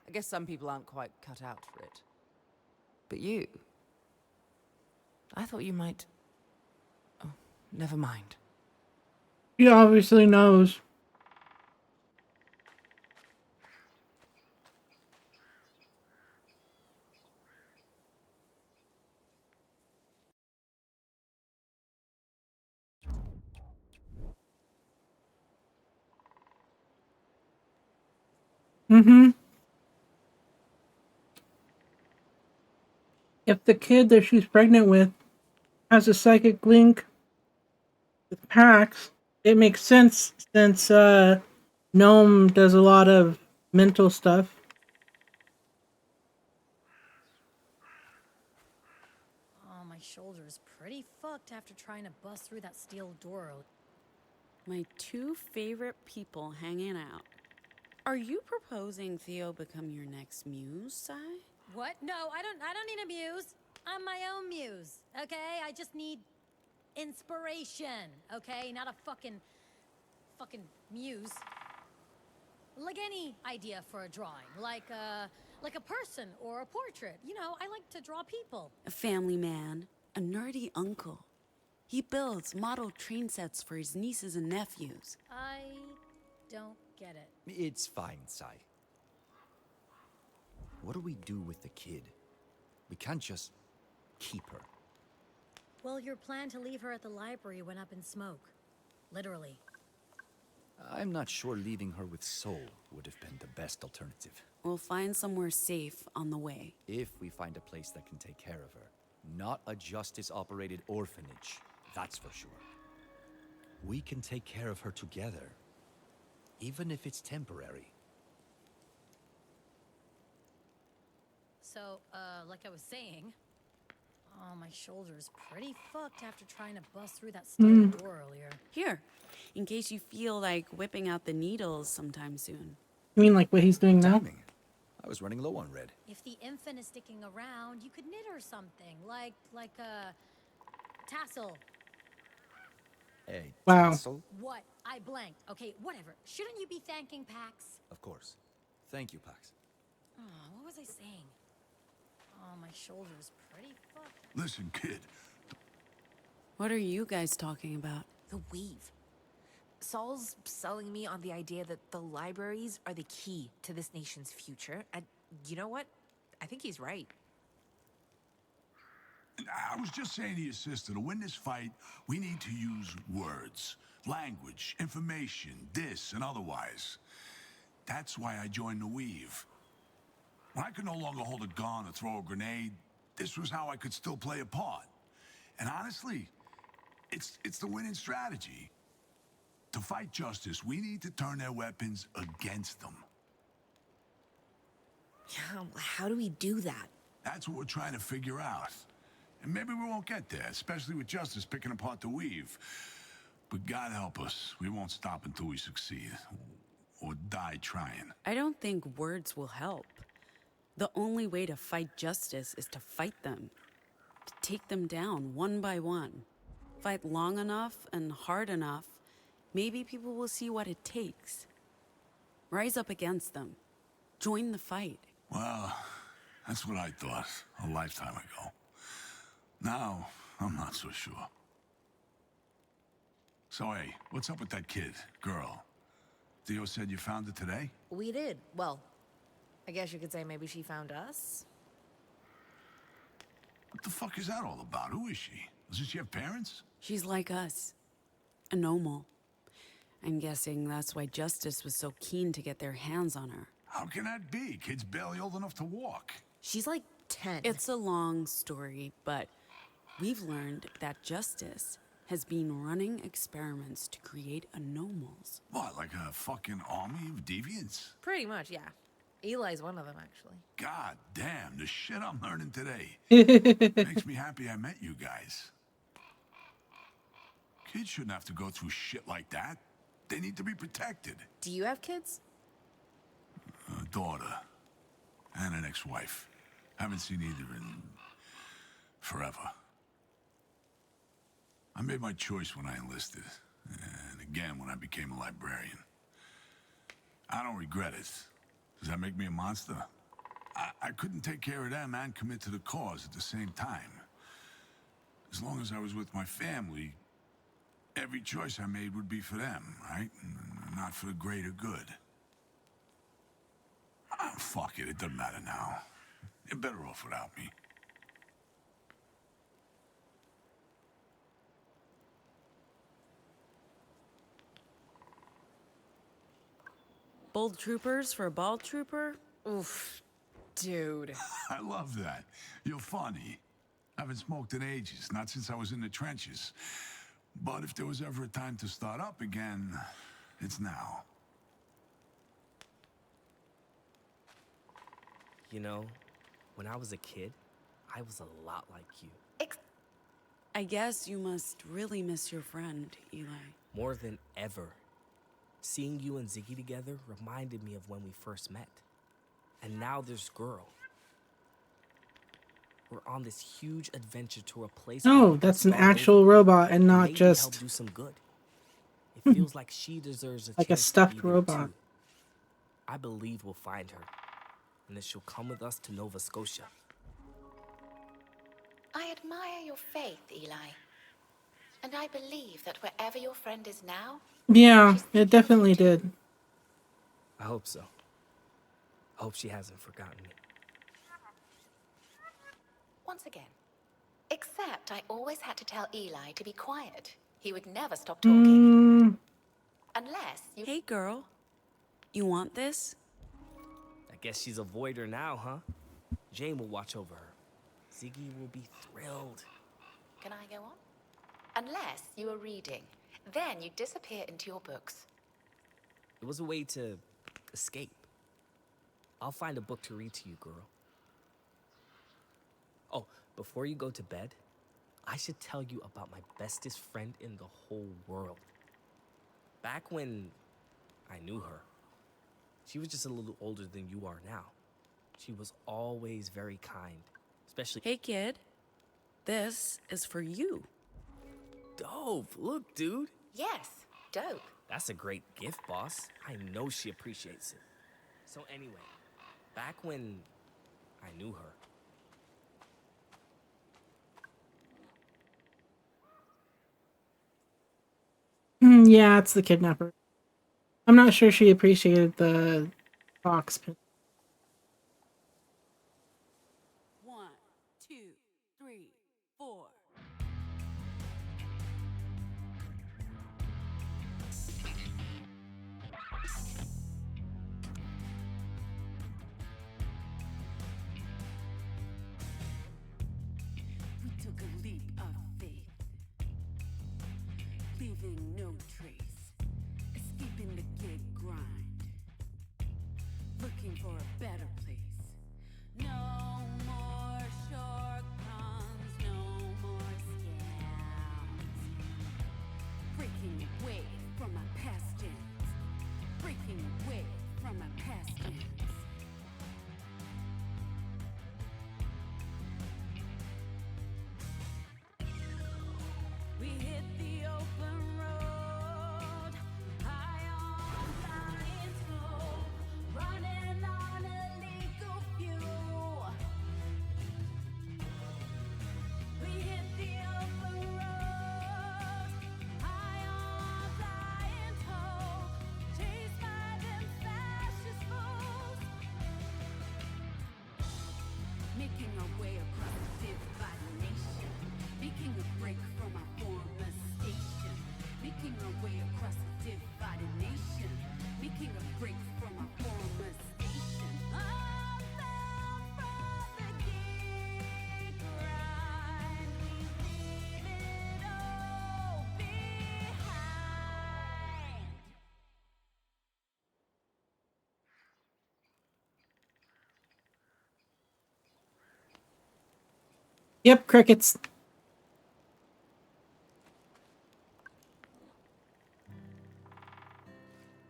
I guess some people aren't quite cut out for it. But you... I thought you might... Oh, never mind. He obviously knows. If the kid that she's pregnant with has a psychic link with Pax, it makes sense since Gnome does a lot of mental stuff. Oh, my shoulder's pretty fucked after trying to bust through that steel door. My two favorite people hanging out. Are you proposing Theo become your next muse, Sai? What? No, I don't need a muse. I'm my own muse, okay? I just need inspiration, okay? Not a fucking muse. Like any idea for a drawing, like a person or a portrait. You know, I like to draw people. A family man, a nerdy uncle. He builds model train sets for his nieces and nephews. I don't get it. It's fine, Sai. What do we do with the kid? We can't just keep her. Well, your plan to leave her at the library went up in smoke. Literally. I'm not sure leaving her with Soul would have been the best alternative. We'll find somewhere safe on the way. If we find a place that can take care of her. Not a Justice-operated orphanage, that's for sure. We can take care of her together. Even if it's temporary. So, like I was saying... Oh, my shoulder's pretty fucked after trying to bust through that steel door earlier. Here, in case you feel like whipping out the needles sometime soon. You mean like what he's doing now? I was running low on red. If the infant is sticking around, you could knit her something, like a tassel. A Wow. tassel? What? I blanked. Okay, whatever. Shouldn't you be thanking Pax? Of course. Thank you, Pax. Oh, what was I saying? Oh, my shoulder's pretty fucked. Listen, kid. What are you guys talking about? The weave. Saul's selling me on the idea that the libraries are the key to this nation's future. And you know what? I think he's right. I was just saying to your sister, to win this fight, we need to use words, language, information, this and otherwise. That's why I joined the Weave. When I could no longer hold a gun or throw a grenade, this was how I could still play a part. And honestly, it's the winning strategy. To fight justice, we need to turn their weapons against them. Yeah, how do we do that? That's what we're trying to figure out. And maybe we won't get there, especially with justice picking apart the Weave. But God help us, we won't stop until we succeed. Or die trying. I don't think words will help. The only way to fight justice is to fight them. take them down one by one. Fight long enough and hard enough, maybe people will see what it takes. Rise up against them. Join the fight. Well, that's what I thought a lifetime ago. Now, I'm not so sure. So, hey, what's up with that kid, girl? Theo said you found her today? We did. Well, I guess you could say maybe she found us. What the fuck is that all about? Who is she? Doesn't she have parents? She's like us. A normal. I'm guessing that's why Justice was so keen to get their hands on her. How can that be? Kid's barely old enough to walk. She's like 10. It's a long story, but we've learned that Justice has been running experiments to create anomals. What, like a fucking army of deviants? Pretty much, yeah. Eli's one of them, actually. God damn, the shit I'm learning today. Makes me happy I met you guys. Kids shouldn't have to go through shit like that. They need to be protected. Do you have kids? A daughter. And an ex-wife. Haven't seen either in... forever. I made my choice when I enlisted. And again when I became a librarian. I don't regret it. Does that make me a monster? I couldn't take care of them and commit to the cause at the same time. As long as I was with my family, every choice I made would be for them, right? Not for the greater good. Ah, fuck it doesn't matter now. You're better off without me. Bold troopers for a bald trooper? Oof, dude. I love that. You're funny. Haven't smoked in ages, not since I was in the trenches. But if there was ever a time to start up again, it's now. You know, when I was a kid, I was a lot like you. I guess you must really miss your friend, Eli. More than ever. Seeing you and Ziggy together reminded me of when we first met. And now there's Girl. We're on this huge adventure to a place. Oh, that's an actual robot and not just help do some good. It feels like she deserves like a chance to stuffed be there, robot. too. I believe we'll find her, and that she'll come with us to Nova Scotia. I admire your faith, Eli. And I believe that wherever your friend is now, Yeah, it definitely did. I hope so. I hope she hasn't forgotten me. once again. Except I always had to tell Eli to be quiet. He would never stop talking. Unless you... Hey, girl. You want this? I guess she's a voider now, huh? Jane will watch over her. Ziggy will be thrilled. Can I go on? Unless you are reading. Then you disappear into your books. It was a way to escape. I'll find a book to read to you, girl. Oh, before you go to bed, I should tell you about my bestest friend in the whole world. Back when I knew her, she was just a little older than you are now. She was always very kind, especially... Hey, kid. This is for you. Dope. Look, dude. Yes, dope. That's a great gift, boss. I know she appreciates it. So anyway, back when I knew her, Yeah, it's the kidnapper. I'm not sure she appreciated the box pin. 1, 2, 3, 4. We took a leap of faith, leaving no trace, escaping the gig grind, looking for a better place. No more shortcuts, no more scams. Breaking away from my past ends, breaking away from my past ends. making our way across the divided nation, making a break from our former station, making our way across the divided nation, making a break from our former station. All fell from the gig grind, we leave it all behind. Yep, crickets.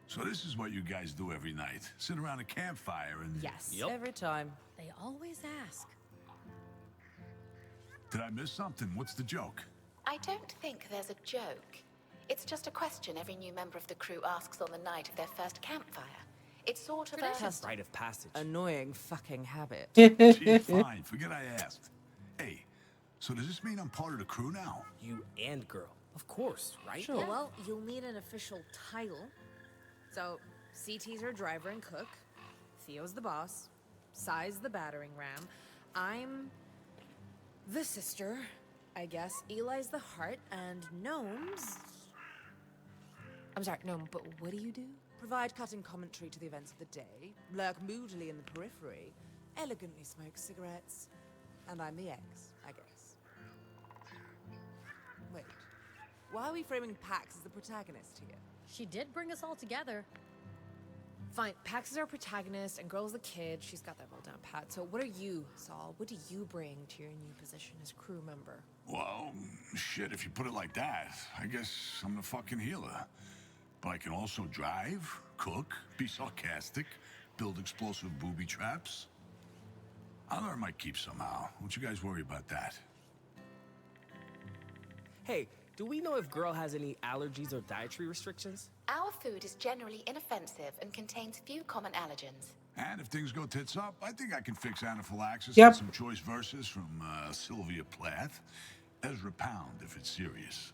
So this is what you guys do every night. Sit around a campfire and... Yes, every time. They always ask. Did I miss something? What's the joke? I don't think there's a joke. It's just a question every new member of the crew asks on the night of their first campfire. It's sort of a... Rite of passage. Annoying fucking habit. Gee, fine. Forget I asked. Hey, so does this mean I'm part of the crew now? You and girl. Of course, right? Sure. Well, you'll need an official title. So, CT's her driver and cook. Theo's the boss. Sai's the battering ram. I'm the sister, I guess. Eli's the heart, and Gnome's... I'm sorry, Gnome, but what do you do? Provide cutting commentary to the events of the day, lurk moodily in the periphery, elegantly smoke cigarettes, and I'm the ex, I guess. Wait, why are we framing Pax as the protagonist here? She did bring us all together. Fine, Pax is our protagonist, and Girl's the kid. She's got that all down pat. So what are you, Saul? What do you bring to your new position as crew member? Well, shit, if you put it like that, I guess I'm the fucking healer. But I can also drive, cook, be sarcastic, build explosive booby traps. I'll earn my keep somehow. Don't you guys worry about that. Hey, do we know if girl has any allergies or dietary restrictions? Our food is generally inoffensive and contains few common allergens. And if things go tits up, I think I can fix anaphylaxis Yep. with some choice verses from Sylvia Plath. Ezra Pound, if it's serious.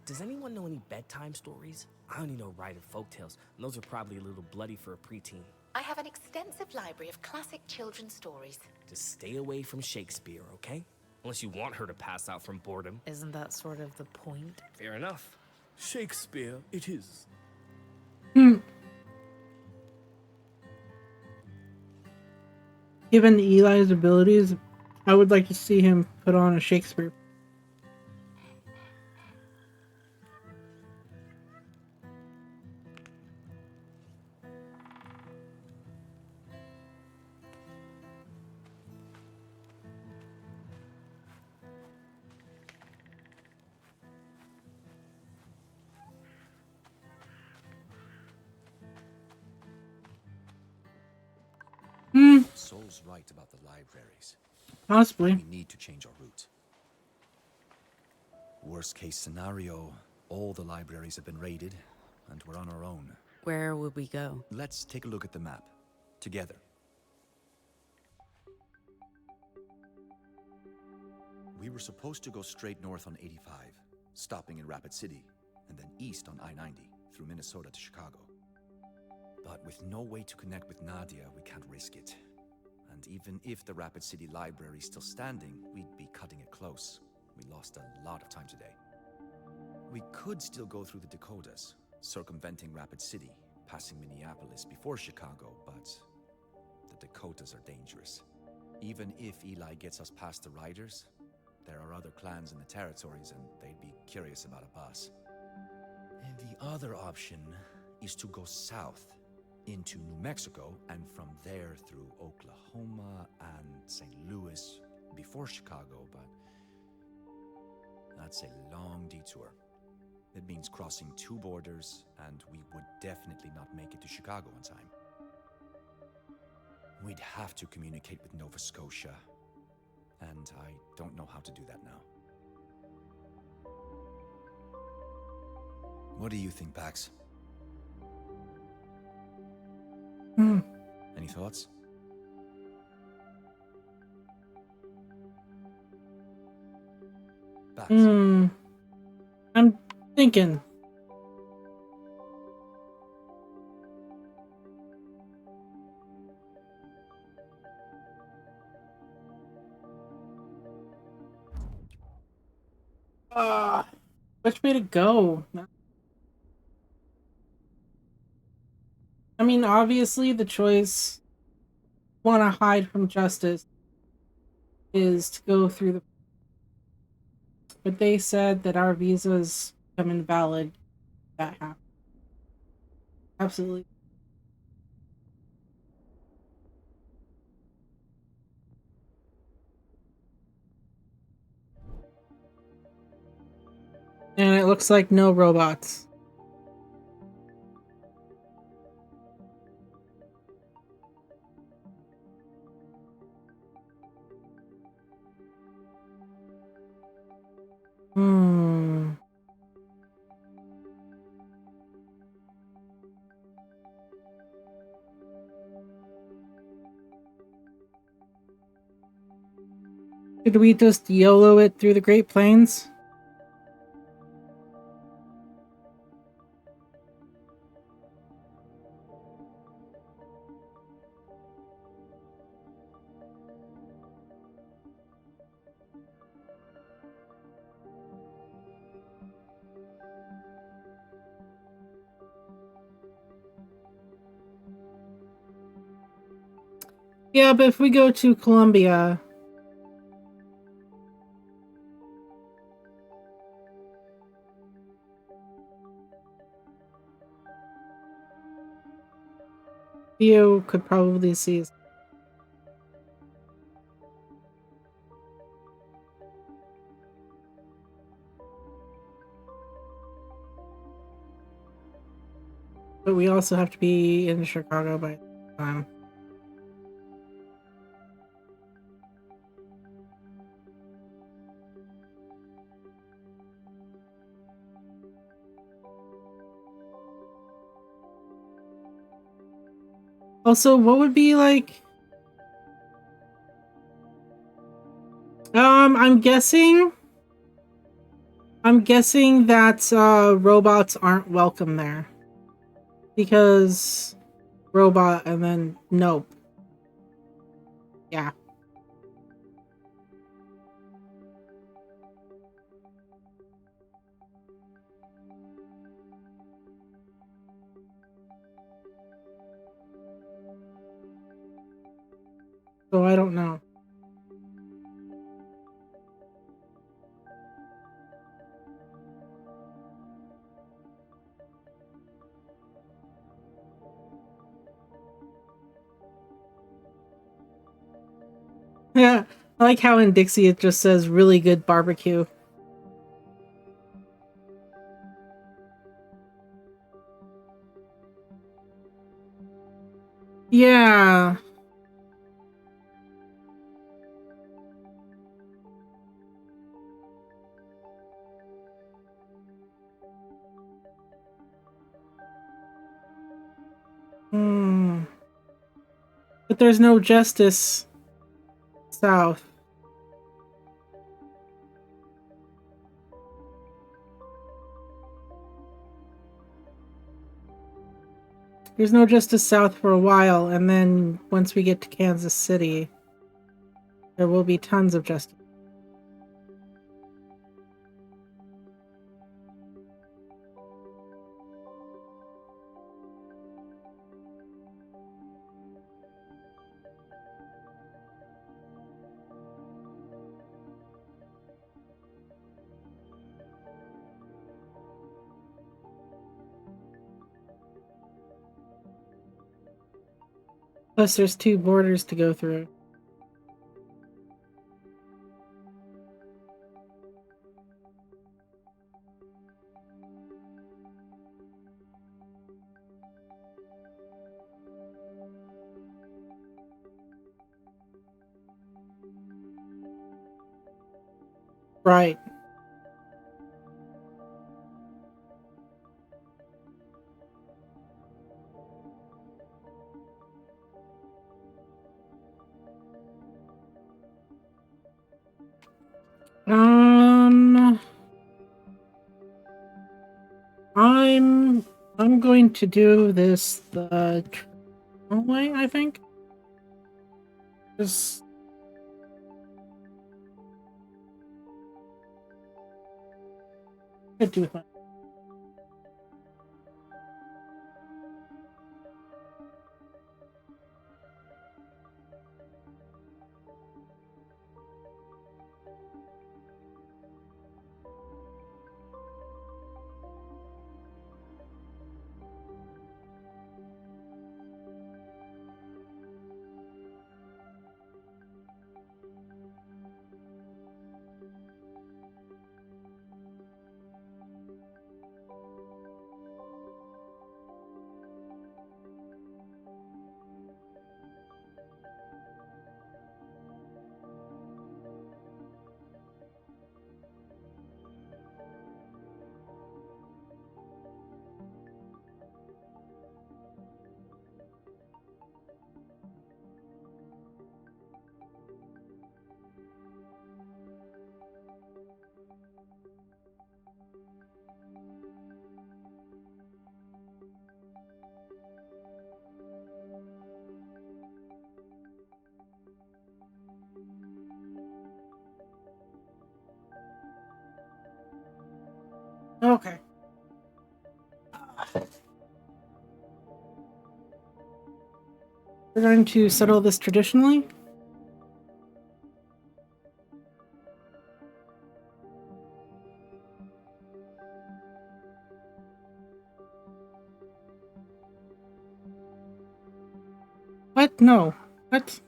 Does anyone know any bedtime stories? I only know Rite of folktales, and those are probably a little bloody for a preteen. I have an extensive library of classic children's stories. Just stay away from Shakespeare, okay? Unless you want her to pass out from boredom. Isn't that sort of the point? Fair enough. Shakespeare it is. Given Eli's abilities, I would like to see him put on a Shakespeare. Soul's right about the libraries. Possibly. We need to change our route. Worst case scenario, all the libraries have been raided, and we're on our own. Where would we go? Let's take a look at the map. Together. We were supposed to go straight north on 85, stopping in Rapid City, and then east on I-90, through Minnesota to Chicago. But with no way to connect with Nadia, we can't risk it. And even if the Rapid City Library is still standing, we'd be cutting it close. We lost a lot of time today. We could still go through the Dakotas, circumventing Rapid City, passing Minneapolis before Chicago, but the Dakotas are dangerous. Even if Eli gets us past the Riders, there are other clans in the territories and they'd be curious about a bus. And the other option is to go south into New Mexico and from there through Oklahoma and St. Louis before Chicago, but that's a long detour. It means crossing two borders, and we would definitely not make it to Chicago in time. We'd have to communicate with Nova Scotia, and I don't know how to do that now. What do you think, Pax? Any thoughts? Pax. I'm thinking. Which way to go? I mean, obviously the choice want to hide from justice is to go through the, but they said that our visas become invalid if that happens. Absolutely. And it looks like no robots. Hmm. Should we just YOLO it through the Great Plains? Yeah, but if we go to Colombia, Theo could probably see us. But we also have to be in Chicago by the time. Also, what would be like... I'm guessing that robots aren't welcome there. Because robot and then nope. Yeah. So I don't know. Yeah, I like how in Dixie it just says really good barbecue. Yeah. Hmm. But there's no justice south. There's no justice south for a while, and then once we get to Kansas City, there will be tons of justice. Plus, there's 2 borders to go through. Right. I'm going to do this the wrong way, I think. Just Could do with one. Okay. We're going to settle this traditionally. What? No. What?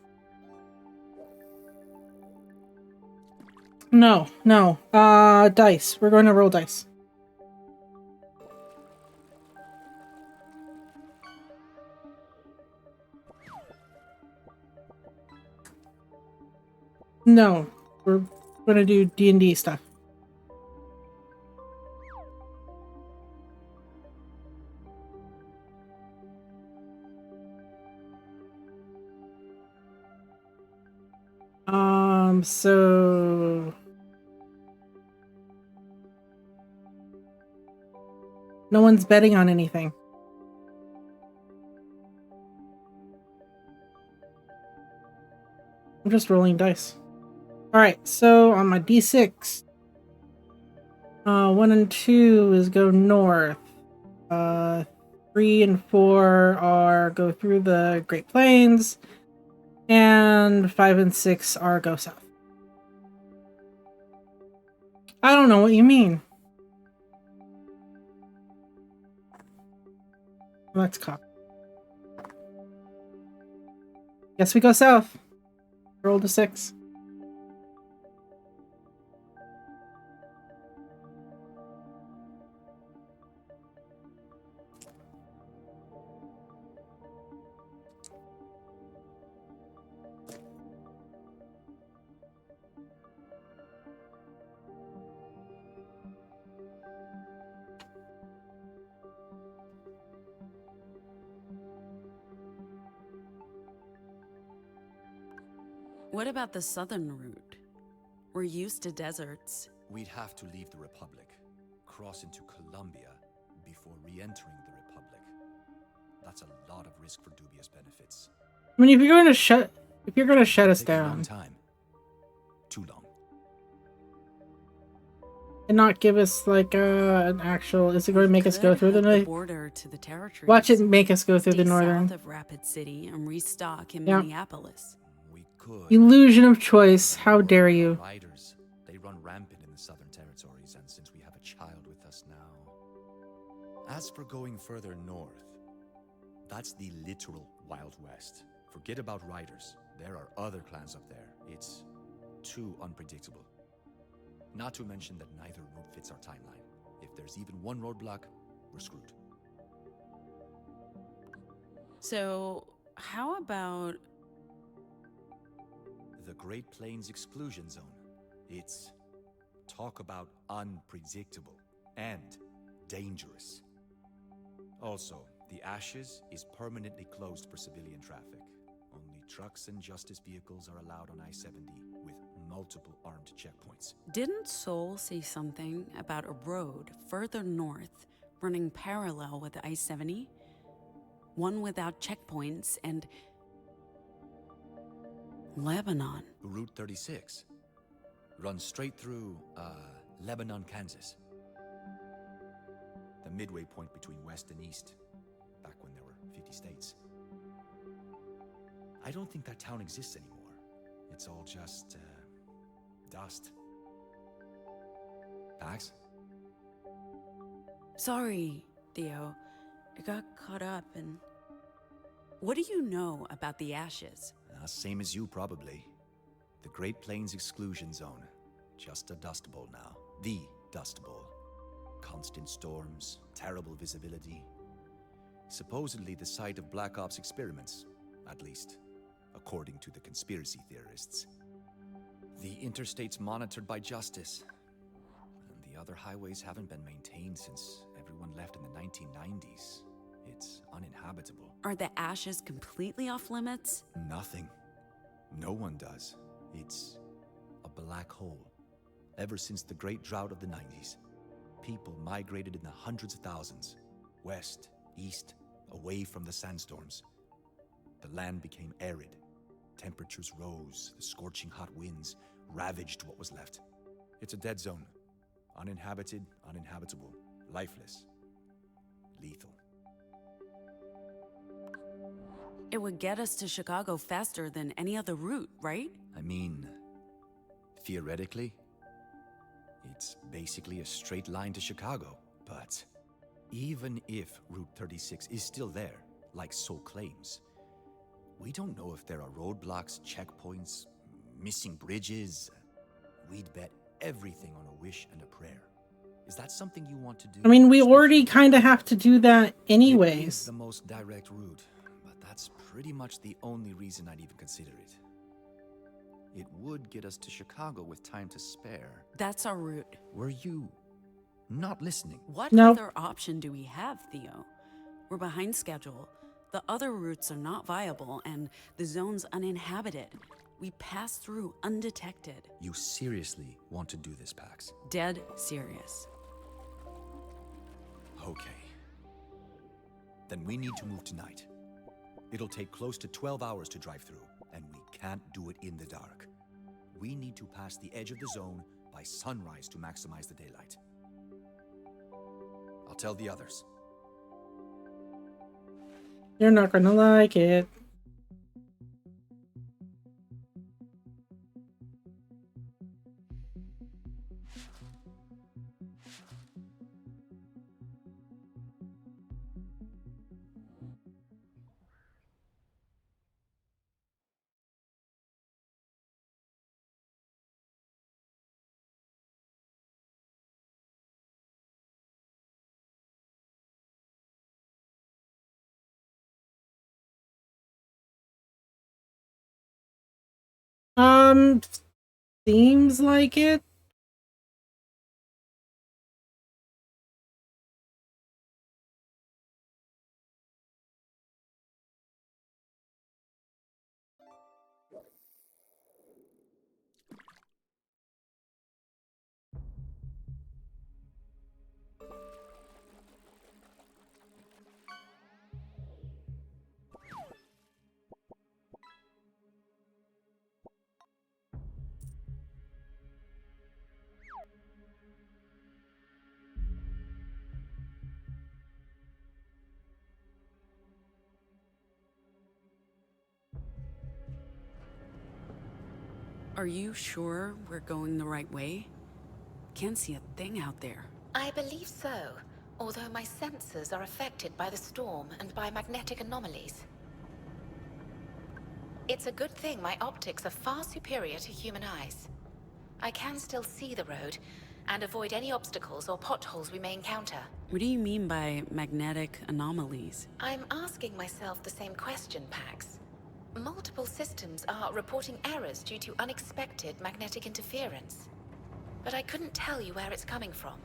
No, no. Dice. We're going to roll dice. No. We're going to do D&D stuff. So no one's betting on anything. I'm just rolling dice. Alright, so on my D6, 1 and 2 is go north. 3 and 4 are go through the Great Plains. And 5 and 6 are go south. I don't know what you mean. Let's copy. Guess we go south. Roll to 6. What about the southern route? We're used to deserts. We'd have to leave the Republic, cross into Colombia, before re-entering the Republic. That's a lot of risk for dubious benefits. I mean, if you're going to shut us down, a long time. Too long. And not give us like an actual. Is it going to make us go through the border to the territories? Watch it make us go through the northern. South of Rapid City and restock in Yeah. Minneapolis. We could. Illusion of choice. How dare you? Riders. They run rampant in the southern territories, and since we have a child with us now. As for going further north, that's the literal Wild West. Forget about riders. There are other clans up there. It's too unpredictable. Not to mention that neither route fits our timeline. If there's even one roadblock, we're screwed. So, how about the Great Plains Exclusion Zone? It's talk about unpredictable and dangerous. Also, the Ashes is permanently closed for civilian traffic. Only trucks and justice vehicles are allowed on I-70 with multiple armed checkpoints. Didn't Soul say something about a road further north running parallel with I-70? One without checkpoints and Lebanon. Route 36 runs straight through Lebanon, Kansas. midway point between West and East, back when there were 50 states. I don't think that town exists anymore. It's all just, dust. Pax? Sorry, Theo. I got caught up in... What do you know about the ashes? Same as you, probably. The Great Plains Exclusion Zone. Just a dust bowl now. The Dust Bowl. Constant storms, terrible visibility. Supposedly the site of Black Ops experiments, at least, according to the conspiracy theorists. The interstate's monitored by Justice, and the other highways haven't been maintained since everyone left in the 1990s. It's uninhabitable. Are the ashes completely off limits? Nothing. No one does. It's a black hole. Ever since the Great Drought of the 90s, people migrated in the hundreds of thousands, west, east, away from the sandstorms. The land became arid. Temperatures rose, the scorching hot winds ravaged what was left. It's a dead zone. Uninhabited, uninhabitable, lifeless, lethal. It would get us to Chicago faster than any other route, right? I mean, theoretically, it's basically a straight line to Chicago. But even if Route 36 is still there, like Sol claims, we don't know if there are roadblocks, checkpoints, missing bridges. We'd bet everything on a wish and a prayer. Is that something you want to do? I mean, we already kind of have to do that anyways. It is the most direct route, but that's pretty much the only reason I'd even consider it. It would get us to Chicago with time to spare. That's our route. Were you not listening? What other option do we have, Theo? We're behind schedule. The other routes are not viable, and the zone's uninhabited. We pass through undetected. You seriously want to do this, Pax? Dead serious. Okay. Then we need to move tonight. It'll take close to 12 hours to drive through, and we can't do it in the dark. We need to pass the edge of the zone by sunrise to maximize the daylight. I'll tell the others. You're not gonna like it. Seems like it. Are you sure we're going the right way? Can't see a thing out there. I believe so, although my senses are affected by the storm and by magnetic anomalies. It's a good thing my optics are far superior to human eyes. I can still see the road and avoid any obstacles or potholes we may encounter. What do you mean by magnetic anomalies? I'm asking myself the same question, Pax. Multiple systems are reporting errors due to unexpected magnetic interference. But I couldn't tell you where it's coming from,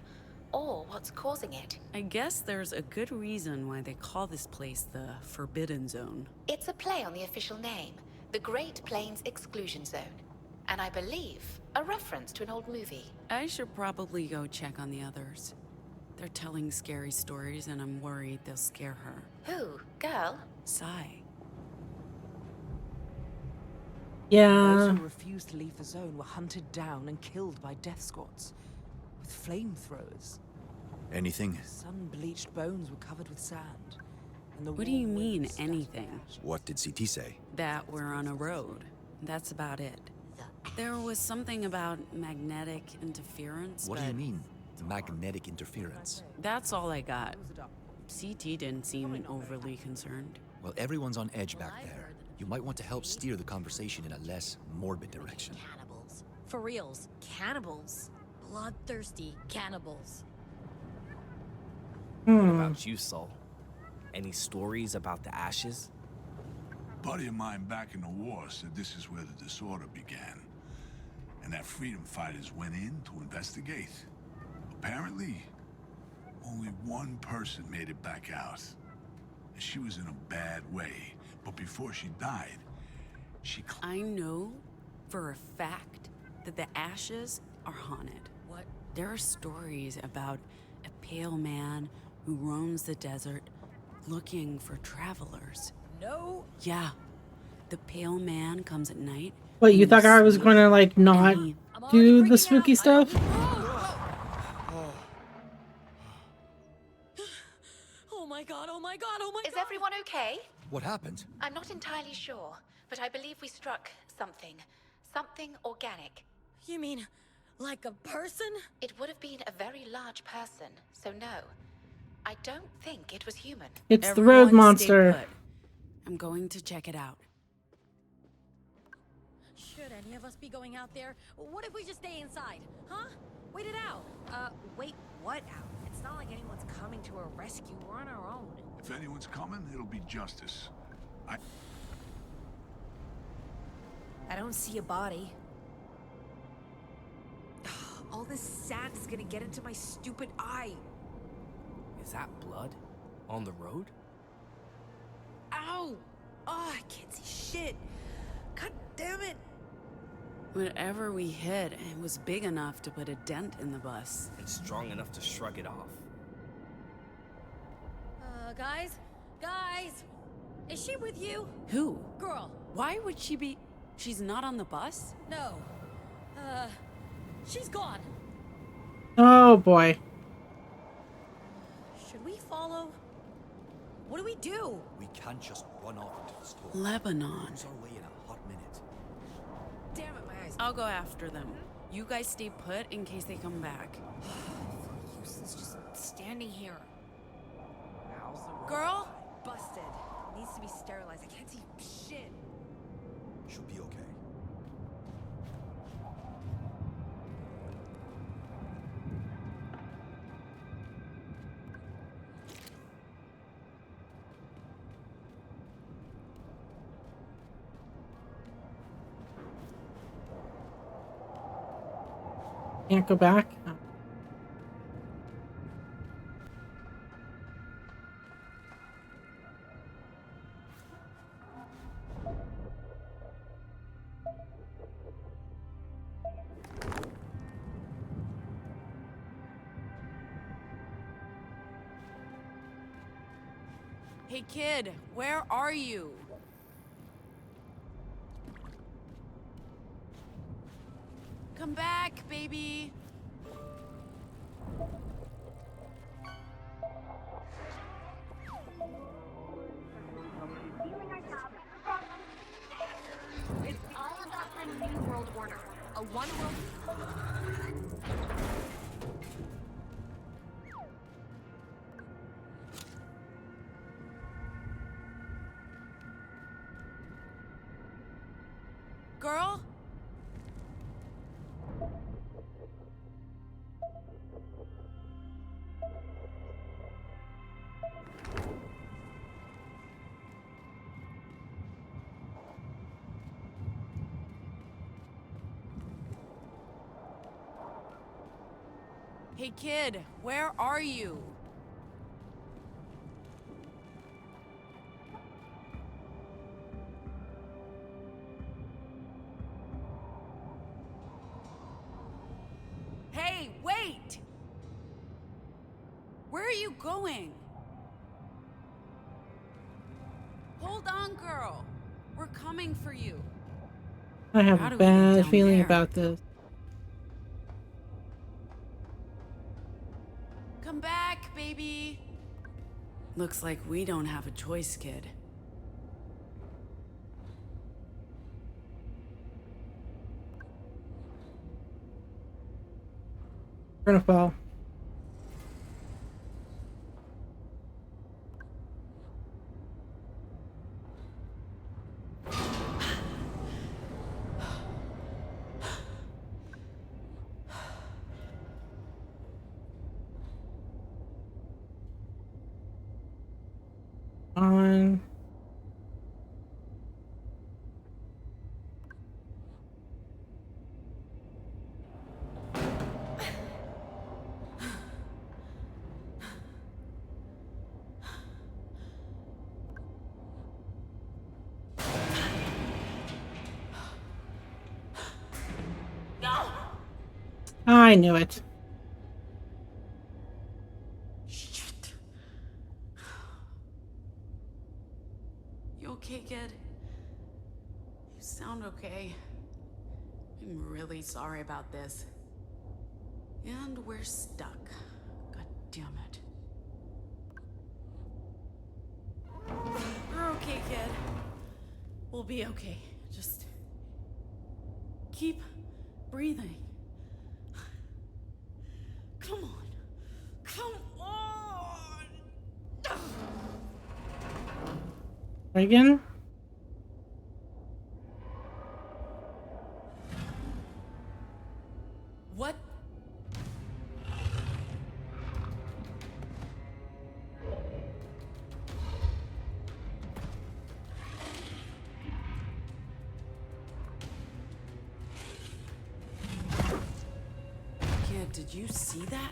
or what's causing it. I guess there's a good reason why they call this place the Forbidden Zone. It's a play on the official name, the Great Plains Exclusion Zone. And I believe a reference to an old movie. I should probably go check on the others. They're telling scary stories and I'm worried they'll scare her. Who? Girl? Sai. Yeah. Those who refused to leave the zone were hunted down and killed by death squads with flamethrowers. Anything? Sun-bleached bones were covered with sand. And the What do you warm mean, wind scattered anything? What did CT say? That we're on a road. That's about it. There was something about magnetic interference, What but do you mean, magnetic interference? that's all I got. CT didn't seem overly concerned. Well, everyone's on edge back there. You might want to help steer the conversation in a less morbid direction. Cannibals. For reals. Cannibals. Bloodthirsty cannibals. What about you, Sol? Any stories about the ashes? A buddy of mine back in the war said this is where the disorder began. And that freedom fighters went in to investigate. Apparently, only one person made it back out. She was in a bad way, but before she died, I know for a fact that the ashes are haunted. What? There are stories about a pale man who roams the desert looking for travelers. No. Yeah. The pale man comes at night. What, you thought I was gonna, like, not do the spooky stuff? Oh my god, oh my god, oh my god! Is everyone okay? What happened? I'm not entirely sure, but I believe we struck something. Something organic. You mean, like a person? It would have been a very large person, so no. I don't think it was human. It's the road Everyone stay monster. put. I'm going to check it out. Should any of us be going out there? What if we just stay inside? Huh? Wait it out. Wait what out? It's not like anyone's coming to our rescue. We're on our own. if anyone's coming, it'll be justice. I don't see a body. All this sand is gonna get into my stupid eye. Is that blood? On the road? Ow! Oh, I can't see shit. God damn it. Whatever we hit, it was big enough to put a dent in the bus. And strong enough to shrug it off. Guys? Guys! Is she with you? Who? Girl. Why would she be? She's not on the bus? No. She's gone. Oh boy. Should we follow? What do we do? We can't just run off into the storm. Lebanon. Lose our way in a hot minute. Damn it, my eyes. I'll go after them. You guys stay put in case they come back. Useless just standing here. Girl? Busted. Needs to be sterilized. I can't see shit. She'll be okay. Can't go back? Oh. Hey kid, where are you? Come back, baby. It's all about the New World Order. A one world. Girl? Hey kid, where are you? Hey, wait! Where are you going? Hold on, girl. We're coming for you. I have How a do we get bad down feeling there? about this. Come back, Looks like we don't have a choice, kid. We're gonna fall. On. I knew it. Shit. You okay, kid? You sound okay. I'm really sorry about this. And we're stuck. God damn it. We're okay, kid. We'll be okay. Just keep breathing. Come on. Come on. Again? What? Kid, did you see that?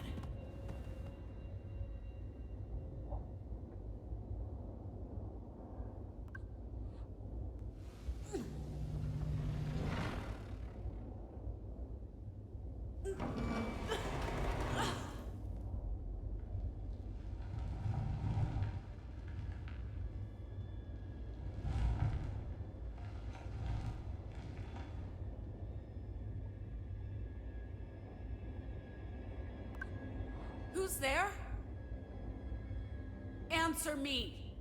Who's there? Answer me.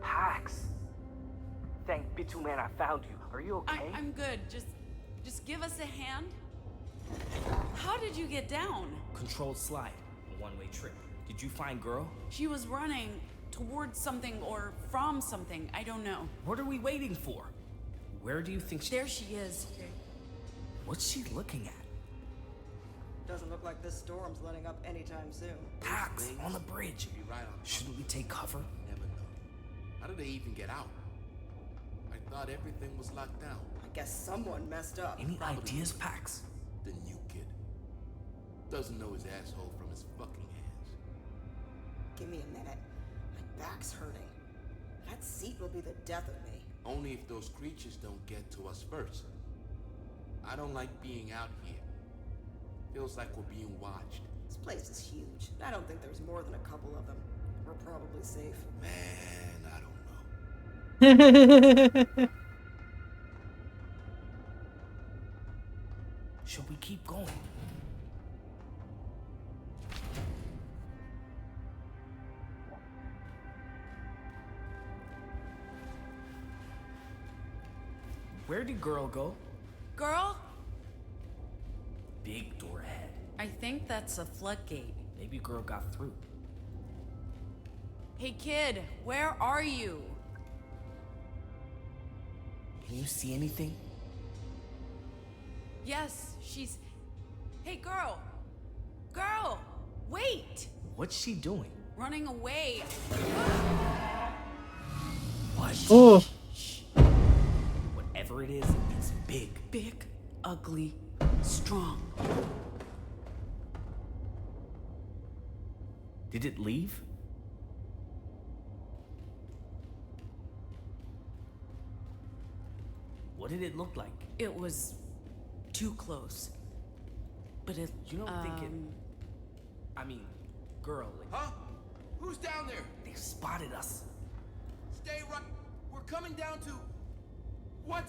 Pax! Thank Bituman I found you. Are you okay? I'm good. Just give us a hand. How did you get down? Controlled slide. A one-way trip. Did you find girl? She was running towards something or from something. I don't know. What are we waiting for? Where do you think she... There she is. What's she looking at? Doesn't look like this storm's letting up anytime soon. Pax, on the bridge. Shouldn't we take cover? Never know. How did they even get out? I thought everything was locked down. I guess someone messed up. Any ideas, Pax? The new kid. Doesn't know his asshole from his fucking hands. Give me a minute. My back's hurting. That seat will be the death of me. Only if those creatures don't get to us first. I don't like being out here. Feels like we're being watched. This place is huge. I don't think there's more than a couple of them. We're probably safe. Man, I don't know. Should we keep going? Where did girl go? Girl? Big door ahead. I think that's a floodgate. Maybe girl got through. Hey kid, where are you? Can you see anything? Yes, she's... Hey girl! Girl! Wait! What's she doing? Running away. What? Oh. Whatever it is, it's big. Big, ugly, strong. Did it leave? What did it look like? It was too close. But it... You don't think it... I mean, girl... Like, huh? Who's down there? They spotted us. Stay right... We're coming down to... What?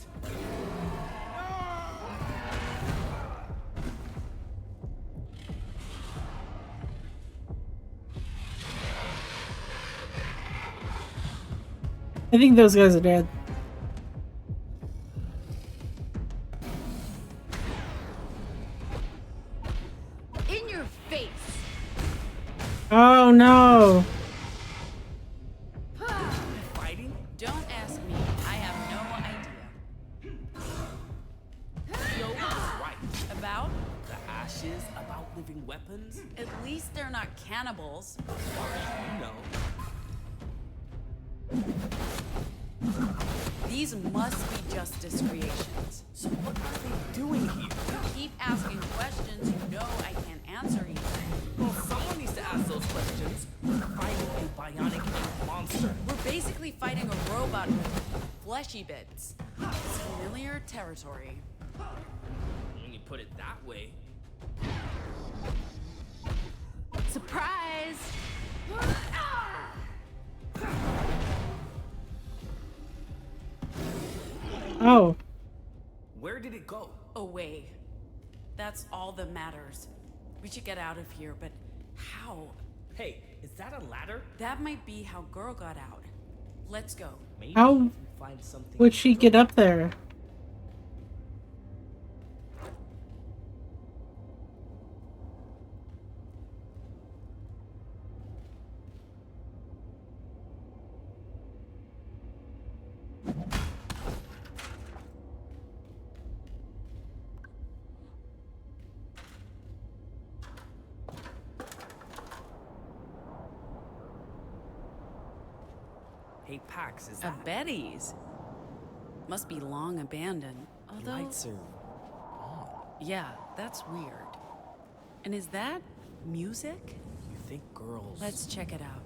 I think those guys are dead. In your face. Oh no. Fighting? Don't ask me. I have no idea. Yo was right. About? The ashes, about living weapons. At least they're not cannibals. You know. These must be justice creations. So what are they doing here? You keep asking questions you know I can't answer you. Well, someone needs to ask those questions. We're fighting a bionic ape monster. We're basically fighting a robot with fleshy bits. It's familiar territory. When you put it that way. Surprise! Oh. Where did it go? Away. That's all that matters. We should get out of here, but how? Hey, is that a ladder? That might be how girl got out. Let's go. Maybe How we can find something. would she get up there? Hey, Pax, is A that? Betty's. Must be long abandoned. Although, Lights are on. yeah, that's weird. And is that music? You think girls? Let's check it out.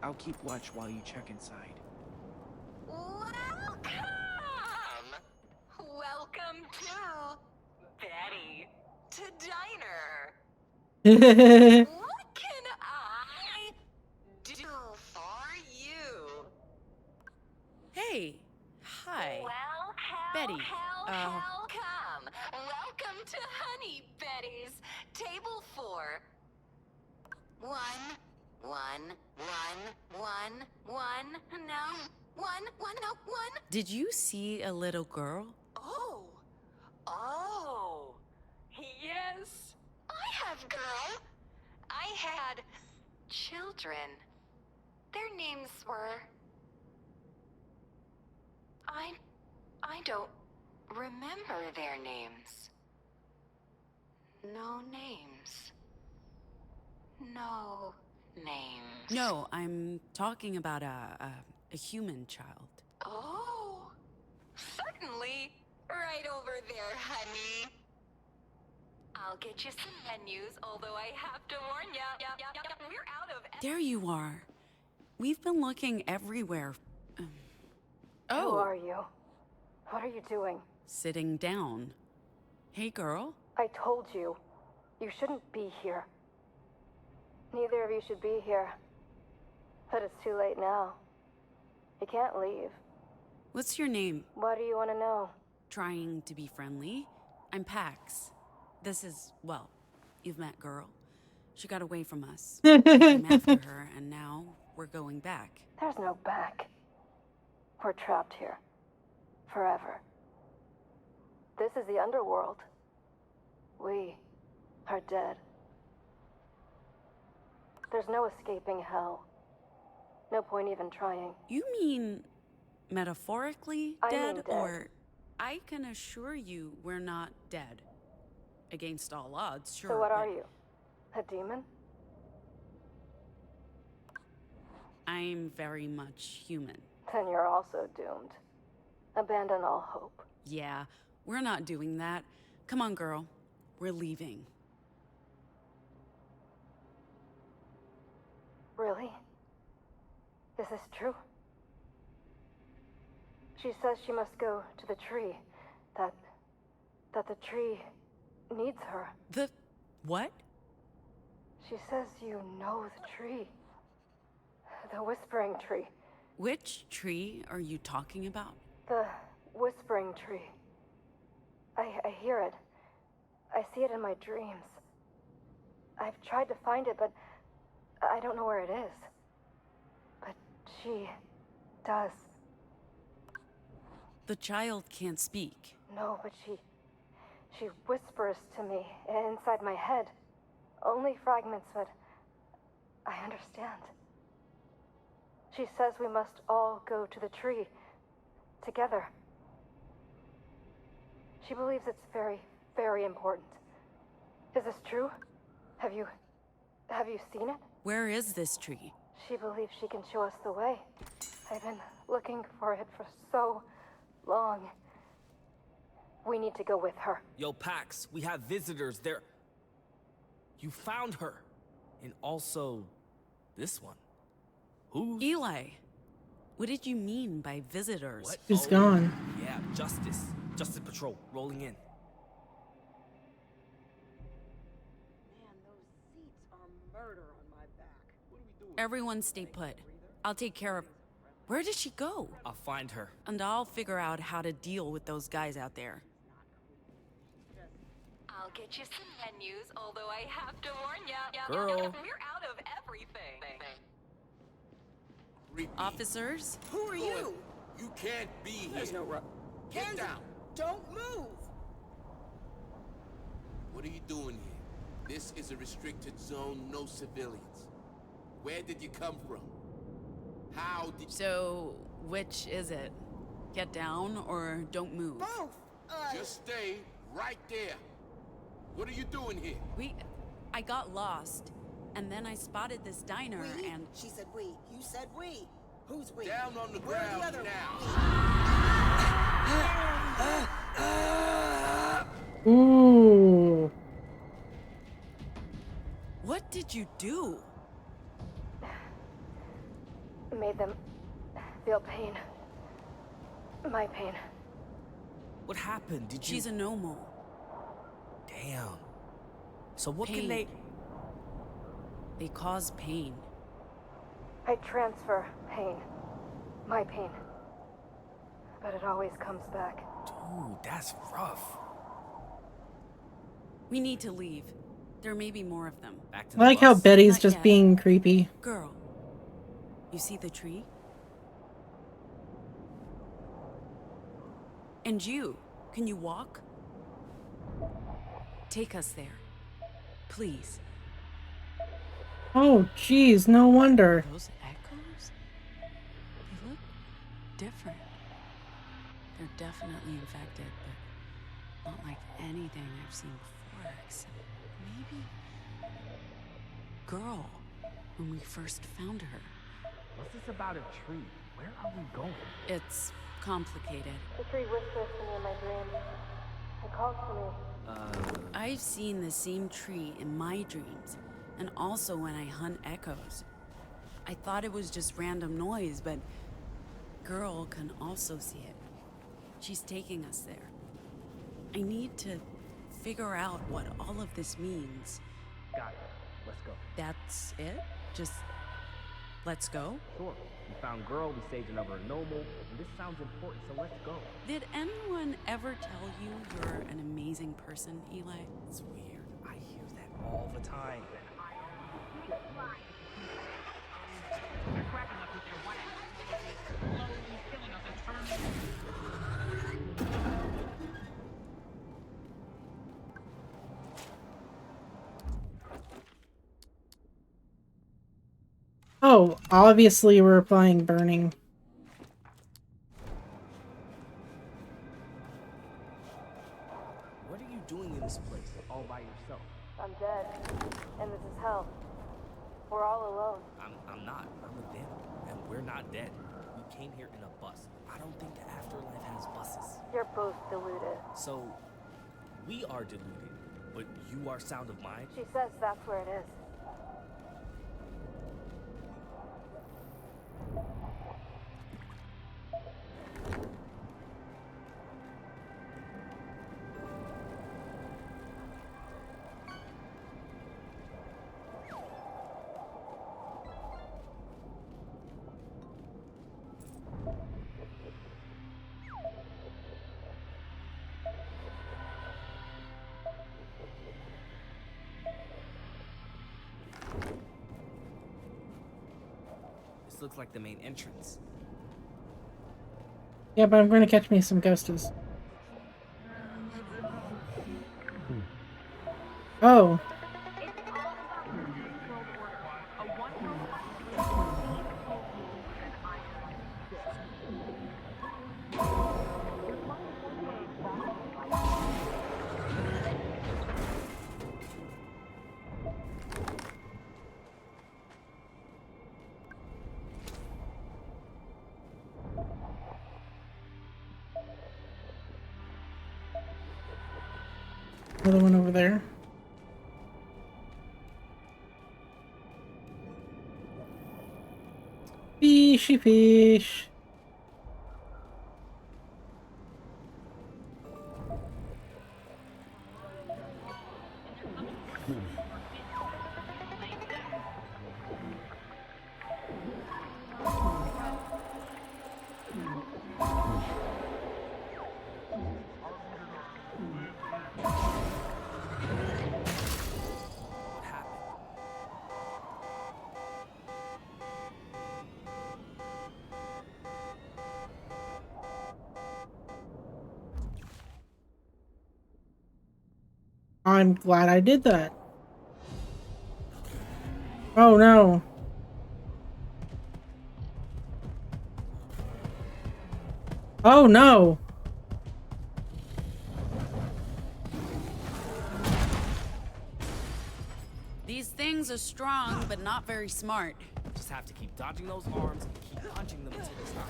I'll keep watch while you check inside. Welcome! Welcome to Betty to Diner. What can I do for you? Hey, hi. Welcome, Betty, welcome. Welcome to Honey Betty's Table 4. One. No, one. Did you see a little girl? Oh, yes. I have girl. I had children. Their names were... I don't remember their names. No names. No names. No, I'm talking about a human child. Oh, certainly. Right over there, honey. I'll get you some menus, although I have to warn ya. We're out of... There you are. We've been looking everywhere. Who are you? What are you doing? Sitting down. Hey, girl. I told you. You shouldn't be here. Neither of you should be here. But it's too late now. You can't leave. What's your name? Why do you want to know? Trying to be friendly. I'm Pax. This is, well, you've met girl. She got away from us. We came after her, and now we're going back. There's no back. We're trapped here. Forever. This is the underworld. We are dead. There's no escaping hell. No point even trying. You mean metaphorically I dead, mean dead. or I can assure you we're not dead. Against all odds, sure. So what but are you? A demon? I'm very much human. Then you're also doomed. Abandon all hope. Yeah, we're not doing that. Come on, girl. We're leaving. Really? Is this true? She says she must go to the tree. That the tree needs her. The what? She says you know the tree. The whispering tree. Which tree are you talking about? The whispering tree. I hear it. I see it in my dreams. I've tried to find it, but I don't know where it is. But she does. The child can't speak. No, but she whispers to me inside my head. Only fragments, but I understand. She says we must all go to the tree together. She believes it's very, very important. Is this true? Have you seen it? Where is this tree? She believes she can show us the way. I've been looking for it for so long. We need to go with her. Yo, Pax, we have visitors. There. You found her. And also, this one. Who's... Eli, what did you mean by visitors? What? Who's gone? Yeah, Justice. Justice Patrol, rolling in. Everyone stay put. I'll take care of... Where did she go? I'll find her. And I'll figure out how to deal with those guys out there. I'll get you some menus, although I have to warn ya. Girl. We're out of everything. Officers? Who are you? You can't be here. There's no room. Get down. Don't move. What are you doing here? This is a restricted zone, no civilians. Where did you come from? How did... So, which is it? Get down or don't move? Both. Just stay right there. What are you doing here? I got lost, and then I spotted this diner We? and... She said we. You said we. Who's we? Down on the Where are ground the other now. Ooh. What did you do? Made them feel pain. My pain. What happened? Did you... She's a Nomo. Damn. So what Pain. can they... They cause pain. I transfer pain. My pain. But it always comes back. Dude, that's rough. We need to leave. There may be more of them. Back to I the like how bus. Betty's Not just yet. being creepy. Girl, you see the tree? And you, can you walk? Take us there. Please. Oh, jeez, no wonder. Those echoes? They look different. They're definitely infected, but not like anything I've seen before, except maybe... Girl, when we first found her. What's this about a tree? Where are we going? It's complicated. The tree whispers to me in my dreams. It calls to me. I've seen the same tree in my dreams, and also when I hunt echoes. I thought it was just random noise, but Girl can also see it. She's taking us there. I need to figure out what all of this means. Got it. Let's go. That's it? Just let's go? Sure. We found Girl, we saved another Noble, and this sounds important, so let's go. Did anyone ever tell you you're an amazing person, Eli? It's weird. I hear that all the time. Oh, obviously we're playing Burning. What are you doing in this place all by yourself? I'm dead. And this is hell. We're all alone. I'm not. I'm with them. And we're not dead. We came here in a bus. I don't think the afterlife has buses. You're both deluded. So, we are deluded, but you are sound of mind? She says that's where it is. looks like the main entrance. Yeah, but I'm going to catch me some ghosties. Oh. Another one over there. Fishy fish. I'm glad I did that. Oh no. Oh no. These things are strong, but not very smart. Just have to keep dodging those arms and keep punching them until they stop.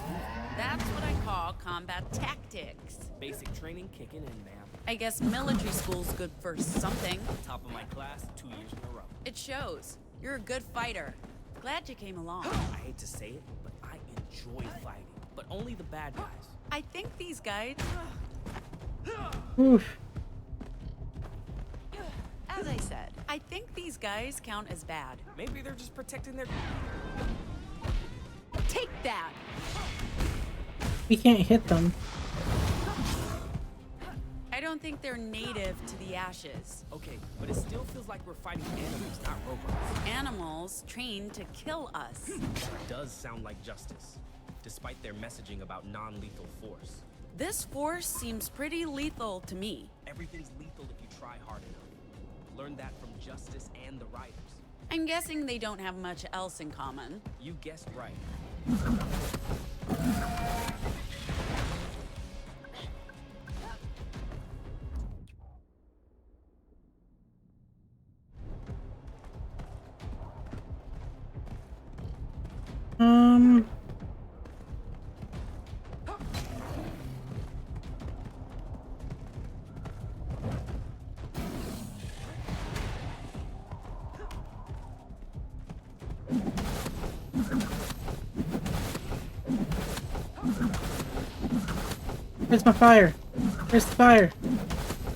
That's what I call combat tactics. Basic training kicking in, ma'am. I guess military school's good for something. Top of my class 2 years in a row. It shows. You're a good fighter. Glad you came along. I hate to say it, but I enjoy fighting. But only the bad guys. I think these guys... Oof. As I said, I think these guys count as bad. Maybe they're just protecting their... Take that! We can't hit them. I don't think they're native to the ashes. Okay, but it still feels like we're fighting animals, not robots. Animals trained to kill us. That does sound like justice, despite their messaging about non-lethal force. This force seems pretty lethal to me. Everything's lethal if you try hard enough. Learn that from Justice and the Riders. I'm guessing they don't have much else in common. You guessed right. Where's my fire? Where's the fire?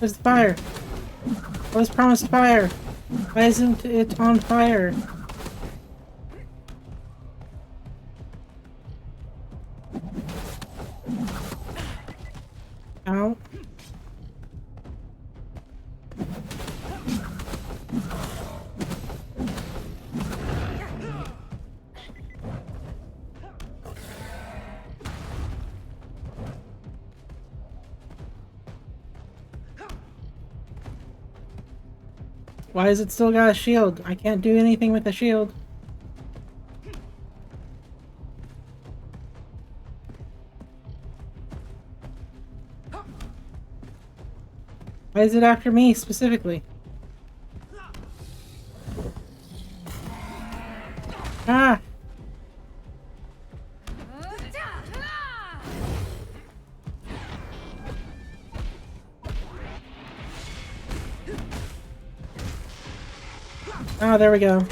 Where's the fire? I was promised fire. Why isn't it on fire? Ow. Why is it still got a shield? I can't do anything with a shield. Why is it after me specifically? Ah! Oh, there we go.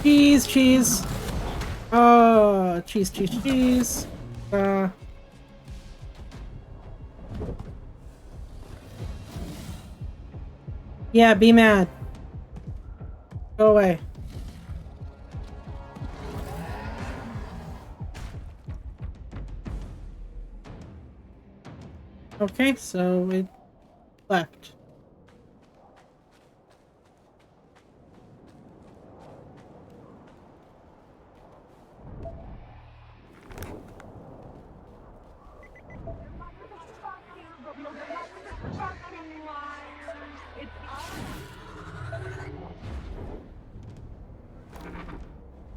Cheese, cheese. Oh, cheese, cheese, cheese. Yeah, be mad. Go away. Okay, so it left.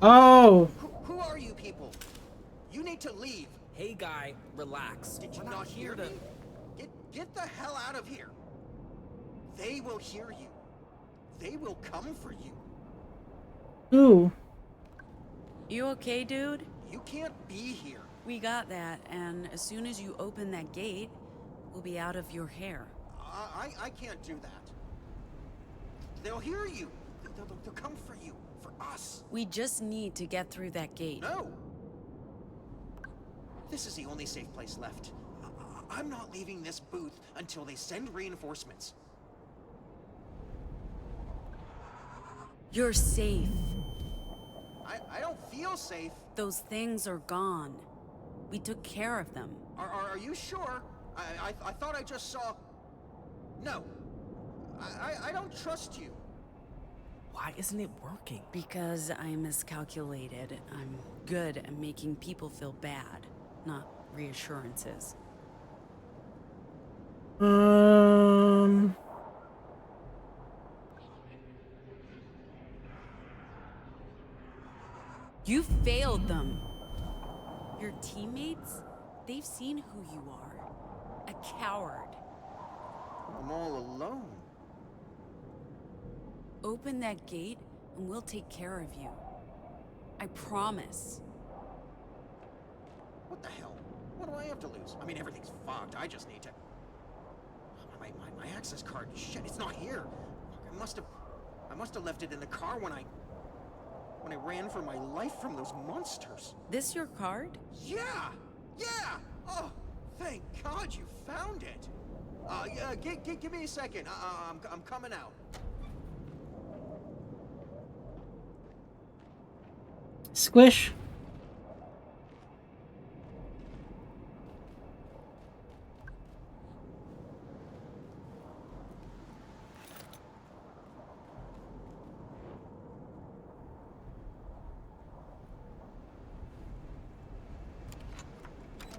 Oh! Who are you people? You need to leave. Hey, guy, relax. Did you We're not hear to... me? Get the hell out of here. They will hear you. They will come for you. Ooh. You okay, dude? You can't be here. We got that, and as soon as you open that gate, we'll be out of your hair. I can't do that. They'll hear you. They'll come for you. For us. We just need to get through that gate. No! This is the only safe place left. I'm not leaving this booth until they send reinforcements. You're safe. I don't feel safe. Those things are gone. We took care of them. Are you sure? I thought I just saw... No. I don't trust you. Why isn't it working? Because I miscalculated. I'm good at making people feel bad, not reassurances. You failed them. Your teammates, they've seen who you are. A coward. I'm all alone. Open that gate and we'll take care of you. I promise. What the hell? What do I have to lose? I mean, everything's fucked. I just need to... My access card. Shit, it's not here. I must have left it in the car when I ran for my life from those monsters. This your card? Yeah! Yeah! Oh, thank God you found it. Give me a second. I'm coming out. Squish.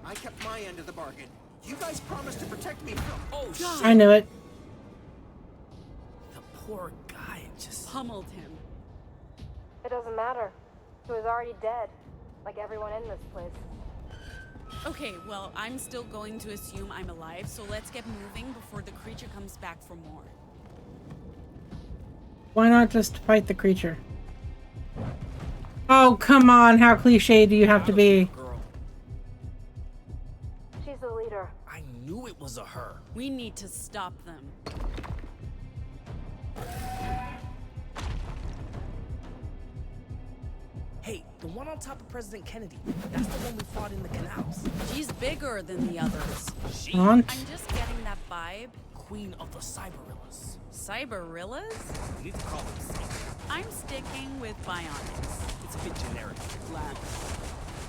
I kept my end of the bargain. You guys promised to protect me from... Oh, shit! I knew it. The poor guy just... pummeled him. It doesn't matter. He was already dead, like everyone in this place. Okay, well, I'm still going to assume I'm alive, so let's get moving before the creature comes back for more. Why not just fight the creature? Oh, come on. How cliche do you have to be? Girl. She's the leader. I knew it was a her. We need to stop them. Hey, the one on top of President Kennedy. That's the one we fought in the canals. She's bigger than the others. Aunt? I'm just getting that vibe. Queen of the Cyberillas. Cyberillas? We need to call them safe. I'm sticking with bionics. It's a bit generic. Lab.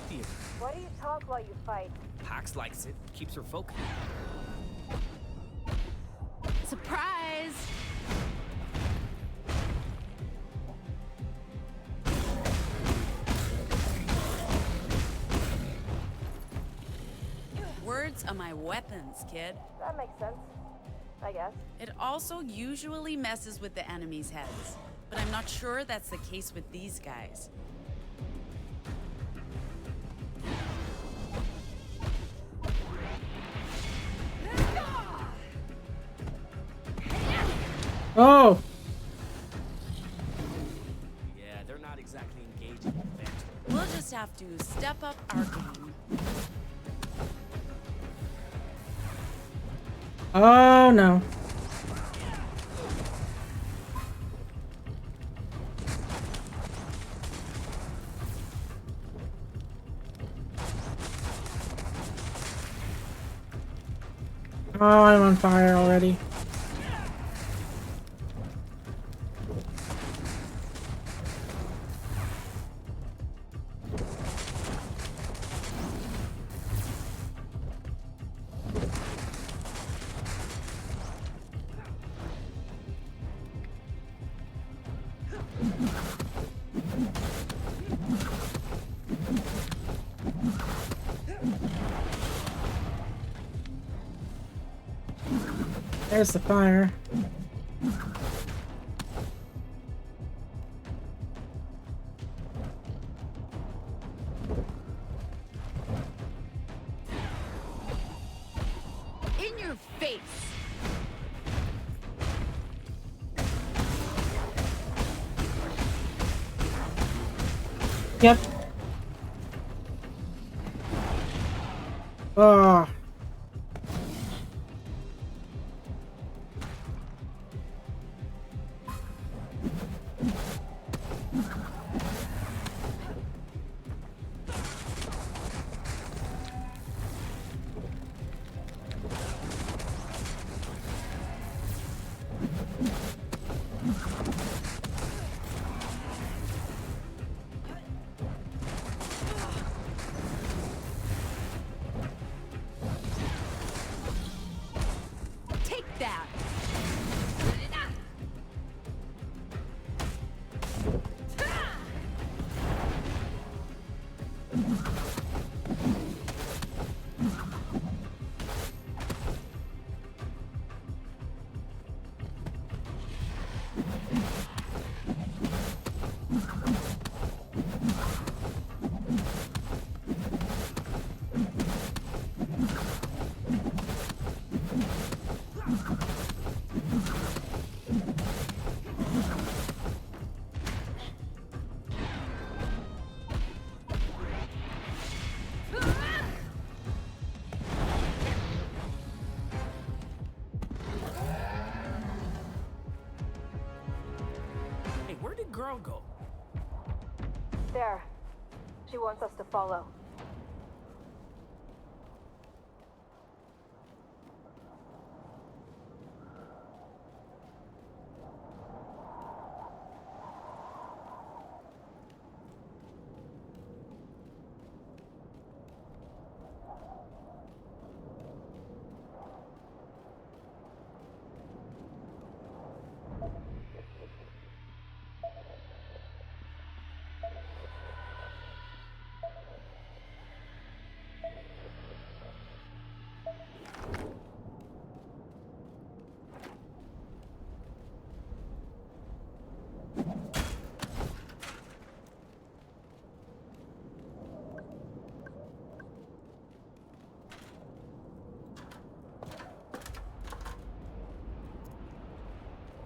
Theater. Why do you talk while you fight? Pax likes it. Keeps her focused. Surprise! Words are my weapons, kid. That makes sense, I guess. It also usually messes with the enemy's heads, but I'm not sure that's the case with these guys. Oh! Yeah, they're not exactly engaging with Vector. We'll just have to step up our game. Oh, no. Oh, I'm on fire already. There's the fire. In your face! Yep. Oh. Take that! Hey, where did girl go? There. She wants us to follow.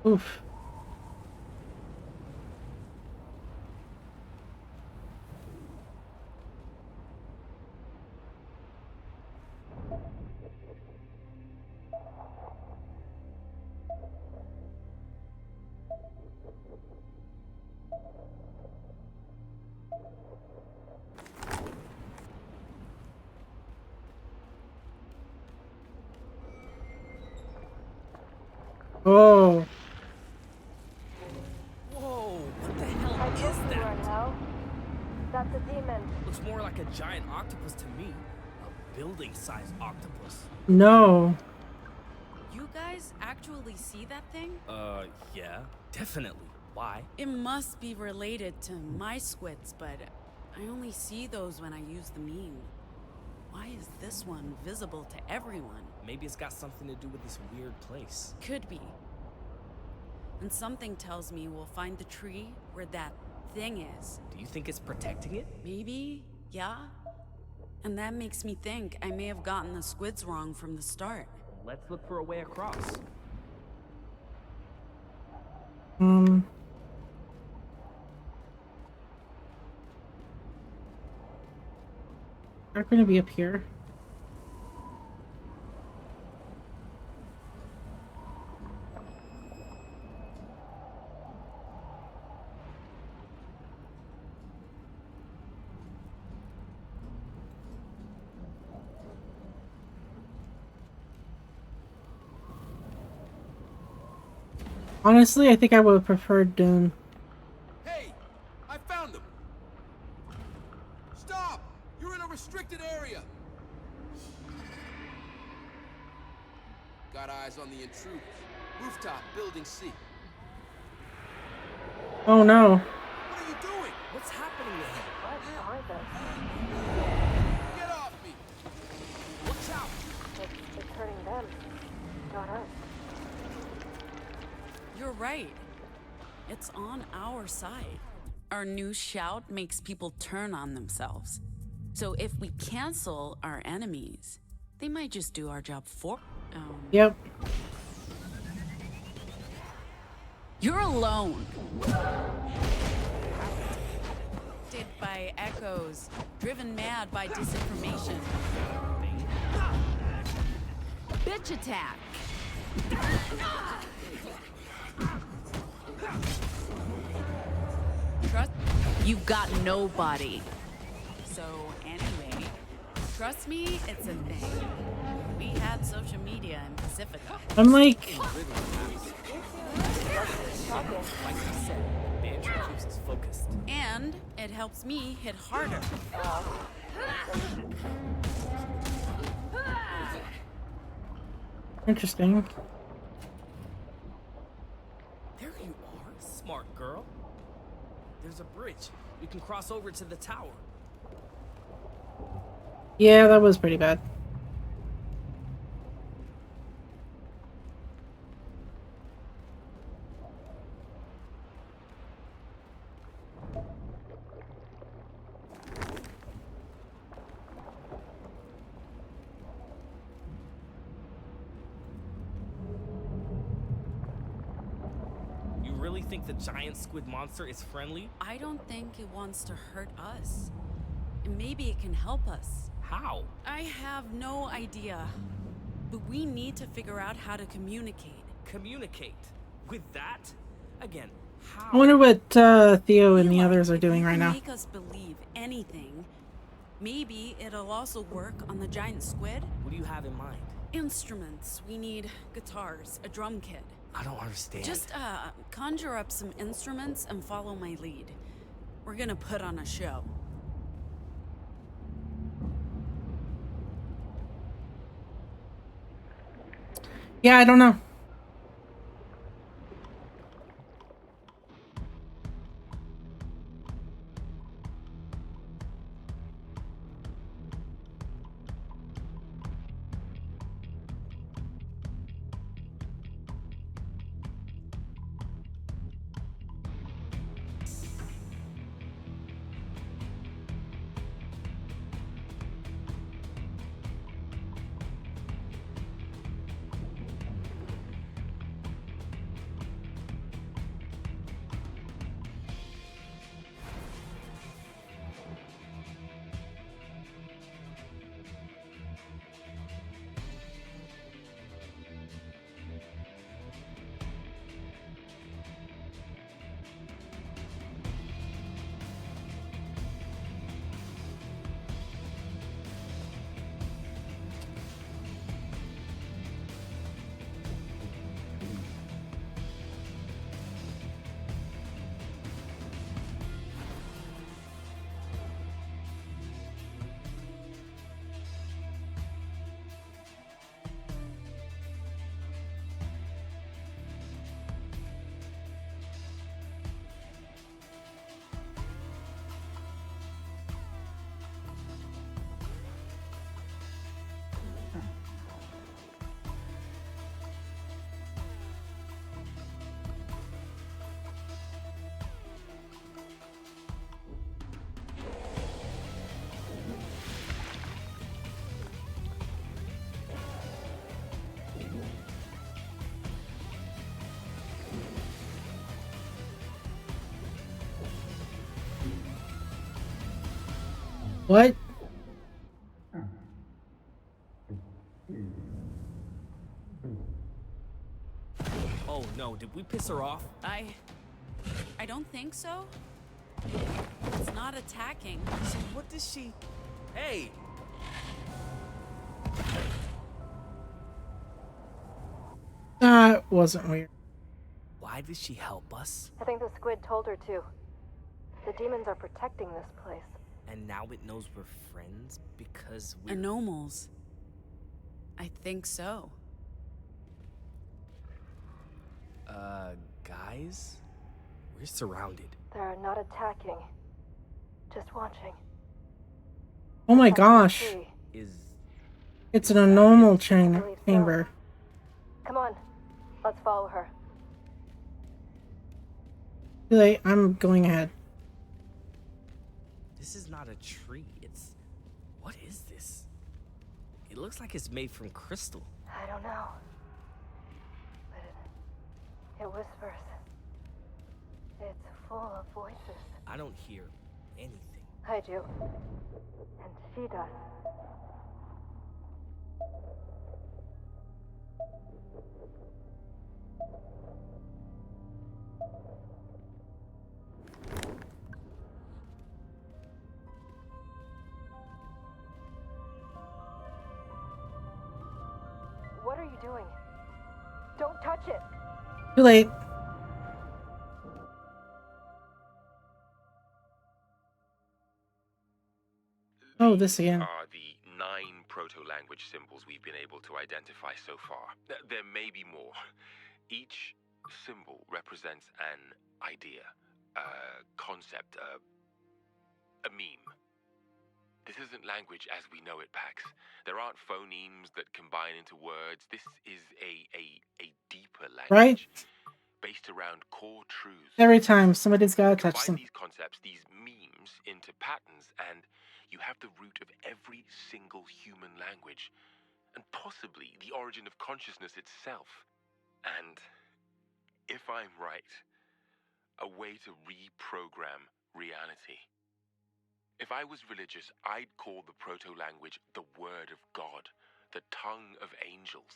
Oof. Oh. Whoa, what the hell I is told you that? right now. That's a demon. Looks more like a giant octopus to me. A building-sized octopus. No. You guys actually see that thing? Yeah, definitely. Why? It must be related to my squids, but I only see those when I use the meme. Why is this one visible to everyone? Maybe it's got something to do with this weird place. Could be. And something tells me we'll find the tree where that thing is. Do you think it's protecting it? Maybe, yeah. And that makes me think I may have gotten the squids wrong from the start. Let's look for a way across. They're gonna be up here. Honestly, I think I would have preferred Dune. Hey, I found them. Stop! You're in a restricted area. Got eyes on the intruders. Rooftop, building C. Oh no. What are you doing? What's happening to him? What are they? Get off me! Watch out! It's hurting them, not us. right. It's on our side. Our new shout makes people turn on themselves. So if we cancel our enemies, they might just do our job for. Yep. You're alone. Did by echoes, driven mad by disinformation. Bitch attack. Trust you got nobody. So anyway, trust me, it's a thing. We had social media in Pacifica. I'm like, Like you said, banter keeps us focused. And it helps me hit harder. interesting. There you are, smart girl. There's a bridge. We can cross over to the tower. Yeah, that was pretty bad. You really think the giant squid monster is friendly? I don't think it wants to hurt us. And maybe it can help us. How? I have no idea. But we need to figure out how to communicate. Communicate? With that? Again, how? I wonder what Theo and the others are doing right now. Make us believe anything. Maybe it'll also work on the giant squid. What do you have in mind? Instruments. We need guitars, a drum kit. I don't understand. Just conjure up some instruments and follow my lead. We're gonna put on a show. Yeah, I don't know. What? Oh no, did we piss her off? I don't think so. It's not attacking. So what does she... Hey! That wasn't weird. Why did she help us? I think the squid told her to. The demons are protecting this place. And now it knows we're friends because we're... Anomals. I think so. Guys? We're surrounded. They're not attacking. Just watching. Oh my gosh. Is... It's an anomal chamber. Come on. Let's follow her. Too late. I'm going ahead. This is not a tree. It's... What is this? It looks like it's made from crystal. I don't know. But it whispers. It's full of voices. I don't hear anything. I do. And she does. What are you doing? Don't touch it! Too late. Oh, this again. Are the 9 proto-language symbols we've been able to identify so far. There may be more. Each symbol represents an idea, a concept, a meme. This isn't language as we know it, Pax. There aren't phonemes that combine into words. This is a deeper language. Right? Based around core truths. Every time somebody's gotta touch Combine them. these concepts, these memes, into patterns, and you have the root of every single human language, and possibly the origin of consciousness itself. And, if I'm right, a way to reprogram reality. If I was religious, I'd call the proto-language the word of God, the tongue of angels.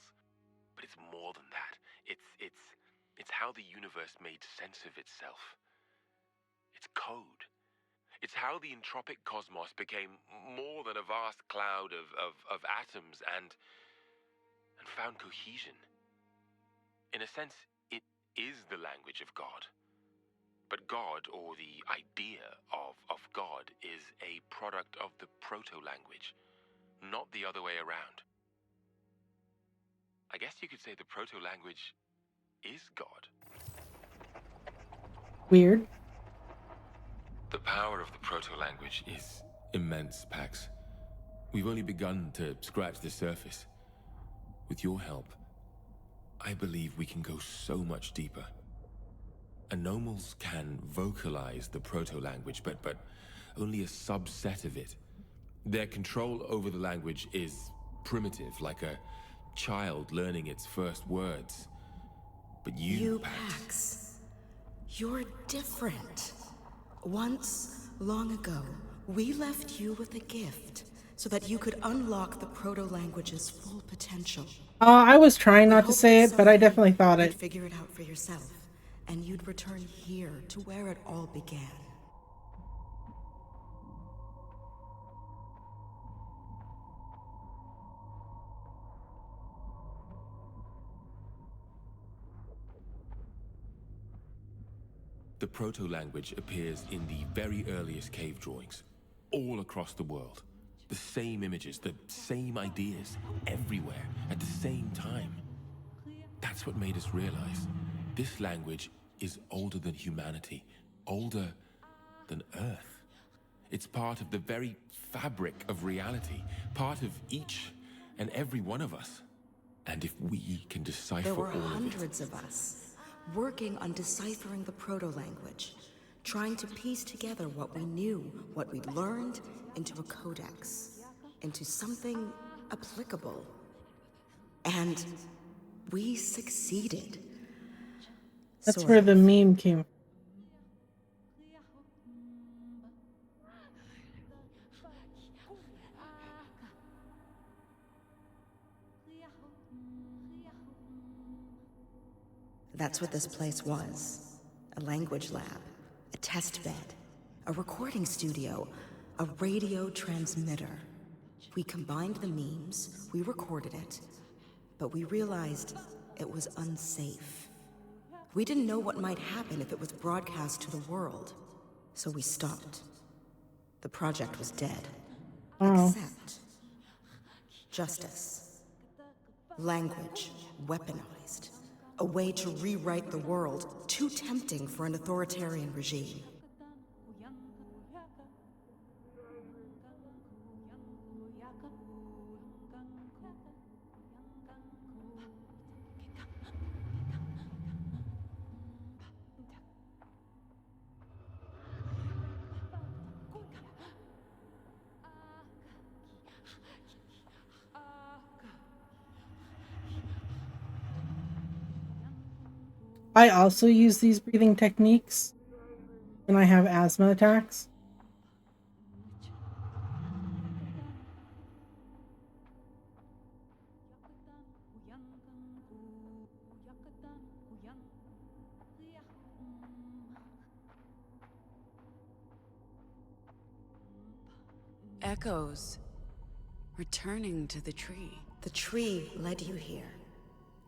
But it's more than that. It's how the universe made sense of itself. It's code. It's how the entropic cosmos became more than a vast cloud of atoms and found cohesion. In a sense, it is the language of God. But God, or the idea of God, is a product of the proto-language, not the other way around. I guess you could say the proto-language is God. Weird. The power of the proto-language is immense, Pax. We've only begun to scratch the surface. With your help, I believe we can go so much deeper. Anomals can vocalize the proto-language, but only a subset of it. Their control over the language is primitive, like a child learning its first words. But you, Pax, you're different. Once, long ago, we left you with a gift so that you could unlock the proto-language's full potential. I was trying not to say it, but I definitely thought You'd it. figure it out for yourself, and you'd return here to where it all began. The proto-language appears in the very earliest cave drawings, all across the world. The same images, the same ideas, everywhere, at the same time. That's what made us realize this language is older than humanity, older than Earth. It's part of the very fabric of reality, part of each and every one of us. And if we can decipher There were all of it... hundreds of us, working on deciphering the proto-language, trying to piece together what we knew, what we'd learned, into a codex, into something applicable. And we succeeded. That's Sort where of. the meme came. That's what this place was. A language lab, a test bed, a recording studio, a radio transmitter. We combined the memes, we recorded it, but we realized it was unsafe. We didn't know what might happen if it was broadcast to the world, so we stopped. The project was dead. Except justice. Language weaponized. A way to rewrite the world, too tempting for an authoritarian regime. I also use these breathing techniques when I have asthma attacks. Echoes returning to the tree. The tree led you here.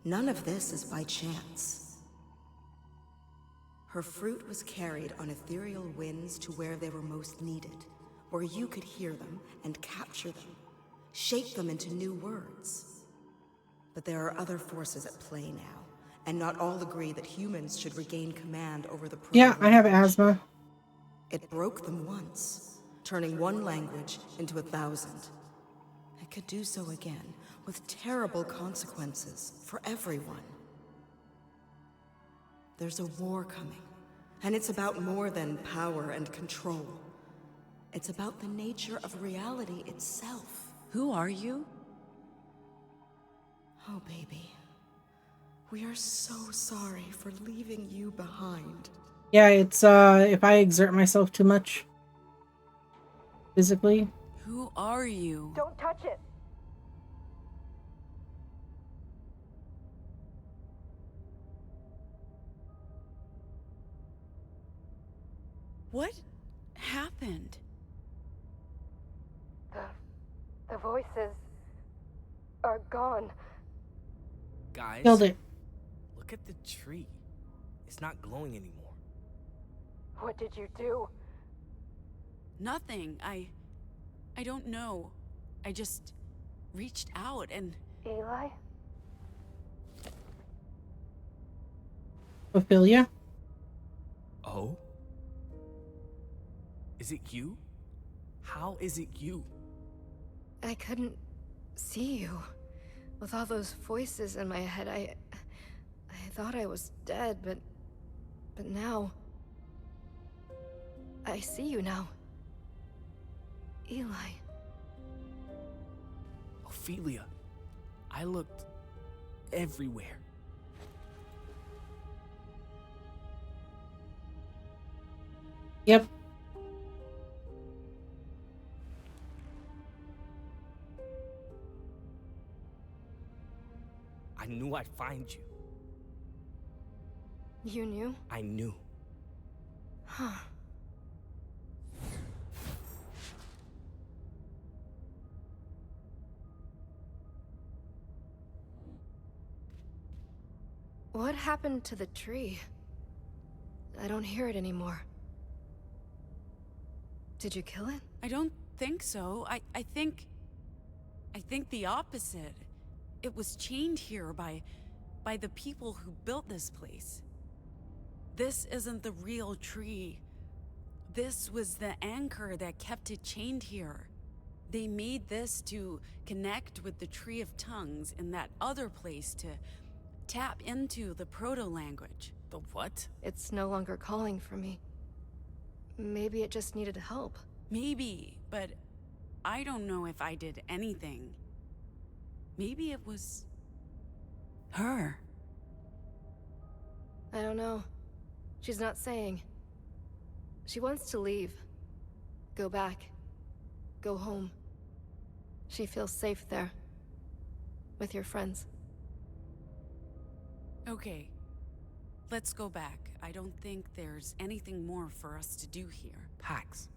None of this is by chance. Her fruit was carried on ethereal winds to where they were most needed, where you could hear them and capture them, shape them into new words. But there are other forces at play now, and not all agree that humans should regain command over the Yeah, I have asthma. It broke them once, turning one language into 1,000. It could do so again, with terrible consequences for everyone. There's a war coming, and it's about more than power and control. It's about the nature of reality itself. Who are you? Oh, baby. We are so sorry for leaving you behind. Yeah, it's if I exert myself too much physically. Who are you? Don't touch it. What happened? The voices are gone. Guys, Killed it. look at the tree. It's not glowing anymore. What did you do? Nothing. I don't know. I just reached out and... Eli? Ophelia? Oh? Is it you? How is it you? I couldn't see you. With all those voices in my head, I thought I was dead, but now... I see you now. Eli. Ophelia, I looked everywhere. Yep. I knew I'd find you. You knew? I knew. Huh. What happened to the tree? I don't hear it anymore. Did you kill it? I don't think so. I think the opposite. It was chained here by the people who built this place. This isn't the real tree. This was the anchor that kept it chained here. They made this to connect with the Tree of Tongues in that other place to tap into the proto-language. The what? It's no longer calling for me. Maybe it just needed help. Maybe, but I don't know if I did anything. Maybe it was... her. I don't know. She's not saying. She wants to leave. Go back. Go home. She feels safe there. With your friends. Okay. Let's go back. I don't think there's anything more for us to do here. Pax,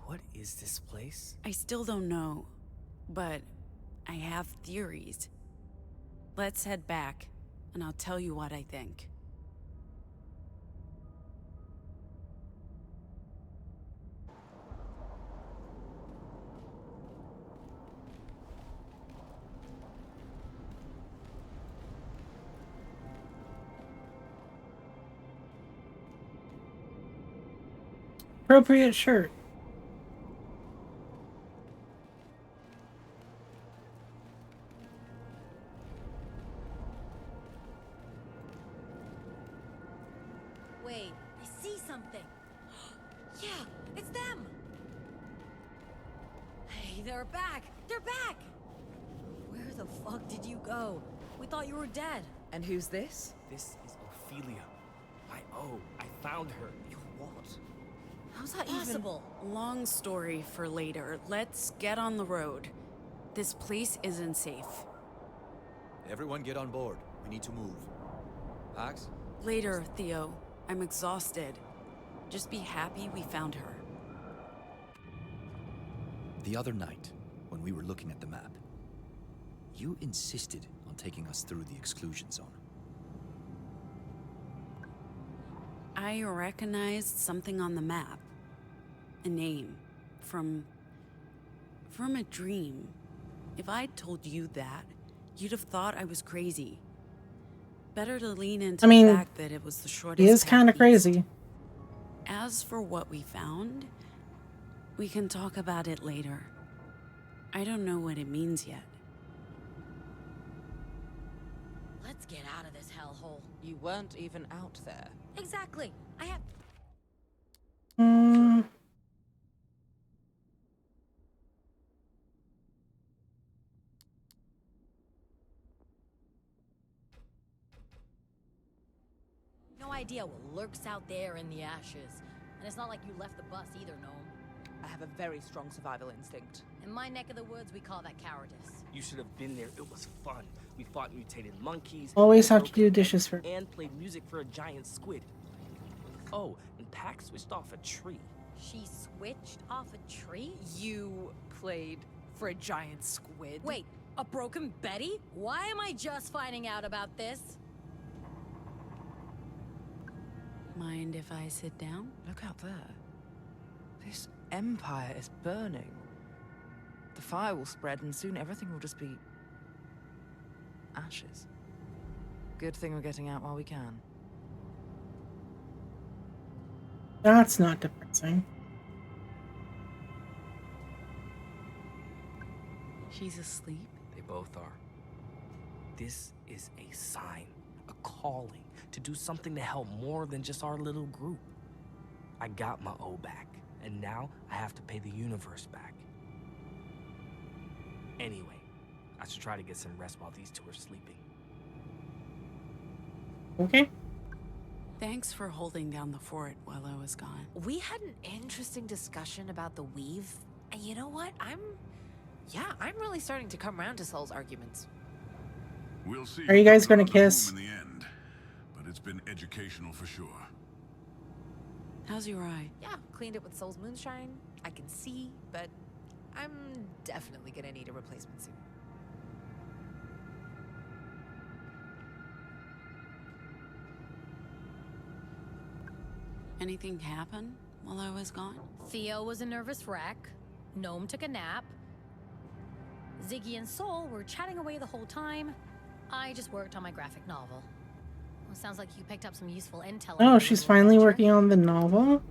what is this place? I still don't know, but I have theories. Let's head back, and I'll tell you what I think. Appropriate shirt. Wait, I see something. Yeah, it's them. Hey, they're back. They're back. Where the fuck did you go? We thought you were dead. And who's this? This is Ophelia. I found her. What? How's that Possible. Long story for later. Let's get on the road. This place isn't safe. Everyone get on board. We need to move. Pax? Later, Theo. I'm exhausted. Just be happy we found her. The other night, when we were looking at the map, you insisted on taking us through the exclusion zone. I recognized something on the map. A name. From a dream. If I'd told you that, you'd have thought I was crazy. Better to lean into the fact that it was the shortest he is path kind of east. crazy. As for what we found, we can talk about it later. I don't know what it means yet. Let's get out of this hellhole. You weren't even out there. Exactly. I have. No idea what lurks out there in the ashes. And it's not like you left the bus either, Gnome. I have a very strong survival instinct. In my neck of the woods, we call that cowardice. You should have been there. It was fun. We fought mutated monkeys. Always have to broke do dishes for. And played music for a giant squid. Oh, and Pax switched off a tree. She switched off a tree? You played for a giant squid? Wait, a broken Betty? Why am I just finding out about this? Mind if I sit down? Look out there. This empire is burning. The fire will spread and soon everything will just be ashes. Good thing we're getting out while we can. That's not depressing. She's asleep? They both are. This is a sign, a calling, to do something to help more than just our little group. I got my O back, and now I have to pay the universe back. Anyway, I should try to get some rest while these two are sleeping. Okay. Thanks for holding down the fort while I was gone. We had an interesting discussion about the weave, and you know what? I'm really starting to come around to Saul's arguments. We'll see. Are you guys going gonna kiss? In the end, but it's been educational for sure. How's your eye? Yeah, cleaned it with Soul's moonshine. I can see, but I'm definitely gonna need a replacement soon. Anything happen while I was gone? Theo was a nervous wreck. Gnome took a nap. Ziggy and Soul were chatting away the whole time. I just worked on my graphic novel. Well, sounds like you picked up some useful intel. Oh, she's finally working on the novel?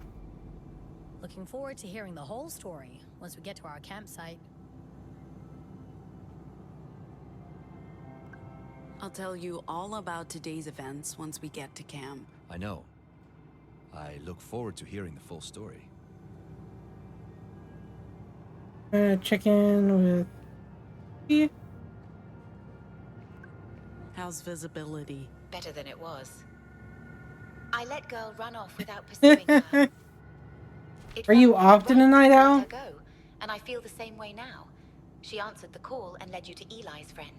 Looking forward to hearing the whole story once we get to our campsite. I'll tell you all about today's events once we get to camp. I know. I look forward to hearing the full story. Check in with... How's visibility? Better than it was. I let girl run off without pursuing her. Are you often a night owl? Go, and I feel the same way now. She answered the call and led you to Eli's friend.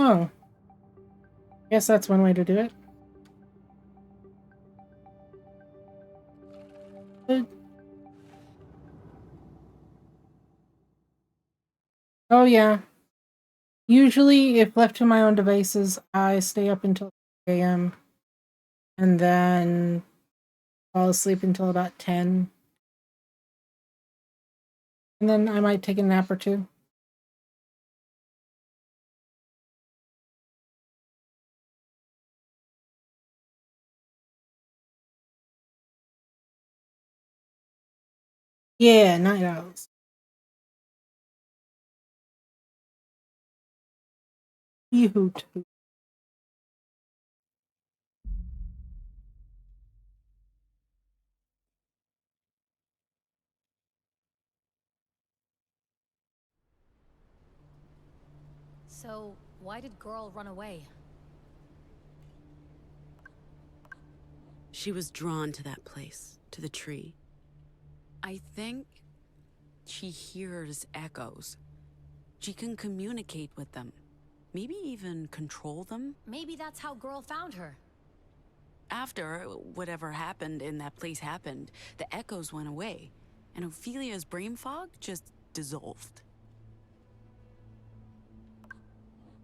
Oh. Guess that's one way to do it. Good. Oh yeah. Usually, if left to my own devices, I stay up until 3 a.m. and then fall asleep until about 10. And then I might take a nap or two. Yeah, night owls. Hoot. So, why did girl run away? She was drawn to that place, to the tree. I think she hears echoes. She can communicate with them. Maybe even control them. Maybe that's how girl found her. After whatever happened in that place happened, the echoes went away, and Ophelia's brain fog just dissolved.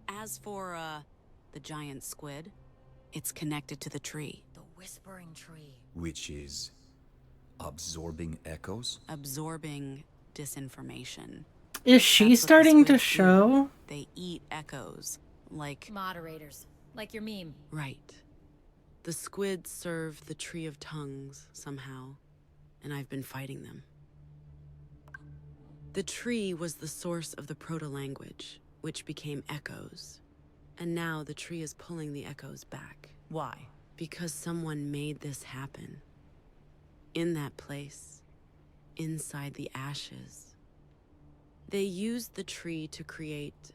As for, the giant squid, it's connected to the tree. The whispering tree. Which is absorbing echoes? Absorbing disinformation. Is she That's what the starting to squids do. show? They eat echoes, like... Moderators. Like your meme. Right. The squids serve the Tree of Tongues, somehow, and I've been fighting them. The tree was the source of the proto-language, which became echoes. And now the tree is pulling the echoes back. Why? Because someone made this happen. In that place. Inside the ashes. They used the tree to create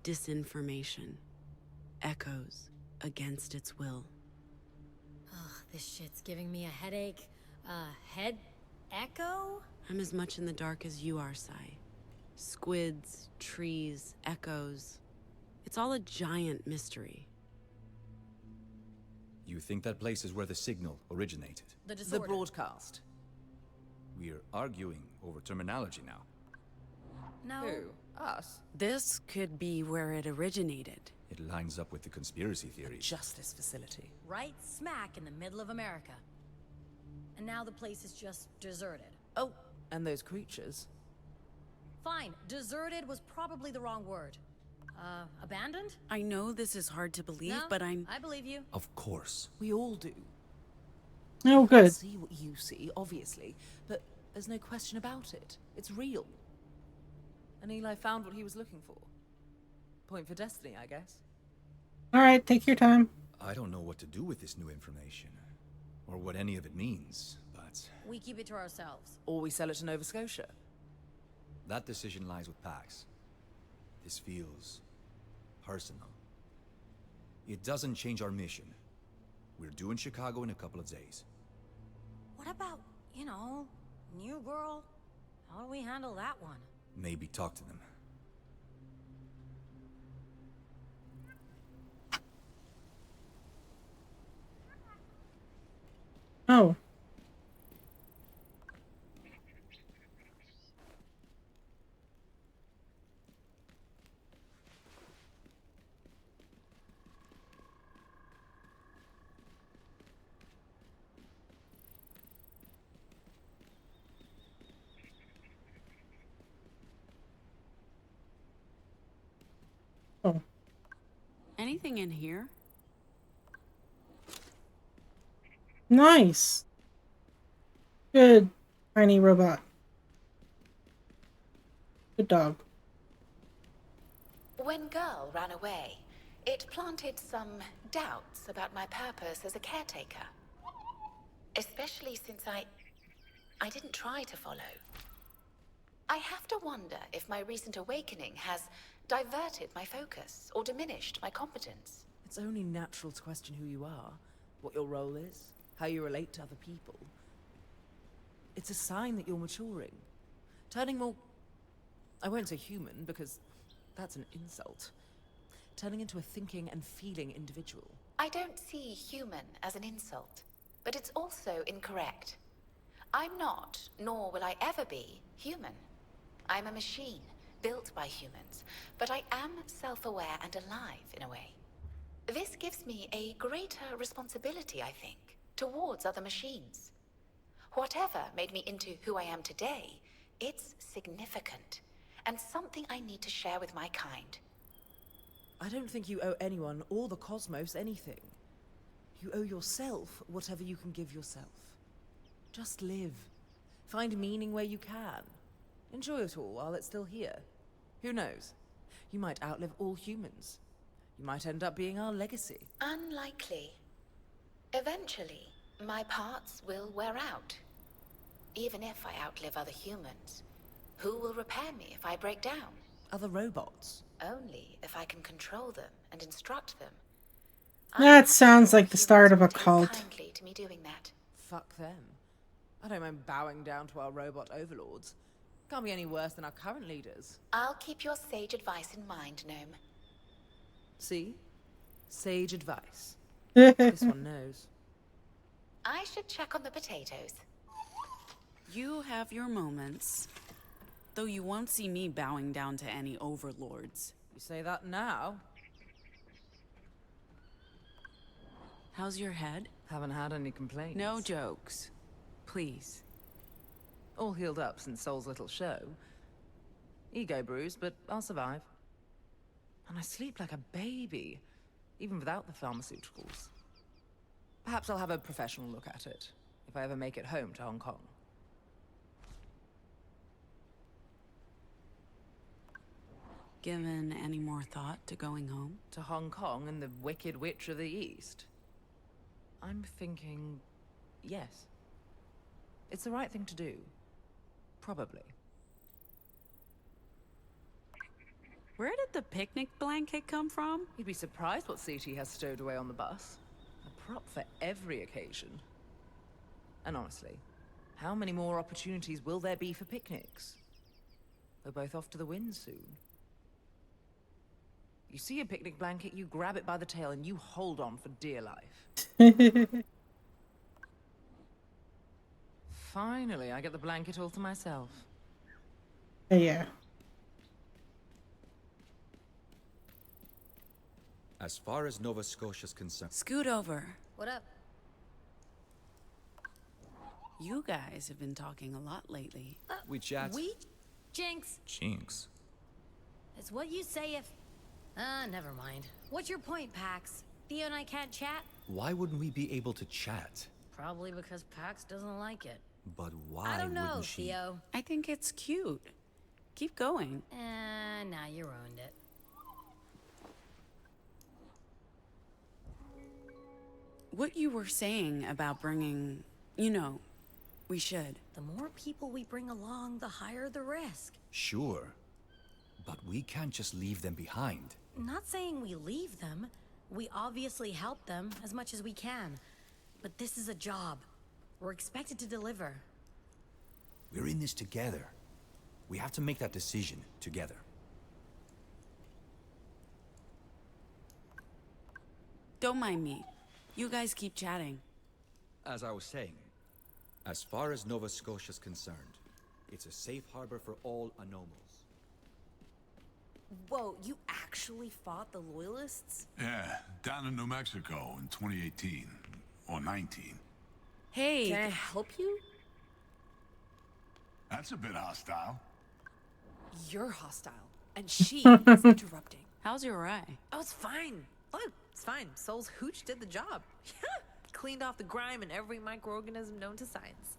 disinformation. Echoes against its will. Ugh, this shit's giving me a headache. Head echo? I'm as much in the dark as you are, Sai. Squids, trees, echoes. It's all a giant mystery. You think that place is where the signal originated? The broadcast. We're arguing over terminology now. No. Who? Us? This could be where it originated. It lines up with the conspiracy theories. Justice facility. Right smack in the middle of America. And now the place is just deserted. Oh, and those creatures. Fine, deserted was probably the wrong word. Abandoned? I know this is hard to believe, No, but I'm... I believe you. Of course. We all do. Oh, I good. see what you see, obviously, but there's no question about it. It's real. And Eli found what he was looking for. Point for destiny, I guess. Alright, take your time. I don't know what to do with this new information, or what any of it means, but We keep it to ourselves. Or we sell it to Nova Scotia. that decision lies with Pax. This feels personal. It doesn't change our mission. We're due in Chicago in a couple of days. What about, new girl? How do we handle that one? Maybe talk to them. Oh. Oh. Anything in here? Nice. Good, tiny robot. Good dog. When Girl ran away, it planted some doubts about my purpose as a caretaker. Especially since I didn't try to follow. I have to wonder if my recent awakening has diverted my focus or diminished my competence. It's only natural to question who you are, what your role is, how you relate to other people. It's a sign that you're maturing. Turning more... I won't say human, because that's an insult. Turning into a thinking and feeling individual. I don't see human as an insult, but it's also incorrect. I'm not, nor will I ever be, human. I'm a machine, built by humans, but I am self-aware and alive in a way. This gives me a greater responsibility, I think, towards other machines. Whatever made me into who I am today, it's significant, and something I need to share with my kind. I don't think you owe anyone or the cosmos anything. You owe yourself whatever you can give yourself. Just live. Find meaning where you can. Enjoy it all while it's still here. Who knows? You might outlive all humans. You might end up being our legacy. Unlikely. Eventually, my parts will wear out. Even if I outlive other humans, who will repair me if I break down? Other robots? Only if I can control them and instruct them. That sounds like the start of a cult. Kindly to me doing that. Fuck them. I don't mind bowing down to our robot overlords. Can't be any worse than our current leaders. I'll keep your sage advice in mind, Gnome. See? Sage advice. This one knows. I should check on the potatoes. You have your moments. Though you won't see me bowing down to any overlords. You say that now? How's your head? Haven't had any complaints. No jokes. Please. All healed up since Soul's little show. Ego bruised, but I'll survive. And I sleep like a baby, even without the pharmaceuticals. Perhaps I'll have a professional look at it, if I ever make it home to Hong Kong. Given any more thought to going home? To Hong Kong and the Wicked Witch of the East? I'm thinking, yes. It's the right thing to do. Probably. Where did the picnic blanket come from? You'd be surprised what CT has stowed away on the bus. A prop for every occasion. And honestly, how many more opportunities will there be for picnics? We're both off to the winds soon. You see a picnic blanket, you grab it by the tail and you hold on for dear life. Finally, I get the blanket all to myself. Yeah. As far as Nova Scotia's concerned... Scoot over. What up? You guys have been talking a lot lately. We chat... We? Jinx. Jinx. It's what you say if... never mind. What's your point, Pax? Theo and I can't chat? Why wouldn't we be able to chat? Probably because Pax doesn't like it. But why I don't know, wouldn't she? Theo. I think it's cute. Keep going. Nah, you ruined it. What you were saying about bringing, you know, we should. The more people we bring along, the higher the risk. Sure. But we can't just leave them behind. Not saying we leave them. We obviously help them as much as we can. But this is a job. We're expected to deliver. We're in this together. We have to make that decision together. Don't mind me. You guys keep chatting. As I was saying, as far as Nova Scotia's concerned, it's a safe harbor for all anomals. Whoa, you actually fought the Loyalists? Yeah, down in New Mexico in 2018. Or 19. Hey. Can I help you? That's a bit hostile. You're hostile. And she is interrupting. How's your eye? Oh, it's fine. Look, it's fine. Soul's hooch did the job. Cleaned off the grime and every microorganism known to science.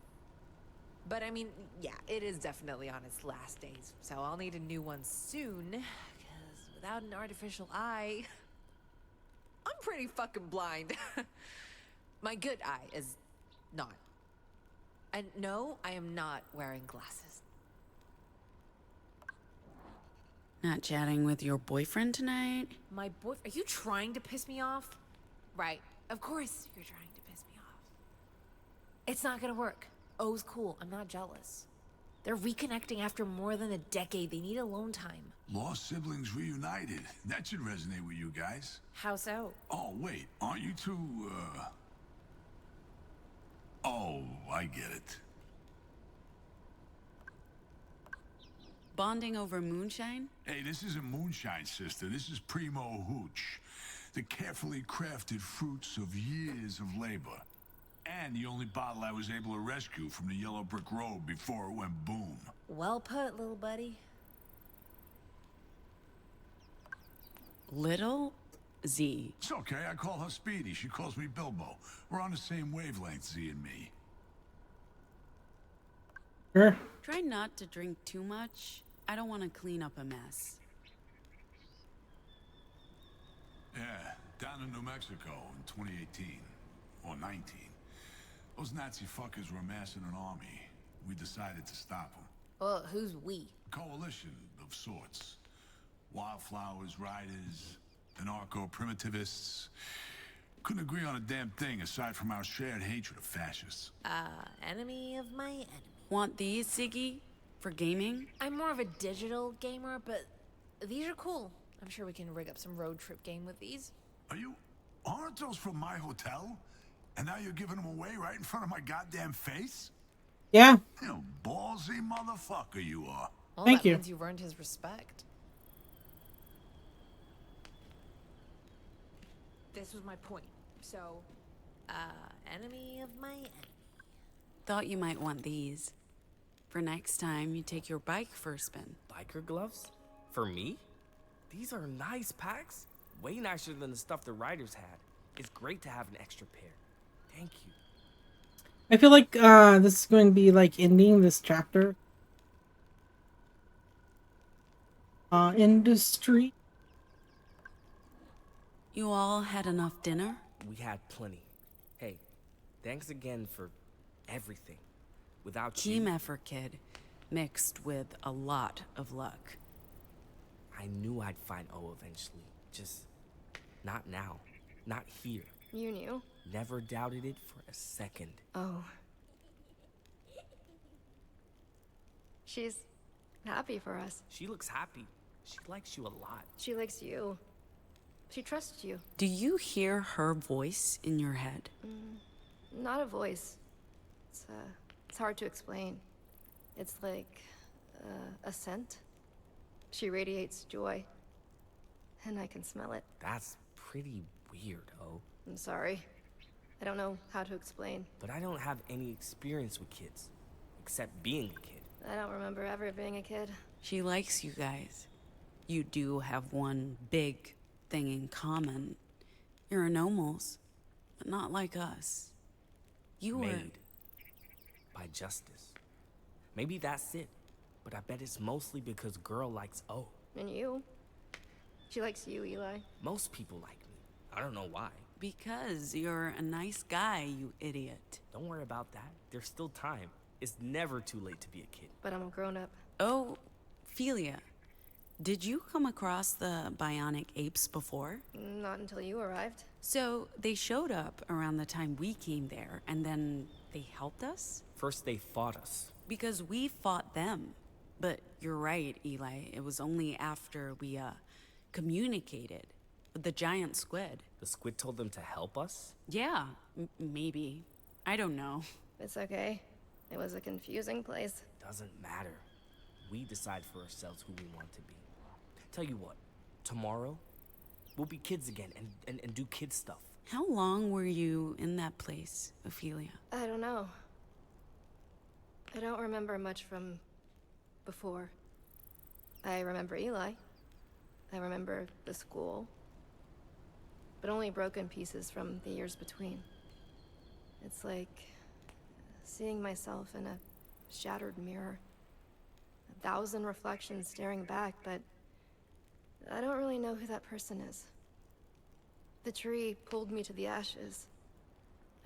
But I mean, yeah, it is definitely on its last days. So I'll need a new one soon. Because without an artificial eye, I'm pretty fucking blind. My good eye is not. And no, I am not wearing glasses. Not chatting with your boyfriend tonight? My boyfriend? Are you trying to piss me off? Right. Of course you're trying to piss me off. It's not gonna work. O's cool. I'm not jealous. They're reconnecting after more than a decade. They need alone time. Lost siblings reunited. That should resonate with you guys. How so? Oh, wait. Aren't you two, Oh, I get it. Bonding over moonshine? Hey, this isn't moonshine, sister. This is primo hooch. The carefully crafted fruits of years of labor. And the only bottle I was able to rescue from the yellow brick road before it went boom. Well put, little buddy. Little Z. It's okay. I call her Speedy. She calls me Bilbo. We're on the same wavelength, Z and me. Sure. Try not to drink too much. I don't want to clean up a mess. Yeah, down in New Mexico in 2018. Or 19. Those Nazi fuckers were amassing an army. We decided to stop them. Well, who's we? Coalition of sorts. Wildflowers, riders, anarcho-primitivists. Couldn't agree on a damn thing aside from our shared hatred of fascists. Enemy of my enemy. Want these, Ziggy? For gaming? I'm more of a digital gamer, but these are cool. I'm sure we can rig up some road trip game with these. Aren't those from my hotel? And now you're giving them away right in front of my goddamn face? Yeah. You know, ballsy motherfucker you are. Well, Thank that you. means you've earned his respect. This was my point. So, enemy of my enemy. Thought you might want these. For next time you take your bike for a spin. Biker gloves? For me? These are nice packs. Way nicer than the stuff the riders had. It's great to have an extra pair. Thank you. I feel like this is going to be like ending this chapter. Industry. You all had enough dinner? We had plenty. Hey, thanks again for everything. Without Team you... effort, kid. Mixed with a lot of luck. I knew I'd find O eventually. Just not now. Not here. You knew? Never doubted it for a second. Oh. She's happy for us. She looks happy. She likes you a lot. She likes you. She trusts you. Do you hear her voice in your head? Not a voice. It's hard to explain. It's like a scent. She radiates joy, and I can smell it. That's pretty weird, O. I'm sorry. I don't know how to explain. But I don't have any experience with kids, except being a kid. I don't remember ever being a kid. She likes you guys. You do have one big thing in common. You're anomals, but not like us. You were... Made by justice. Maybe that's it, but I bet it's mostly because girl likes O. And you? She likes you, Eli. Most people like me. I don't know why. Because you're a nice guy, you idiot. Don't worry about that. There's still time. It's never too late to be a kid. But I'm a grown-up. Oh, Philia. Did you come across the bionic apes before? Not until you arrived. So they showed up around the time we came there, and then they helped us? First they fought us. Because we fought them. But you're right, Eli. It was only after we, communicated with the giant squid. The squid told them to help us? Yeah, maybe. I don't know. It's okay. It was a confusing place. Doesn't matter. We decide for ourselves who we want to be. Tell you what, tomorrow, we'll be kids again and do kid stuff. How long were you in that place, Ophelia? I don't know. I don't remember much from before. I remember Eli. I remember the school. But only broken pieces from the years between. It's like seeing myself in a shattered mirror. 1,000 reflections staring back, but I don't really know who that person is. The tree pulled me to the ashes.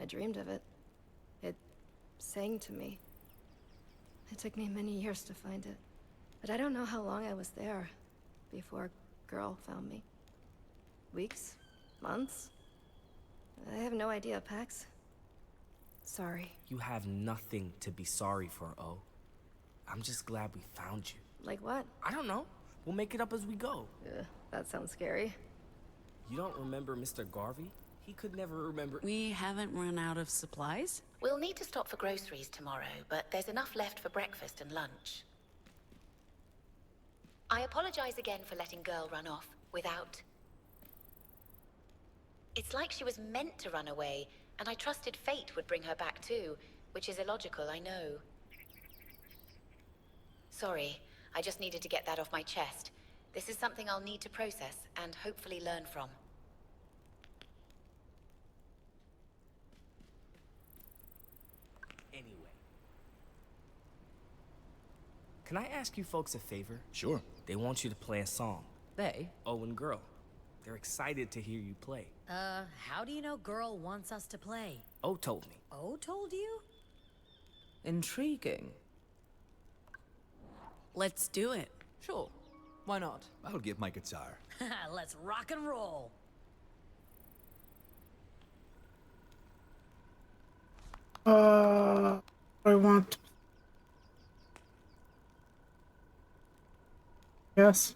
I dreamed of it. It sang to me. It took me many years to find it. But I don't know how long I was there before Girl found me. Weeks? Months? I have no idea, Pax. Sorry. You have nothing to be sorry for, O. I'm just glad we found you. Like what? I don't know. We'll make it up as we go. That sounds scary. You don't remember Mr. Garvey? He could never remember... We haven't run out of supplies? We'll need to stop for groceries tomorrow, but there's enough left for breakfast and lunch. I apologize again for letting Girl run off without... It's like she was meant to run away, and I trusted fate would bring her back too, which is illogical, I know. Sorry, I just needed to get that off my chest. This is something I'll need to process and hopefully learn from. Anyway. Can I ask you folks a favor? Sure. They want you to play a song. They? O and Girl. They're excited to hear you play. How do you know Girl wants us to play? O told me. O told you? Intriguing. Let's do it. Sure. Why not? I'll get my guitar. Let's rock and roll. I want. Yes.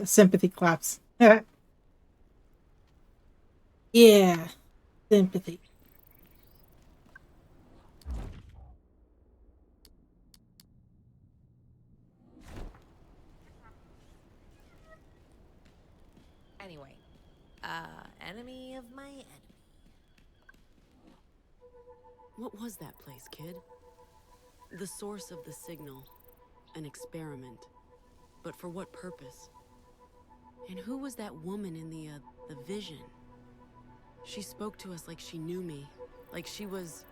Sympathy claps. Yeah, sympathy. Anyway, enemy of my enemy. What was that place, kid? The source of the signal. An experiment. But for what purpose? And who was that woman in the vision? She spoke to us like she knew me. Like she was...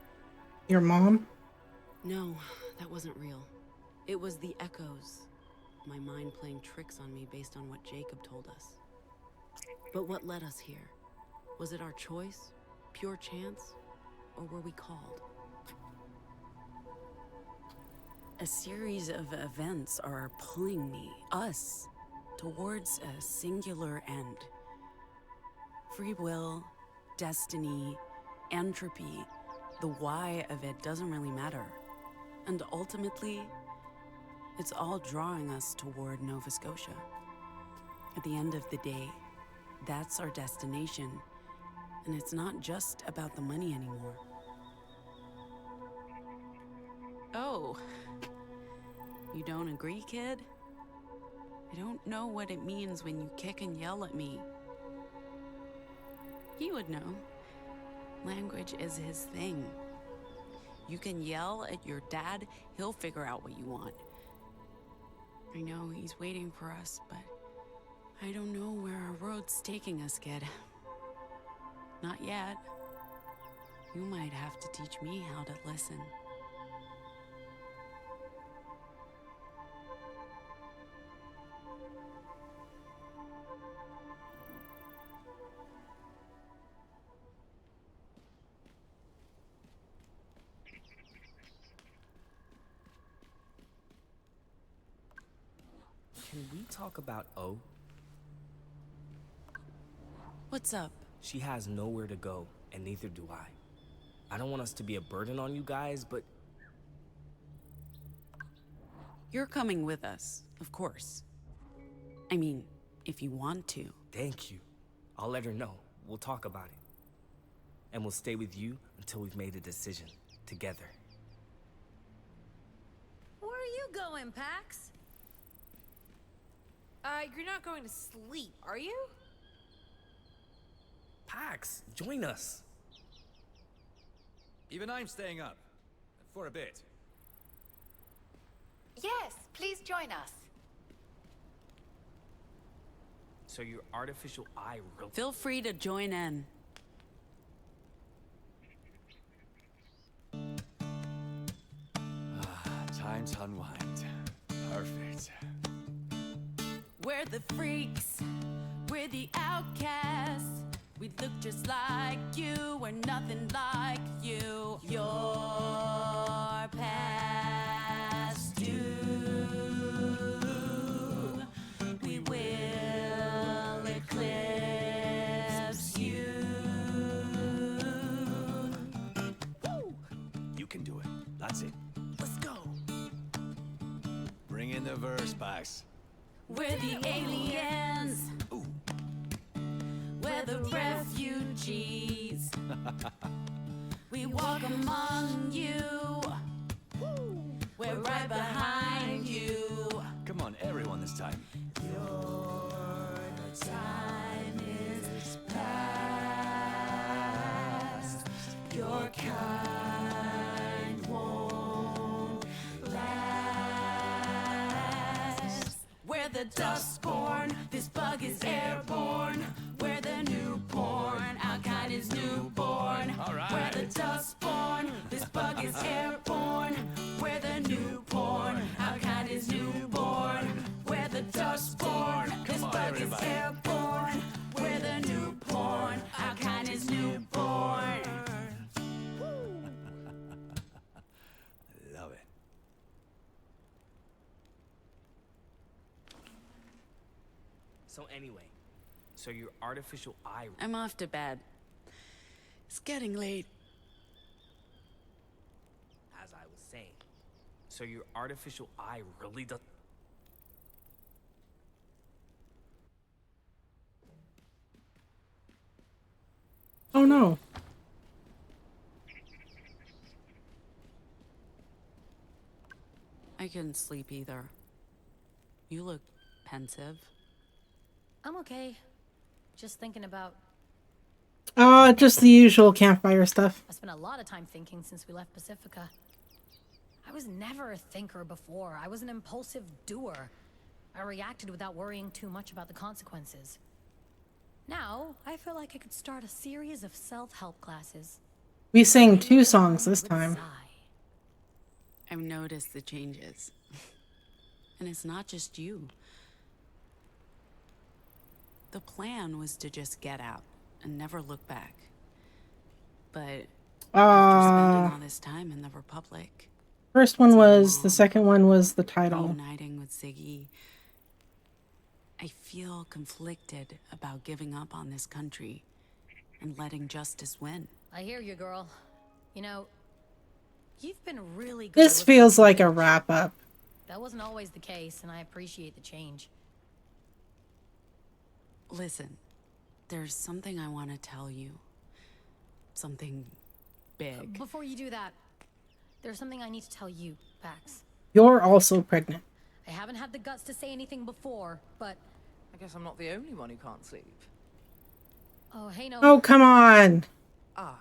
Your mom? No, that wasn't real. It was the echoes. My mind playing tricks on me based on what Jacob told us. But what led us here? Was it our choice? Pure chance? Or were we called? A series of events are pulling me, us, towards a singular end. Free will, destiny, entropy, the why of it doesn't really matter. And ultimately, it's all drawing us toward Nova Scotia. At the end of the day, that's our destination. And it's not just about the money anymore. Oh, you don't agree, kid? I don't know what it means when you kick and yell at me. He would know. Language is his thing. You can yell at your dad, he'll figure out what you want. I know he's waiting for us, but I don't know where our road's taking us, kid. Not yet. You might have to teach me how to listen. Can we talk about O? What's up? She has nowhere to go, and neither do I. I don't want us to be a burden on you guys, but... You're coming with us, of course. I mean, if you want to. Thank you. I'll let her know. We'll talk about it. And we'll stay with you until we've made a decision. Together. Where are you going, Pax? You're not going to sleep, are you? Pax, join us. Even I'm staying up. For a bit. Yes, please join us. So your artificial eye really... Feel free to join in. Time to unwind. Perfect. We're the freaks, we're the outcasts. We look just like you, we're nothing like you. Your past due. We will eclipse you. You can do it. That's it. Let's go. Bring in the verse, Pax. We're the aliens. Ooh. We're the refugees. We walk among you. We're right behind you. Come on, everyone this time. Your time is past. Your kind won't last. We're the Duskborn. This bug is airborne. We're the newborn. Our kind is newborn. All right. We're the Duskborn. This bug is airborne. We're the newborn. Our kind is newborn. We're the Duskborn. This on, bug everybody. is airborne. We're the newborn. Our kind is newborn. Love it. So anyway, so your artificial eye... I'm off to bed. It's getting late. As I was saying, so your artificial eye really does... Oh no. I couldn't sleep either. You look pensive. I'm okay. Just thinking about. Just the usual campfire stuff. I spent a lot of time thinking since we left Pacifica. I was never a thinker before. I was an impulsive doer. I reacted without worrying too much about the consequences. Now, I feel like I could start a series of self-help classes. We sang 2 songs this time. I've noticed the changes. And it's not just you. The plan was to just get out and never look back. But after spending all this time in the Republic, First one was, the second one was the title. reuniting with Ziggy, I feel conflicted about giving up on this country and letting justice win. I hear you, girl. You know, you've been really good. This feels like a wrap-up. That wasn't always the case, and I appreciate the change. Listen, there's something I want to tell you. Something big. Before you do that, there's something I need to tell you, Pax. You're also pregnant. I haven't had the guts to say anything before, but... I guess I'm not the only one who can't sleep. Oh, hey, no. Oh, come on. I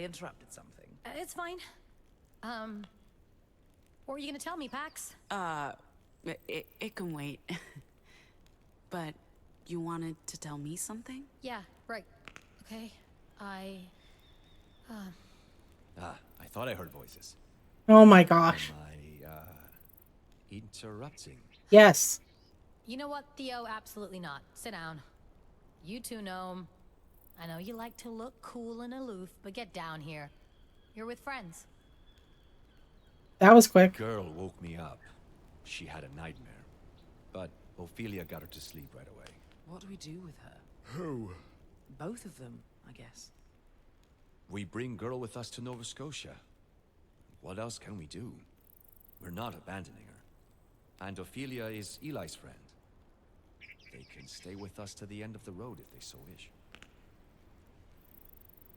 interrupted something. It's fine. What were you gonna tell me, Pax? It can wait. But you wanted to tell me something? Yeah, right. Okay. I thought I heard voices. Oh my gosh. Am I, interrupting? Yes. You know what, Theo? Absolutely not. Sit down. You two, Gnome. I know you like to look cool and aloof, but get down here. You're with friends. That was quick. Girl woke me up. She had a nightmare. But Ophelia got her to sleep right away. What do we do with her? Who? Both of them, I guess. We bring Girl with us to Nova Scotia. What else can we do? We're not abandoning her. And Ophelia is Eli's friend. They can stay with us to the end of the road if they so wish.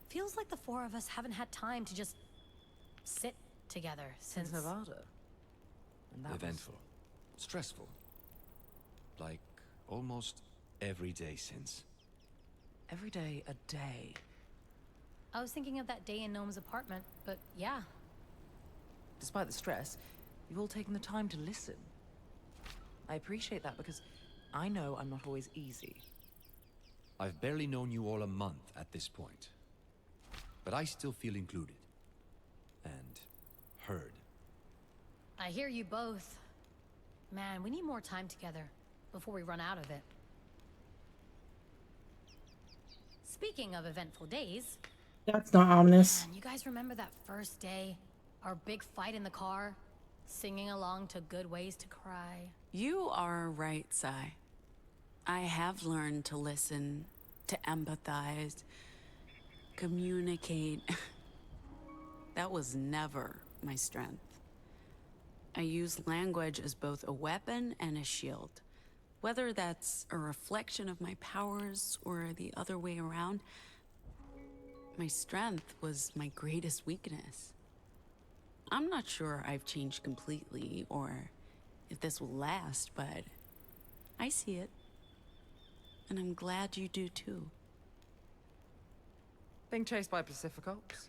Feels like the four of us haven't had time to just sit together since Nevada. And that Eventful. Stressful. Like almost every day since. Every day a day. I was thinking of that day in Gnome's apartment, but yeah. Despite the stress, you've all taken the time to listen. I appreciate that because I know I'm not always easy. I've barely known you all a month at this point. But I still feel included. And heard. I hear you both. Man, we need more time together before we run out of it. Speaking of eventful days, That's not ominous. man, you guys remember that first day? Our big fight in the car? Singing along to Good Ways to Cry? You are right, Sai. I have learned to listen, to empathize, communicate. That was never my strength. I use language as both a weapon and a shield. Whether that's a reflection of my powers or the other way around, my strength was my greatest weakness. I'm not sure I've changed completely or if this will last, but I see it. And I'm glad you do too. Being chased by Pacificops?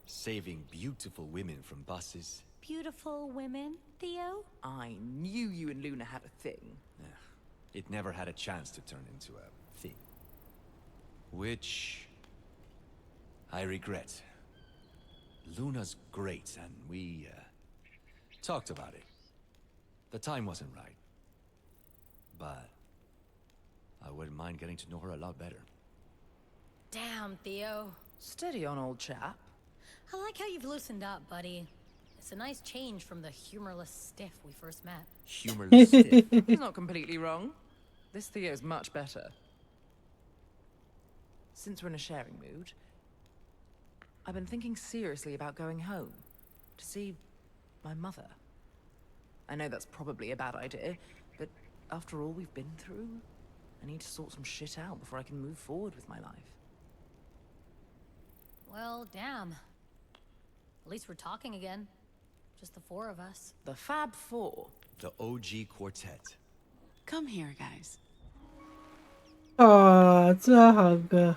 Saving beautiful women from buses. Beautiful women, Theo? I knew you and Luna had a thing. It never had a chance to turn into a thing. Which I regret. Luna's great, and we talked about it. The time wasn't right. But I wouldn't mind getting to know her a lot better. Damn, Theo. Steady on, old chap. I like how you've loosened up, buddy. It's a nice change from the humorless stiff we first met. Humorless stiff? He's not completely wrong. This Theo's much better. Since we're in a sharing mood, I've been thinking seriously about going home to see my mother. I know that's probably a bad idea, but after all we've been through, I need to sort some shit out before I can move forward with my life. Well, damn. At least we're talking again. Just the four of us. The Fab Four. The OG quartet. Come here, guys. Oh, it's a hug.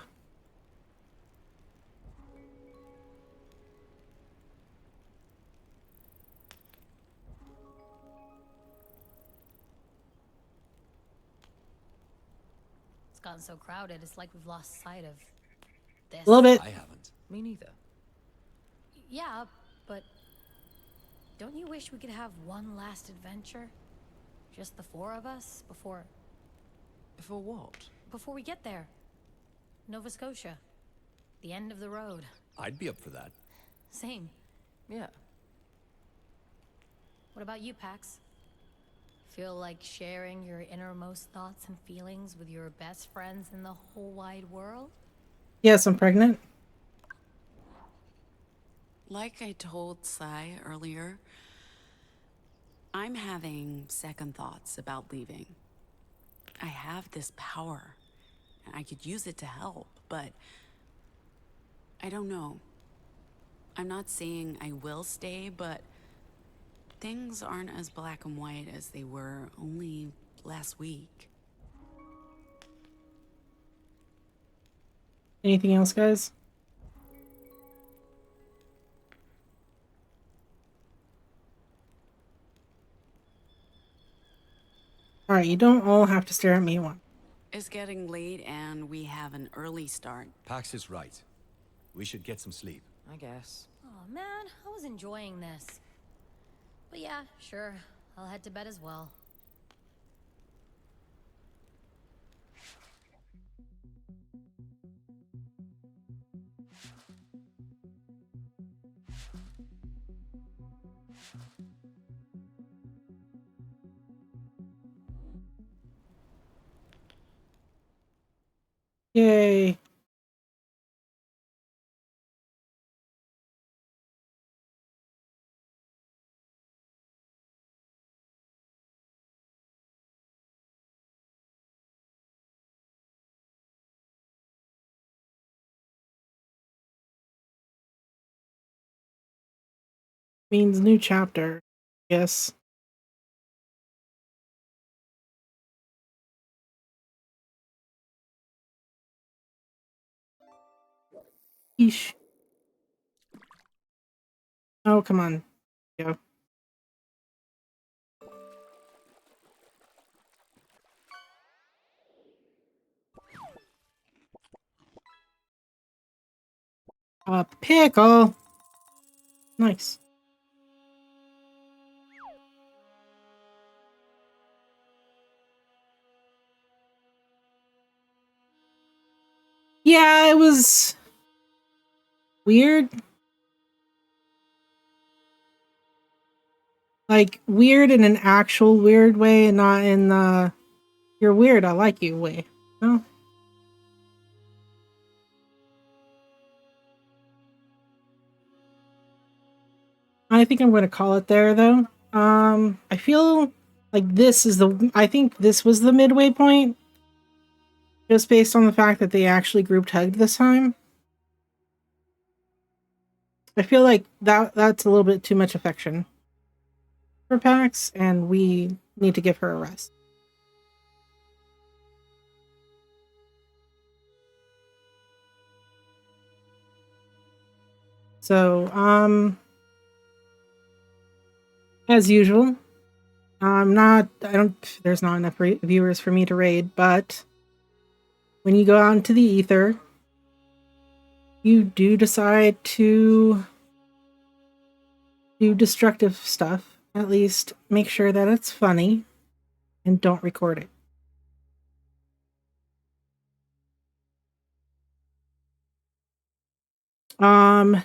It's gotten so crowded, it's like we've lost sight of this. A little bit. I haven't. Me neither. Yeah, but don't you wish we could have one last adventure? Just the four of us before... Before what? Before we get there. Nova Scotia. The end of the road. I'd be up for that. Same. Yeah. What about you, Pax? Feel like sharing your innermost thoughts and feelings with your best friends in the whole wide world? Yes, I'm pregnant. Like I told Sai earlier, I'm having second thoughts about leaving. I have this power, and I could use it to help, but I don't know. I'm not saying I will stay, but things aren't as black and white as they were only last week. Anything else, guys? Alright, you don't all have to stare at me once. It's getting late and we have an early start. Pax is right. We should get some sleep. I guess. Oh man, I was enjoying this. But yeah, sure. I'll head to bed as well. Yay. Means new chapter. Yes. Yeesh. Oh, come on. Go. A pickle. Nice. Yeah, it was weird. Like, weird in an actual weird way and not in the you're weird, I like you way. No? I think I'm going to call it there, though. I feel like I think this was the midway point. Just based on the fact that they actually group hugged this time. I feel like that's a little bit too much affection for Pax, and we need to give her a rest. So, as usual, there's not enough viewers for me to raid, but when you go out into the ether, you do decide to do destructive stuff, at least make sure that it's funny and don't record it.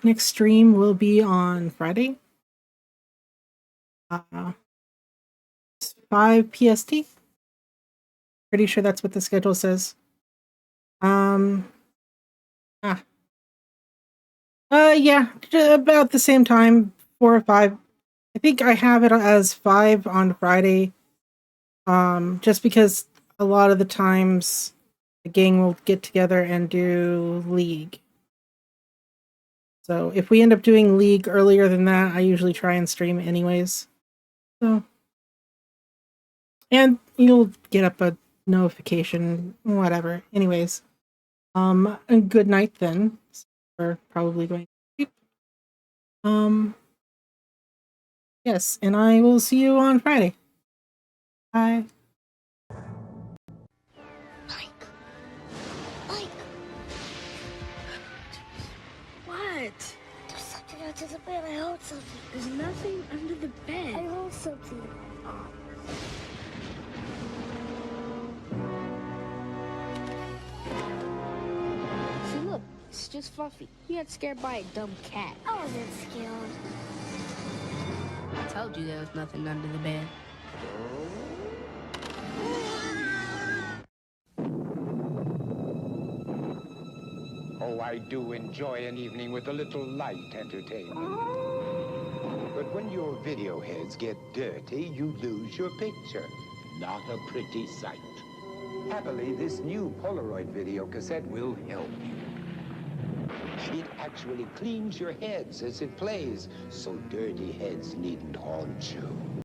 Next stream will be on Friday. 5 PST. Pretty sure that's what the schedule says. Yeah, about the same time, 4 or 5. I think I have it as 5 on Friday. Just because a lot of the times the gang will get together and do League. So if we end up doing League earlier than that, I usually try and stream anyways. So, and you'll get up a notification, whatever. Anyways, and good night then. We're probably going to sleep. Yes, and I will see you on Friday. Bye. What? There's something under the bed. I heard something. There's nothing under the bed. I heard something. See, look. It's just Fluffy. He got scared by a dumb cat. I wasn't scared. I told you there was nothing under the bed. Oh, I do enjoy an evening with a little light entertainment. But when your video heads get dirty, you lose your picture. Not a pretty sight. Happily, this new Polaroid video cassette will help you. It actually cleans your heads as it plays, so dirty heads needn't haunt you.